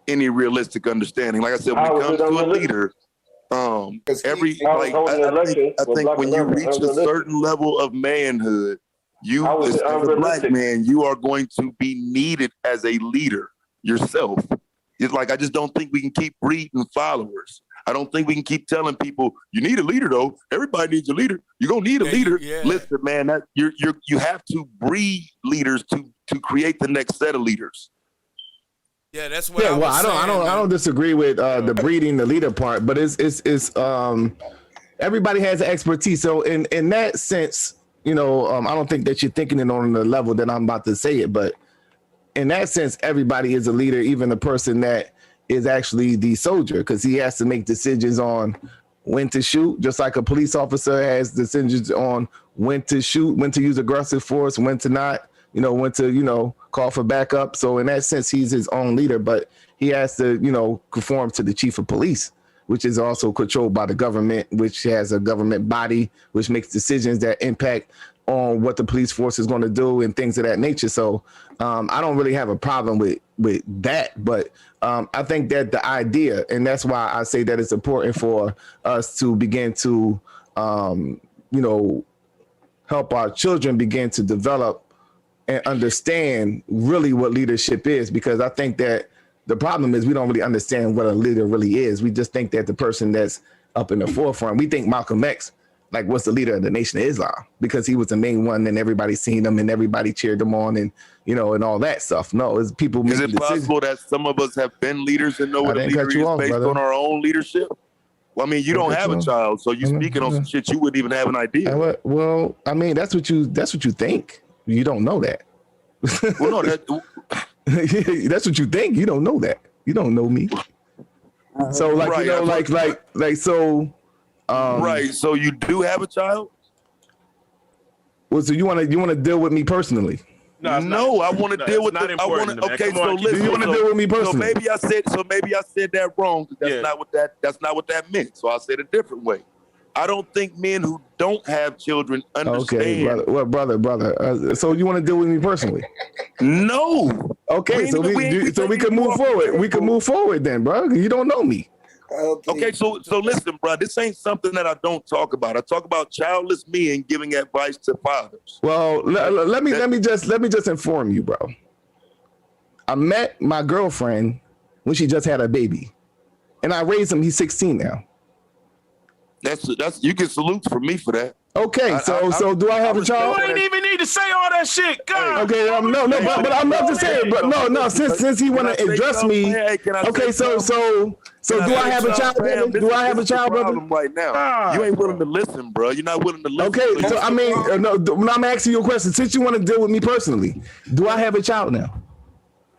any realistic understanding. Like I said, when it comes to a leader, I think when you reach a certain level of manhood, as a black man, you are going to be needed as a leader yourself. It's like, I just don't think we can keep breeding followers. I don't think we can keep telling people, you need a leader though. Everybody needs a leader. You're gonna need a leader. Yeah. Listen, man, you have to breed leaders to create the next set of leaders. Yeah, that's what I don't disagree with the breeding the leader part, but it's everybody has expertise. So in that sense, I don't think that you're thinking it on the level that I'm about to say it, but in that sense, everybody is a leader, even the person that is actually the soldier, because he has to make decisions on when to shoot, just like a police officer has decisions on when to shoot, when to use aggressive force, when to not, when to, call for backup. So in that sense, he's his own leader, but he has to, conform to the chief of police, which is also controlled by the government, which has a government body, which makes decisions that impact on what the police force is going to do and things of that nature. So I don't really have a problem with that, but I think that the idea, and that's why I say that it's important for us to begin to, help our children begin to develop and understand really what leadership is, because I think that the problem is we don't really understand what a leader really is. We just think that the person that's up in the forefront, we think Malcolm X, like, was the leader of the Nation of Islam because he was the main one and everybody seen him and everybody cheered him on and, and all that stuff. No, it's people. Is it possible that some of us have been leaders and know what a leader is based on our own leadership? Well, I mean, you don't have a child, so you're speaking on some shit you wouldn't even have an idea. Well, I mean, that's what you think. You don't know that. Well, no, that's what you think. You don't know that. You don't know me. So, like, right, so. Right. So you do have a child? Well, so you want to deal with me personally? No, I want to deal with. Okay, so listen. You want to deal with me personally? So maybe I said that wrong. That's not what that meant. So I said a different way. I don't think men who don't have children understand. Okay, brother. So you want to deal with me personally? No. Okay, so we can move forward. We can move forward then, bro. You don't know me. Okay, so listen, bro. This ain't something that I don't talk about. I talk about childless men giving advice to fathers. Well, let me just inform you, bro. I met my girlfriend when she just had a baby, and I raised him. He's 16 now. That's you can salute for me for that. Okay, so do I have a child? You ain't even need to say all that shit. God. Okay, but I'm not just saying. But no. Since he want to address me. Okay, so do I have a child, brother? Do I have a child, brother? Right now, you ain't willing to listen, bro. You're not willing to listen. Okay, so I mean, I'm asking you a question. Since you want to deal with me personally, do I have a child now?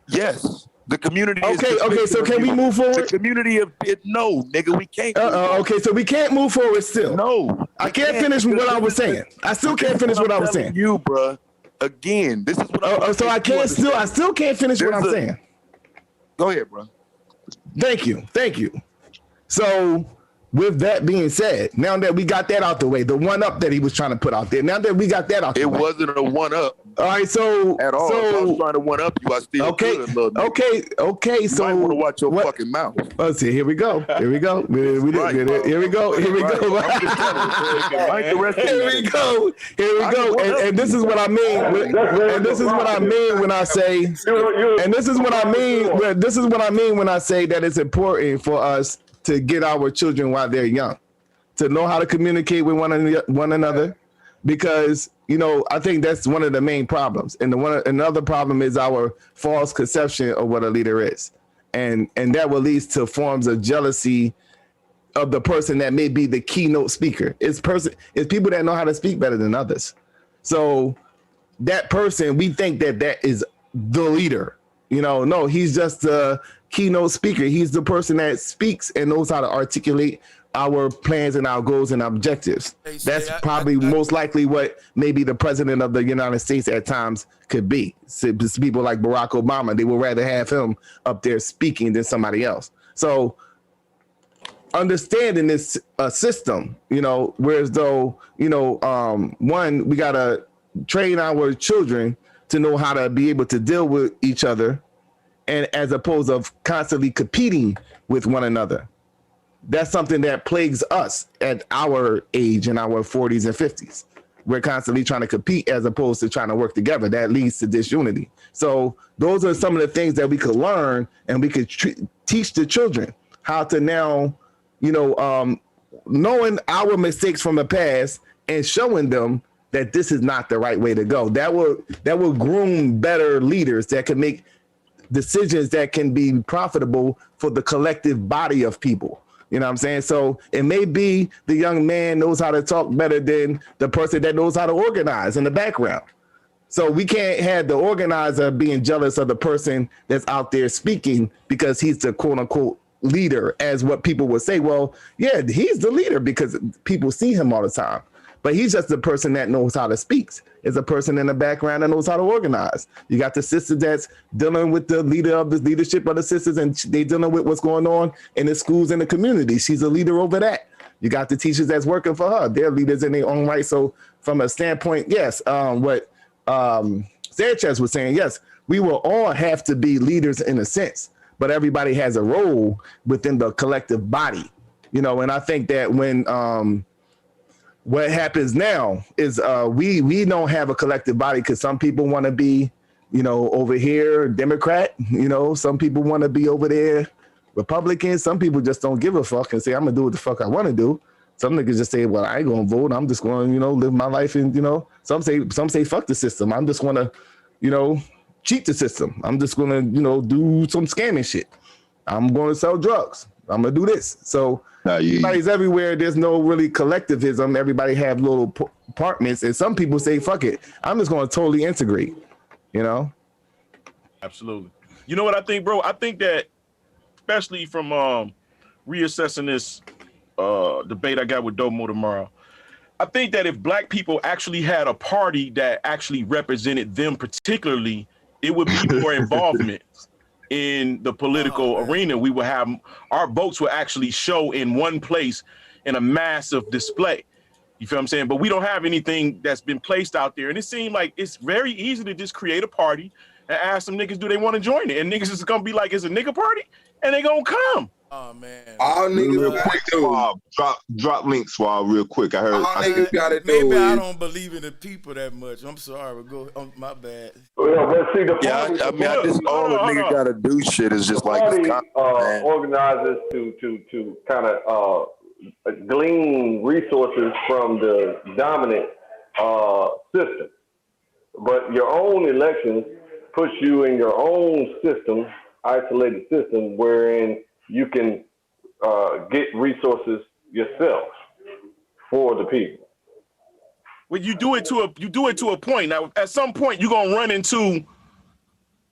Yes. The community. Okay. So can we move forward? The community of no, nigga, we can't. Okay, so we can't move forward still. No, I can't finish what I was saying. I still can't finish what I was saying. You, bro. Again, this is what. So I still can't finish what I'm saying. Go ahead, bro. Thank you. So, with that being said, now that we got that out the way, the one up that he was trying to put out there, now that we got that out the way. It wasn't a one up. All right, so. At all. If I was trying to one up you, I still could, little nigga. Okay, so. You might want to watch your fucking mouth. Let's see, here we go. Here we go. Here we go. Here we go. And this is what I mean. And this is what I mean when I say. And this is what I mean. This is what I mean when I say that it's important for us to get our children while they're young, to know how to communicate with one another, because I think that's one of the main problems. And another problem is our false conception of what a leader is, and that will lead to forms of jealousy of the person that may be the keynote speaker. It's people that know how to speak better than others. So that person, we think that is the leader. No, he's just the keynote speaker. He's the person that speaks and knows how to articulate our plans and our goals and objectives. That's probably most likely what maybe the president of the United States at times could be. So people like Barack Obama, they would rather have him up there speaking than somebody else. So understanding this system, whereas though, one, we got to train our children to know how to be able to deal with each other, and as opposed of constantly competing with one another. That's something that plagues us at our age, in our 40s and 50s. We're constantly trying to compete as opposed to trying to work together. That leads to disunity. So those are some of the things that we could learn, and we could teach the children how to now, knowing our mistakes from the past and showing them that this is not the right way to go. That will groom better leaders that can make decisions that can be profitable for the collective body of people. You know what I'm saying? So it may be the young man knows how to talk better than the person that knows how to organize in the background. So we can't have the organizer being jealous of the person that's out there speaking because he's the quote unquote leader, as what people would say. Well, yeah, he's the leader because people see him all the time. But he's just the person that knows how to speak. Is a person in the background that knows how to organize. You got the sisters that's dealing with the leader of the leadership of the sisters, and they dealing with what's going on in the schools and the community. She's a leader over that. You got the teachers that's working for her. They're leaders in their own right. So from a standpoint, yes, what Sanchez was saying, yes, we will all have to be leaders in a sense, but everybody has a role within the collective body, you know. And I think that when what happens now is we don't have a collective body because some people want to be, you know, over here Democrat, you know, some people want to be over there Republican, some people just don't give a fuck and say I'm gonna do what the fuck I want to do. Some niggas just say, well, I ain't gonna vote, I'm just going to, you know, live my life. And, you know, some say fuck the system, I'm just gonna, you know, cheat the system, I'm just gonna, you know, do some scamming shit, I'm going to sell drugs, I'm gonna do this. So everybody's everywhere. There's no really collectivism. Everybody have little apartments, and some people say, "Fuck it, I'm just going to totally integrate." You know? Absolutely. You know what I think, bro? I think that, especially from reassessing this debate I got with Domo tomorrow, I think that if black people actually had a party that actually represented them particularly, it would be more involvement in the political arena. We would have our votes will actually show in one place in a massive display. You feel what I'm saying? But we don't have anything that's been placed out there. And it seemed like it's very easy to just create a party and ask some niggas, do they want to join it? And niggas is gonna be like, it's a nigga party, and they gonna come. Oh man. All niggas real quick, Suave, drop links, Suave, real quick. I heard. Niggas gotta do Maybe is, I don't believe in the people that much. I'm sorry, but go. My bad. Well, but see, the Yeah, party, I mean, I just all the nigga gotta do shit is just like party it's organizers to kind of glean resources from the dominant system. But your own elections puts you in your own system, isolated system, wherein you can get resources yourself for the people. Well, you do it to a point. Now, at some point, you're gonna run into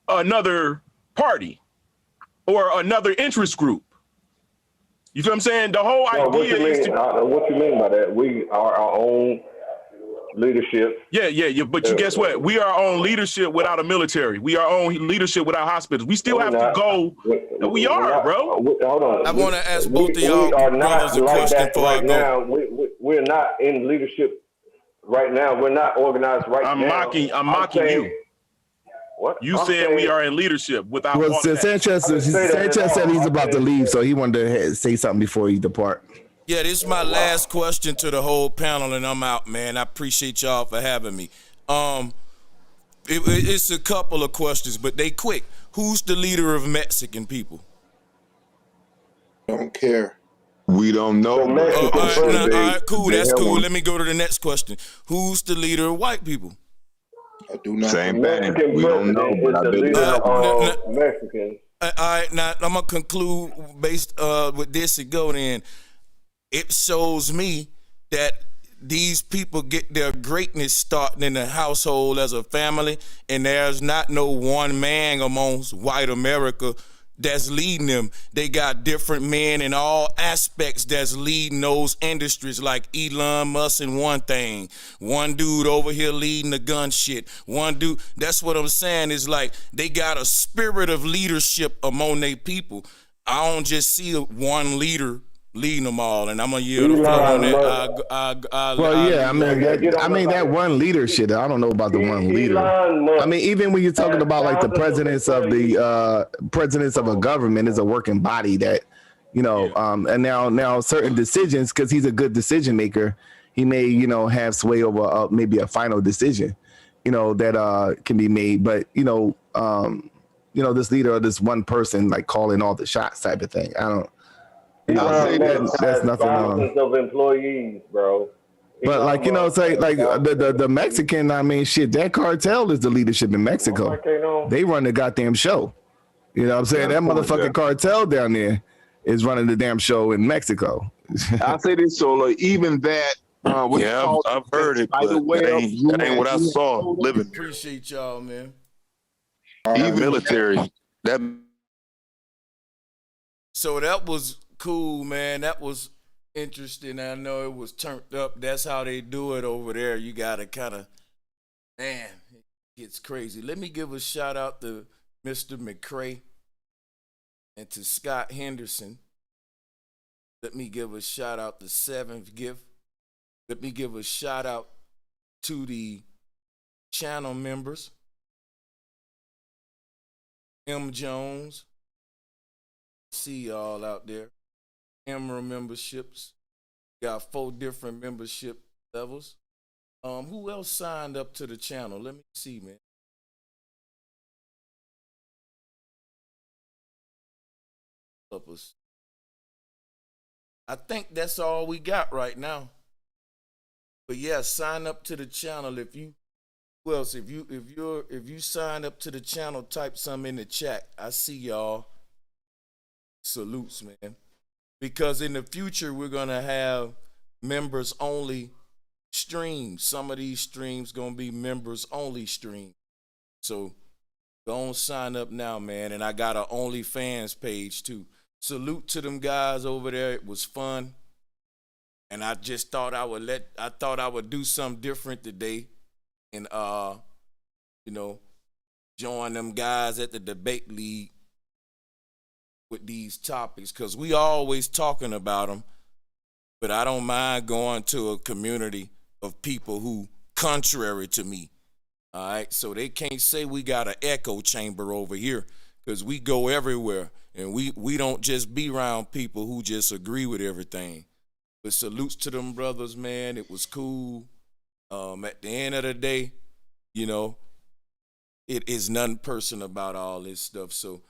another party or another interest group. You feel what I'm saying? The whole idea is what you mean by that? We are our own leadership. Yeah. But you guess what? We are our own leadership without a military. We are our own leadership without hospitals. We still have to go. We are, bro. Hold on. I want to ask both of y'all brothers a question before I go. We're not in leadership right now. We're not organized right now. I'm mocking you. What? You said we are in leadership without. Well, Sanchez said he's about to leave, so he wanted to say something before he depart. Yeah, this is my last question to the whole panel, and I'm out, man. I appreciate y'all for having me. It's a couple of questions, but they quick. Who's the leader of Mexican people? don't care. We don't know. All right, cool. That's cool. Let me go to the next question. Who's the leader of white people? I do not. Same thing. We don't know, but I bet Mexicans. All right, now I'm gonna conclude based with this and go then. It shows me that these people get their greatness starting in the household as a family, and there's not no one man amongst white America that's leading them. They got different men in all aspects that's leading those industries, like Elon Musk and one thing. One dude over here leading the gun shit. One dude, that's what I'm saying, is like they got a spirit of leadership among their people. I don't just see one leader leading them all, and I'm gonna yield the floor on that. I mean that one leader shit. I don't know about the one leader. I mean, even when you're talking about like the presidents of a government is a working body that, you know, and now certain decisions, because he's a good decision maker, he may, you know, have sway over maybe a final decision, you know, that can be made. But this leader or this one person like calling all the shots type of thing. I don't. I'll say that's nothing of employees, bro. But like, you know, say like the Mexican, I mean, shit, that cartel is the leadership in Mexico. They run the goddamn show. You know what I'm saying? That motherfucking cartel down there is running the damn show in Mexico. I'll say this, Solo. Even that. I've heard it, but that ain't what I saw living. Appreciate y'all, man. Even military. So that was cool, man. That was interesting. I know it was turned up. That's how they do it over there. You gotta kind of, man, it gets crazy. Let me give a shout out to Mr. McCray and to Scott Henderson. Let me give a shout out to Seventh Gift. Let me give a shout out to the channel members. M. Jones, see y'all out there. Emerald memberships, got 4 different membership levels. Who else signed up to the channel? Let me see, man. I think that's all we got right now. But yeah, sign up to the channel. If you sign up to the channel, type something in the chat. I see y'all. Salutes, man. Because in the future we're gonna have members only streams. Some of these streams gonna be members only streams. So go on, sign up now, man. And I got an OnlyFans page too. Salute to them guys over there. It was fun. And I just thought I would do something different today. And join them guys at the debate league with these topics, because we always talking about them. But I don't mind going to a community of people who contrary to me. All right, so they can't say we got an echo chamber over here, because we go everywhere, and we don't just be around people who just agree with everything. But salutes to them brothers, man. It was cool. At the end of the day, it is nothing personal about all this stuff. So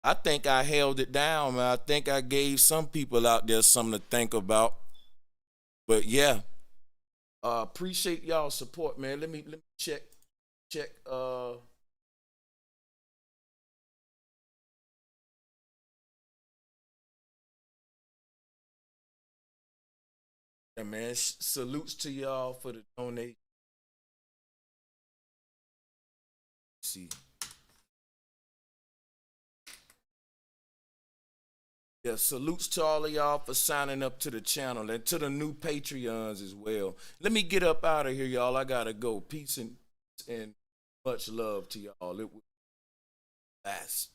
I think I held it down, man. I think I gave some people out there something to think about. But yeah, appreciate y'all support, man. Let me check. Yeah, man. Salutes to y'all for the donation. See. Yeah, salutes to all of y'all for signing up to the channel and to the new Patreons as well. Let me get up out of here, y'all. I gotta go. Peace and much love to y'all. It was fast.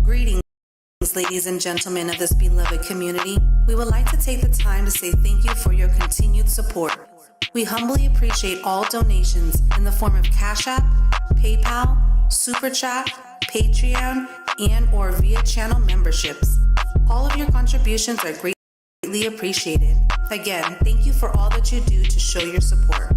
Greetings, ladies and gentlemen of this beloved community. We would like to take the time to say thank you for your continued support. We humbly appreciate all donations in the form of Cash App, PayPal, Super Chat, Patreon, and/or via channel memberships. All of your contributions are greatly appreciated. Again, thank you for all that you do to show your support.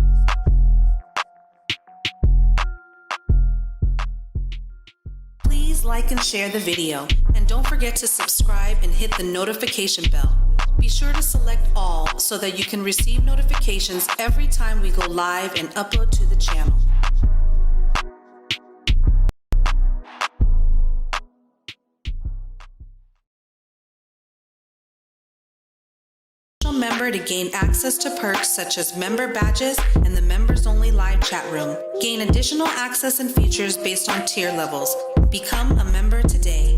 Please like and share the video, and don't forget to subscribe and hit the notification bell. Be sure to select all so that you can receive notifications every time we go live and upload to the channel. Member to gain access to perks such as member badges and the members only live chat room. Gain additional access and features based on tier levels. Become a member today.